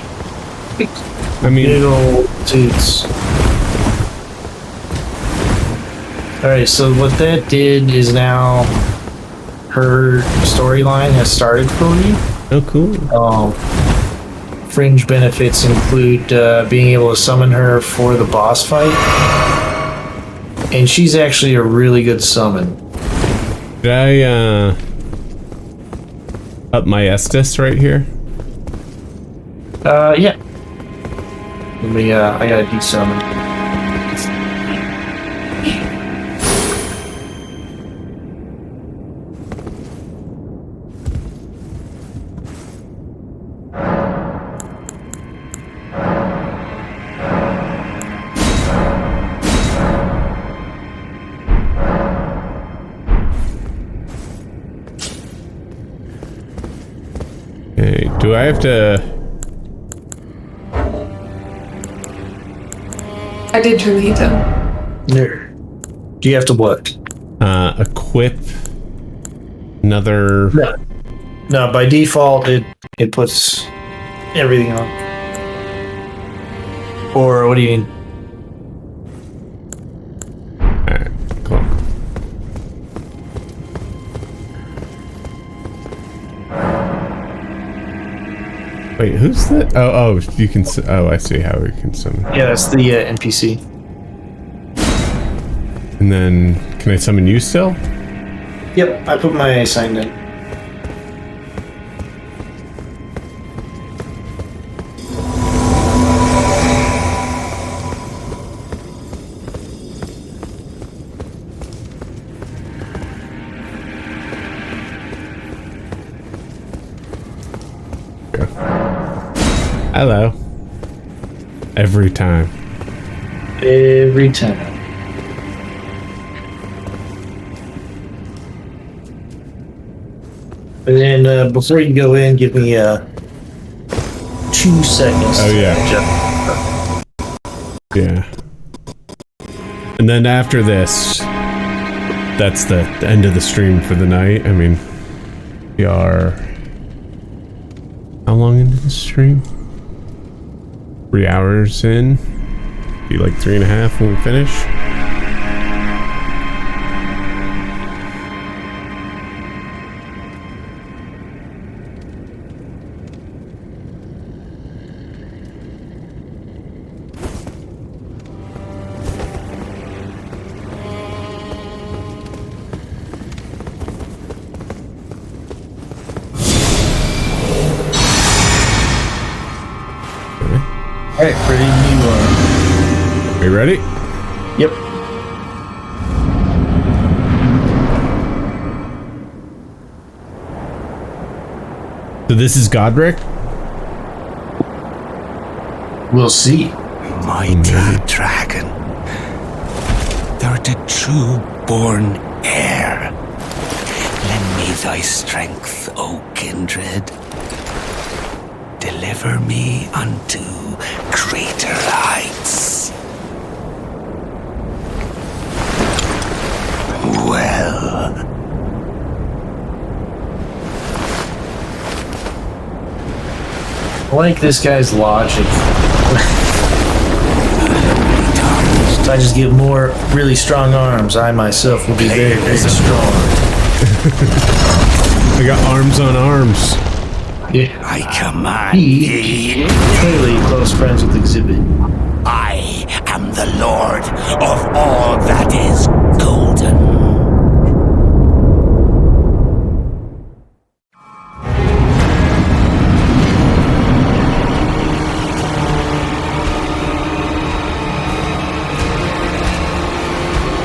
I mean, Big old toots. Alright, so what that did is now her storyline has started for you. Oh, cool. Fringe benefits include being able to summon her for the boss fight. And she's actually a really good summon. Did I up my Estus right here? Yeah. Let me, I gotta desummon. Okay, do I have to... I did turn the heat down. There. Do you have to what? Equip another... No, by default it puts everything on. Or what do you mean? Alright, cool. Wait, who's that? Oh, you can... Oh, I see how we can summon. Yeah, that's the NPC. And then, can I summon you still? Yep, I put my sign in. Hello. Every time. Every time. And then before you go in, give me 2 seconds. Oh, yeah. Yeah. And then after this, that's the end of the stream for the night. I mean, we are... How long into the stream? 3 hours in. Be like 3.5 when we finish. Alright, ready when you are. Are you ready? Yep. So this is Godric? We'll see. Mighty dragon, thou art a true born heir. Lend me thy strength, O kindred. Deliver me unto greater heights. Well, I like this guy's logic. If I just get more really strong arms, I myself will be very, very strong. I got arms on arms. Yeah. I command He thee. clearly close friends with Exhibit. I am the lord of all that is golden.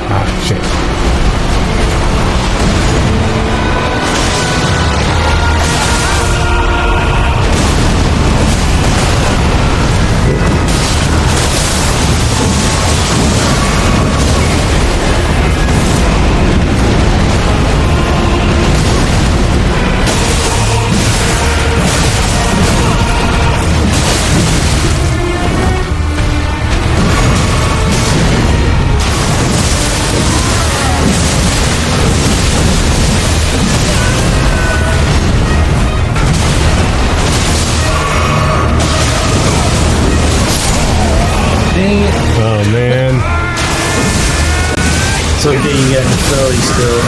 Ah, shit. It's okay, you got Philly still.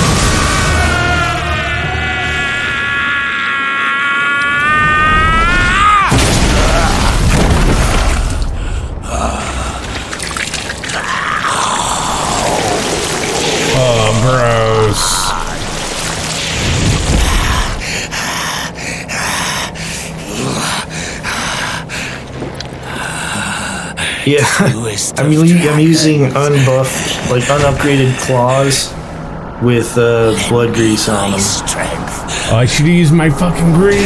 Oh, gross. Yeah, I'm using unbuffed, like unupgraded claws with blood grease on them. Oh, I should use my fucking grease.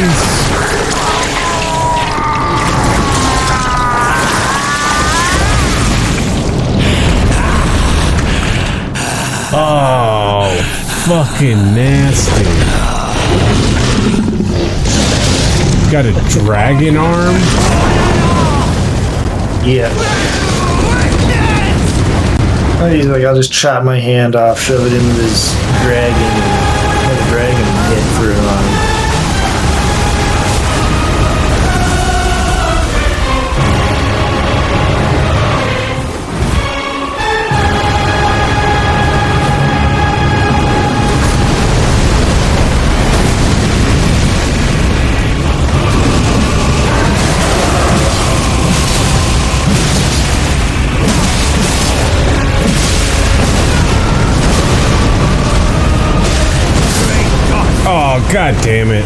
Oh, fucking nasty. Got a dragon arm? Yeah. He's like, I'll just chop my hand off, shove it into this dragon, and have a dragon head through it on him. Oh, god damn it.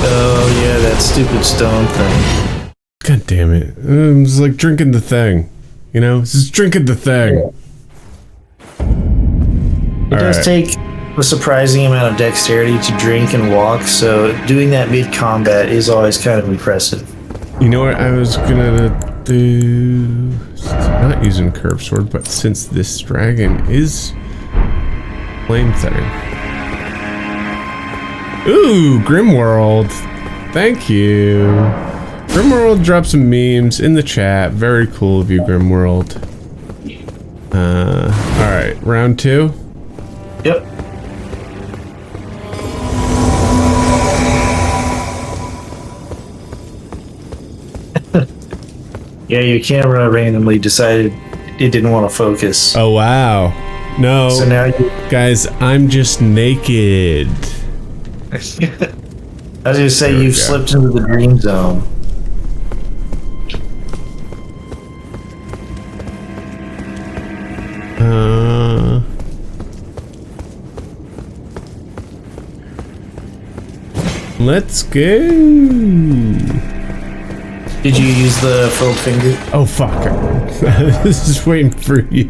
Oh, yeah, that stupid stone thing. God damn it. It's like drinking the thing. You know? It's just drinking the thing. It does take a surprising amount of dexterity to drink and walk, so doing that mid-combat is always kind of impressive. You know what I was gonna do? I'm not using curved sword, but since this dragon is flame setting. Ooh, Grimworld. Thank you. Grimworld dropped some memes in the chat. Very cool of you, Grimworld. Alright, round 2. Yep. Yeah, your camera randomly decided it didn't want to focus. Oh, wow. No. So now you... Guys, I'm just naked. I was gonna say, you've slipped into the dream zone. Let's go. Did you use the filled finger? Oh, fuck. This is waiting for you.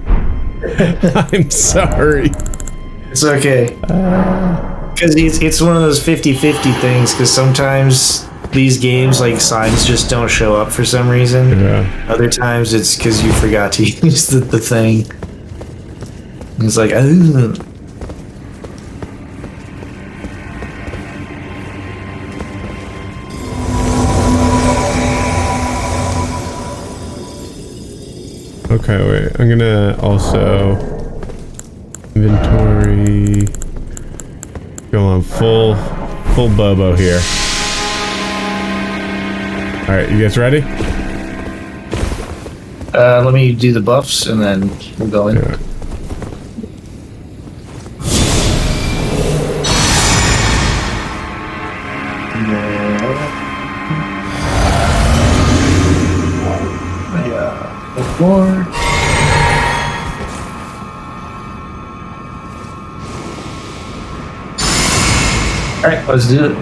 I'm sorry. It's okay. Because it's one of those 50-50 things, because sometimes these games, like, signs just don't show up for some reason. Yeah. Other times it's because you forgot to use the thing. It's like, ugh. Okay, wait. I'm gonna also inventory. Go on full Bobo here. All right, you guys ready? Let me do the buffs and then we'll go in. Yeah. More. Alright, let's do it.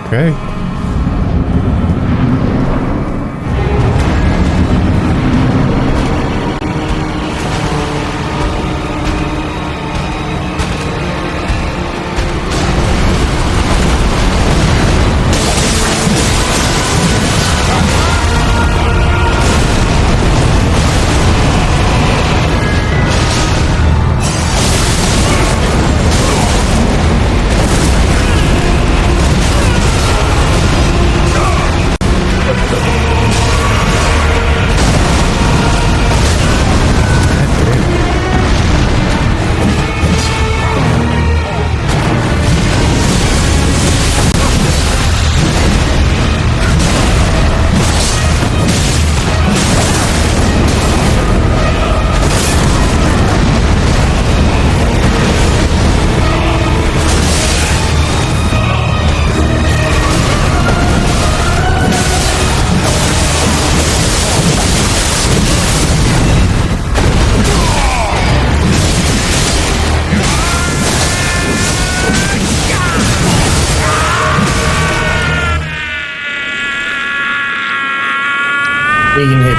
Okay.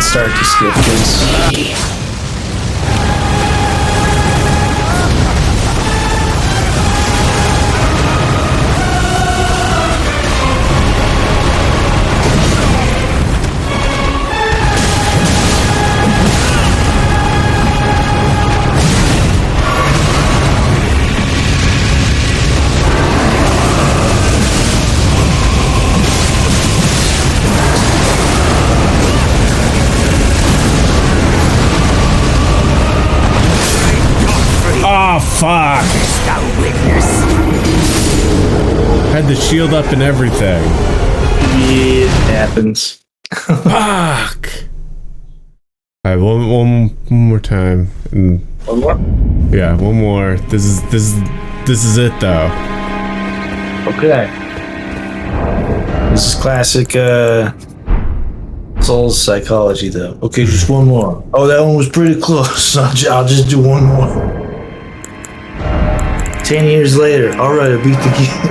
start to skip this. Fuck! Had the shield up and everything. It happens. Fuck! Alright, one more time. And One more? yeah, one more. This is it though. Okay. This is classic Souls psychology though. Okay, just one more. Oh, that one was pretty close. I'll just do one more. 10 years later, alright, I beat the game.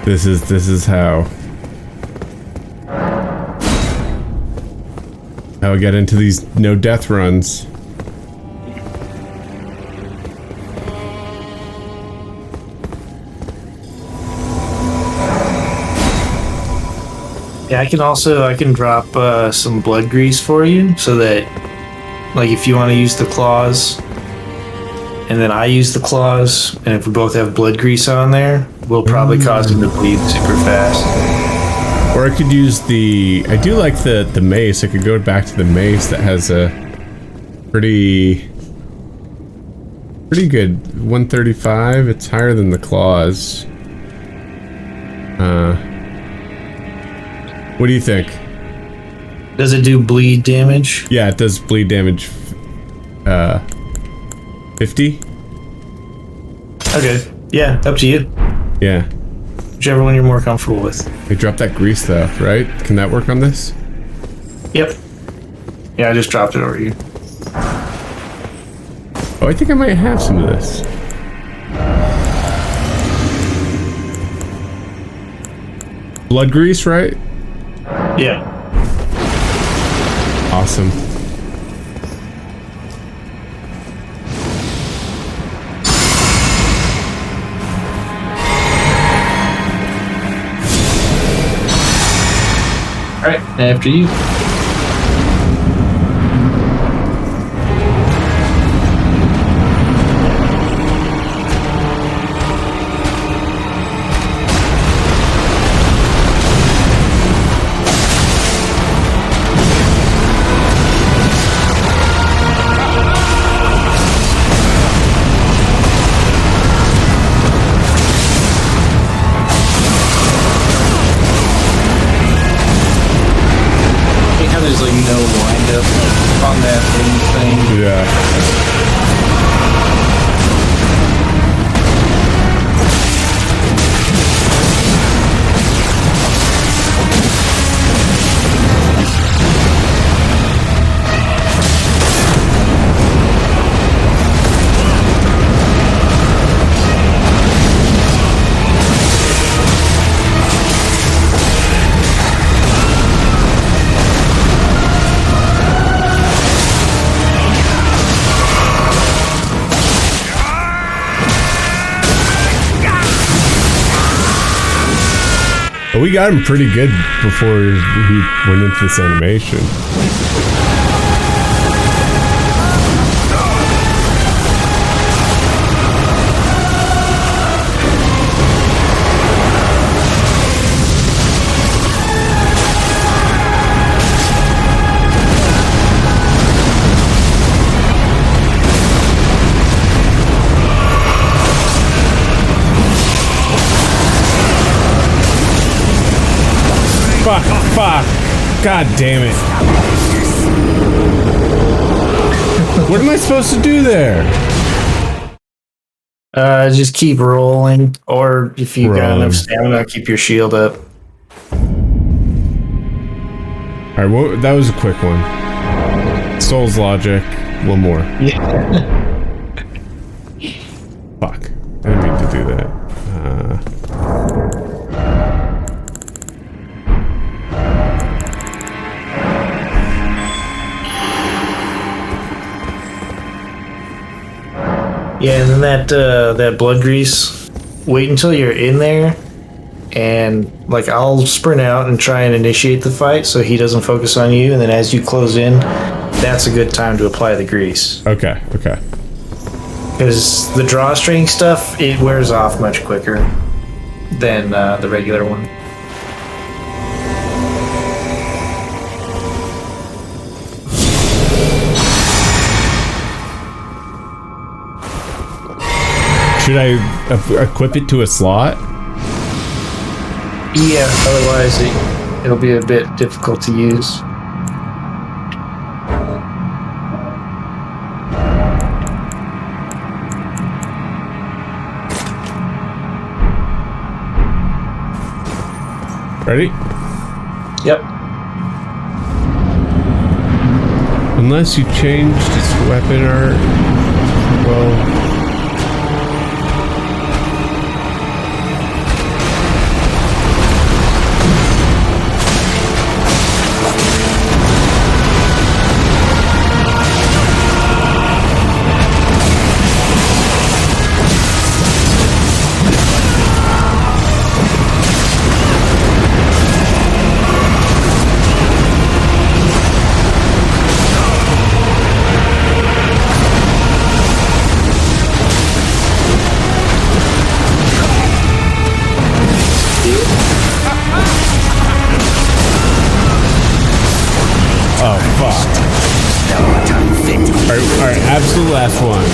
This is how I get into these no death runs. Yeah, I can drop some blood grease for you so that, like, if you want to use the claws, and then I use the claws, and if we both have blood grease on there, we'll probably cause him to bleed super fast. Or I could use I do like the mace. I could go back to the mace that has a pretty good 135. It's higher than the claws. What do you think? Does it do bleed damage? Yeah, it does bleed damage. 50? Okay. Yeah, up to you. Yeah. Whichever one you're more comfortable with. They dropped that grease though, right? Can that work on this? Yep. Yeah, I just dropped it over here. Oh, I think I might have some of this. Blood grease, right? Yeah. Awesome. Alright, after you. There's like no wind up on that thing. Yeah. We got him pretty good before he went into this animation. Fuck. God damn it. What am I supposed to do there? Just keep rolling, or if you got enough stamina, keep your shield up. Alright, well, that was a quick one. Souls logic. One more. Yeah. Fuck. I didn't mean to do that. Yeah, and then that blood grease. Wait until you're in there, and like I'll sprint out and try and initiate the fight so he doesn't focus on you. And then as you close in, that's a good time to apply the grease. Okay. Because the drawstring stuff, it wears off much quicker than the regular one. Should I equip it to a slot? Yeah, otherwise it'll be a bit difficult to use. Ready? Yep. Unless you changed its weapon art. Well... Absolute last one.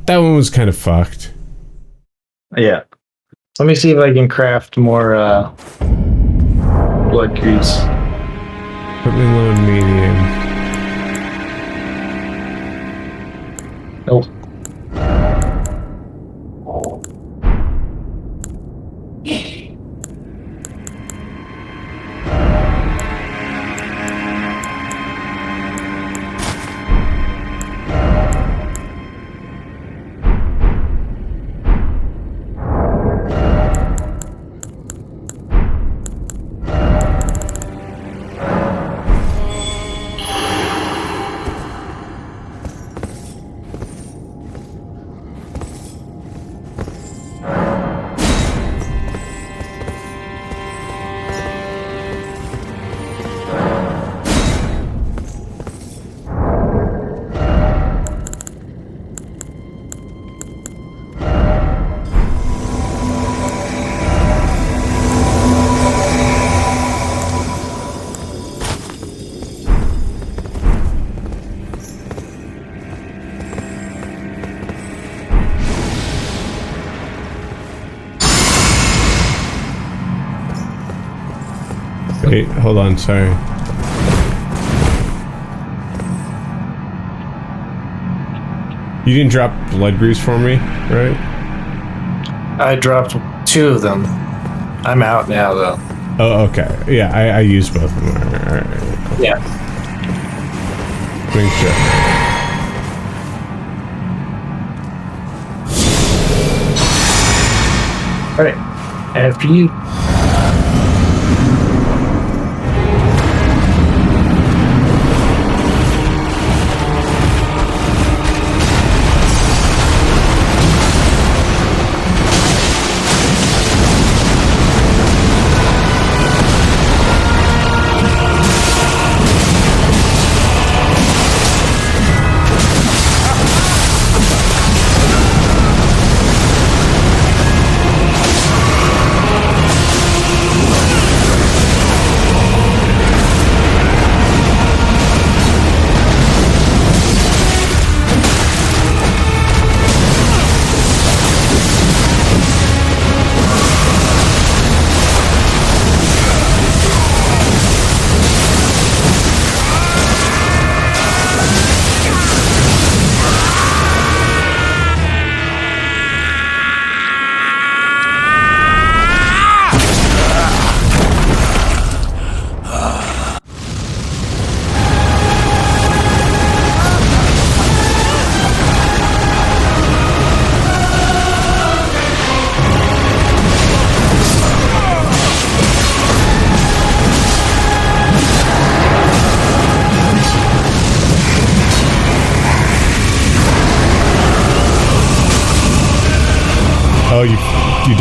That one was kind of fucked. Yeah. Let me see if I can craft more blood grease. Put me low and medium. Nope. Wait, hold on, sorry. You didn't drop blood grease for me, right? I dropped 2 of them. I'm out now, though. Oh, okay. Yeah, I used both of them. All right. Cool. Yeah. Make sure. All right. After you.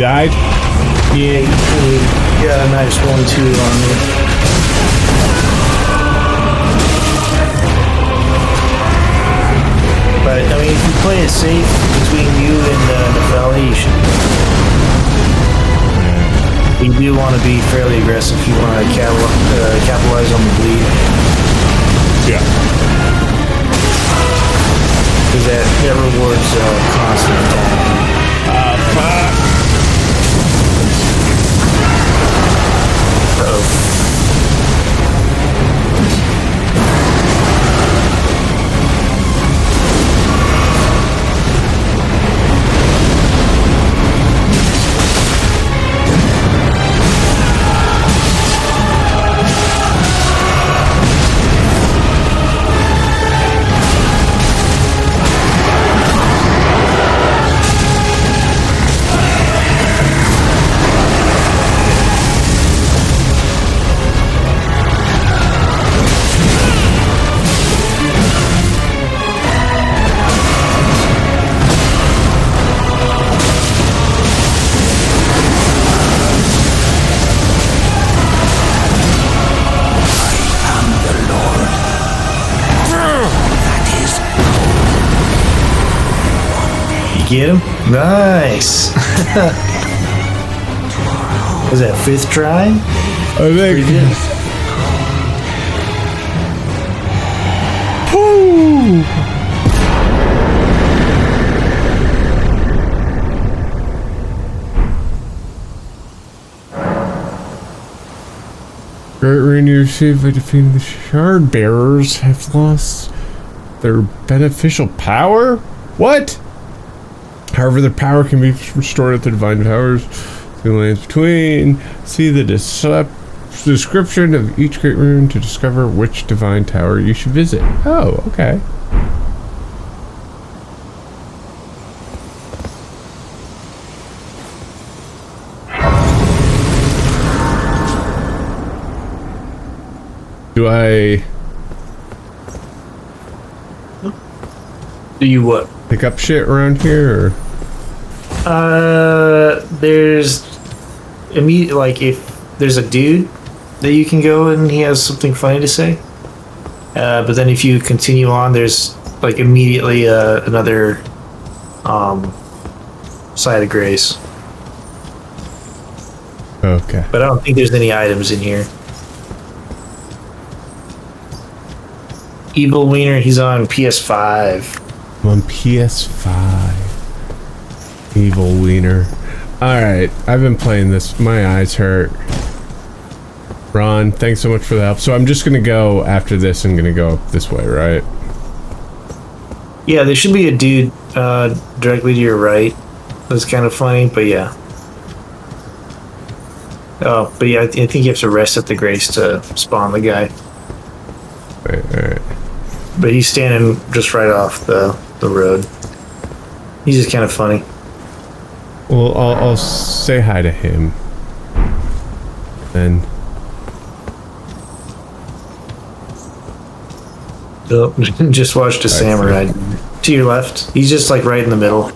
died? Yeah, you got a nice 1-2 on me. But, I mean, if you play it safe between you and Nefeli, you should. You do want to be fairly aggressive if you want to capitalize on the bleed. Yeah. Because that rewards constant attack. Fuck. Uh-oh. Get him? Nice! Was that 5th try? I think. Woo! Great rain you received by defeating the shard bearers have lost their beneficial power? What? However, their power can be restored at the divine towers, the lands between. See the description of each great rune to discover which divine tower you should visit. Oh, okay. Do I... Do you what? Pick up shit around here, or? There's immediate, like, if there's a dude that you can go and he has something funny to say. But then if you continue on, there's like immediately another side of grace. Okay. But I don't think there's any items in here. Evil Wiener, he's on PS5. I'm on PS5. Evil Wiener. Alright, I've been playing this. My eyes hurt. Ron, thanks so much for the help. So I'm just gonna go after this and gonna go up this way, right? Yeah, there should be a dude directly to your right. That's kind of funny, but yeah. Oh, but yeah, I think you have to rest at the grace to spawn the guy. Alright. But he's standing just right off the road. He's just kind of funny. Well, I'll say hi to him. Then. Oh, just watched a samurai to your left. He's just like right in the middle.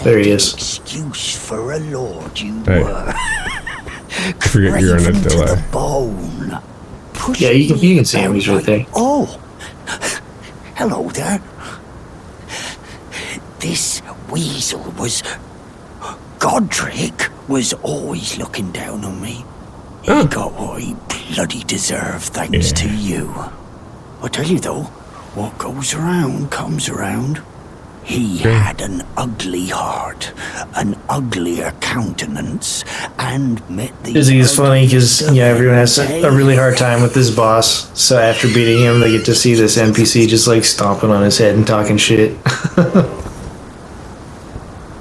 There he is. Excuse for a lord you Hey. were. I forget you're on a delay. Bone. Yeah, you can see him. He's right there. Oh, hello there. This weasel was... Godric was always looking down on me. He got what he bloody deserved thanks to you. I tell you though, what goes around comes around. He had an ugly heart, an uglier countenance, and met the... Izzy is funny because, yeah, everyone has a really hard time with this boss. So after beating him, they get to see this NPC just like stomping on his head and talking shit.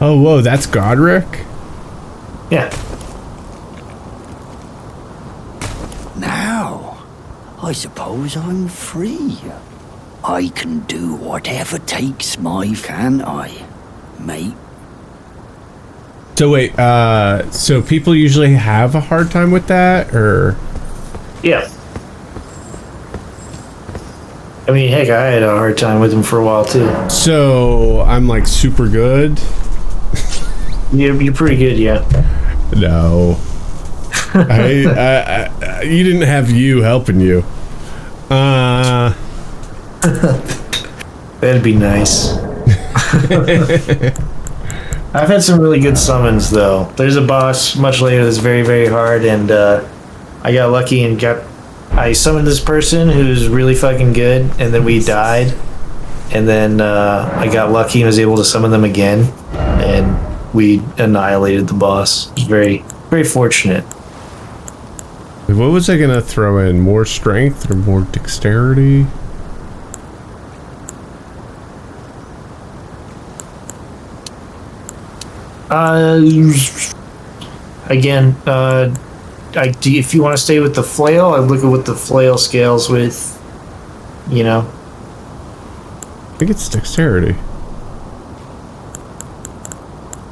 Oh, whoa, that's Godric? Yeah. Now, I suppose I'm free. I can do whatever takes my... Can I, mate? So wait, so people usually have a hard time with that, or? Yeah. I mean, heck, I had a hard time with him for a while too. So I'm like super good. You're pretty good, yeah. No. I you didn't have you helping you. That'd be nice. I've had some really good summons, though. There's a boss much later that's very, very hard, and I got lucky and I summoned this person who's really fucking good, and then we died, and then I got lucky and was able to summon them again, and we annihilated the boss. It was very, very fortunate. What was I gonna throw in? More strength or more dexterity? Again, if you want to stay with the flail, I look at what the flail scales with, you know. I think it's dexterity.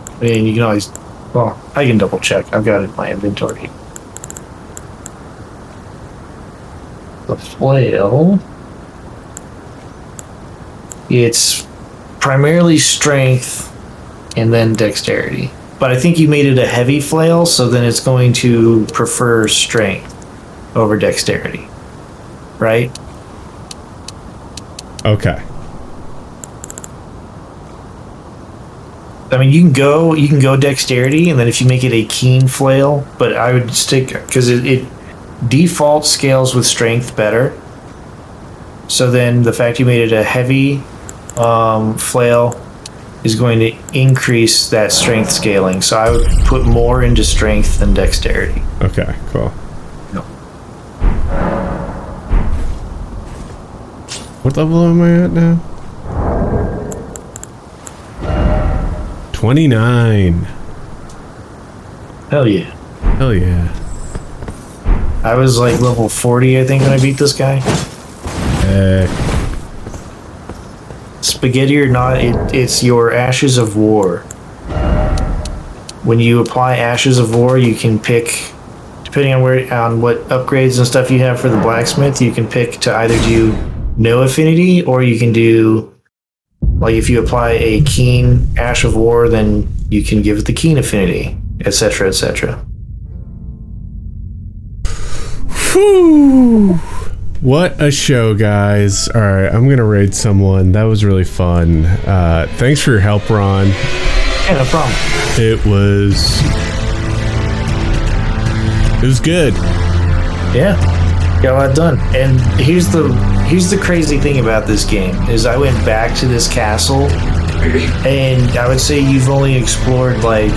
I mean, you can always, well, I can double check. I've got it in my inventory. The flail, it's primarily strength and then dexterity. But I think you made it a heavy flail, so then it's going to prefer strength over dexterity, right? Okay. I mean, you can go dexterity, and then if you make it a keen flail, but I would stick, because it default scales with strength better. So then the fact you made it a heavy flail is going to increase that strength scaling. So I would put more into strength than dexterity. Okay, cool. No. What level am I at now? 29. Hell yeah. Hell yeah. I was like level 40, I think, when I beat this guy. Spaghetti or not, it's your Ashes of War. When you apply Ashes of War, you can pick, depending on what upgrades and stuff you have for the blacksmith, you can pick to either do no affinity, or you can do, like, if you apply a keen Ash of War, then you can give it the keen affinity, etc., etc. Whew. What a show, guys. All right, I'm gonna raid someone. That was really fun. Thanks for your help, Ron. Yeah, no problem. It was good. Yeah, got a lot done. And here's the crazy thing about this game is I went back to this castle, and I would say you've only explored like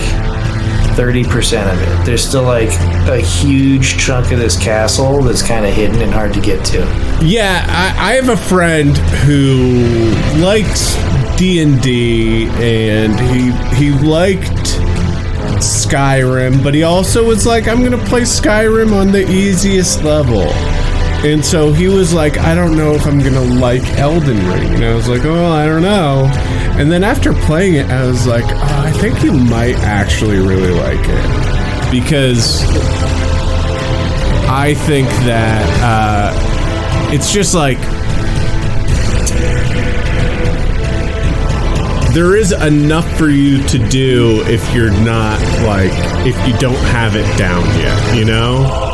30% of it. There's still like a huge chunk of this castle that's kind of hidden and hard to get to. Yeah, I have a friend who likes D&D, and he liked Skyrim, but he also was like, I'm gonna play Skyrim on the easiest level. And so he was like, I don't know if I'm gonna like Elden Ring. And I was like, oh, I don't know. And then after playing it, I was like, oh, I think you might actually really like it. Because I think that it's just like, there is enough for you to do if you're not, like, if you don't have it down yet, you know?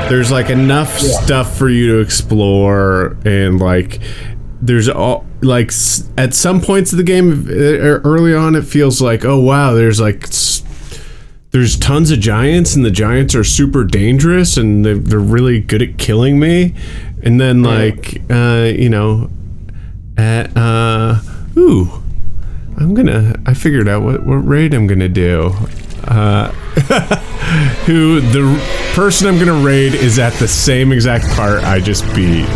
There's like enough stuff for you to explore, and like there's all, like, at some points of the game early on it feels like, oh wow, there's tons of giants, and the giants are super dangerous, and they're really good at killing me. And then like you know, I figured out what raid I'm gonna do. Who the person I'm gonna raid is at the same exact part I just beat.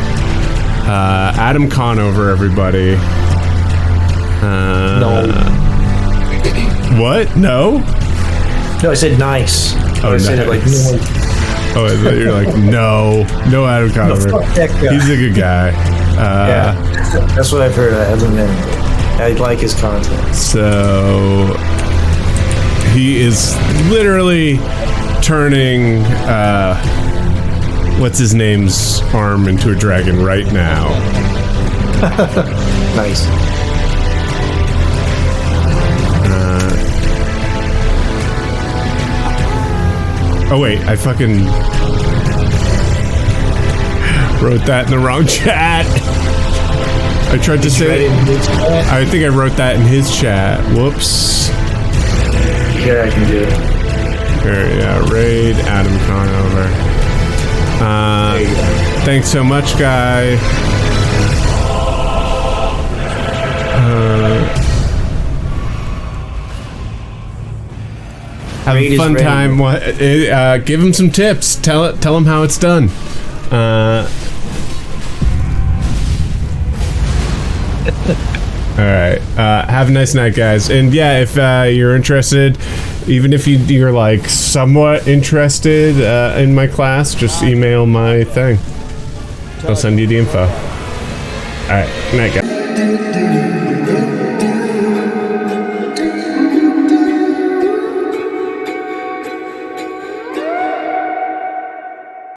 Adam Conover, everybody. No. What? No? No, I said nice. Oh, I said it like nice. Oh, I thought you were like, no Adam Conover. No, fuck that guy. He's a good guy. Yeah, that's what I've heard. I like his content. So he is literally turning what's his name's arm into a dragon right now. Nice. Oh wait, I fucking wrote that in the wrong chat. I tried to say. I think I wrote that in his chat. Whoops. Yeah, I can do it. Here, yeah, raid Adam Conover. Thanks so much, guy. Have a fun time. Give him some tips. Tell him how it's done. All right. Have a nice night, guys. And yeah, if you're interested, even if you're like somewhat interested in my class, just email my thing. I'll send you the info. All right. Good night, guys.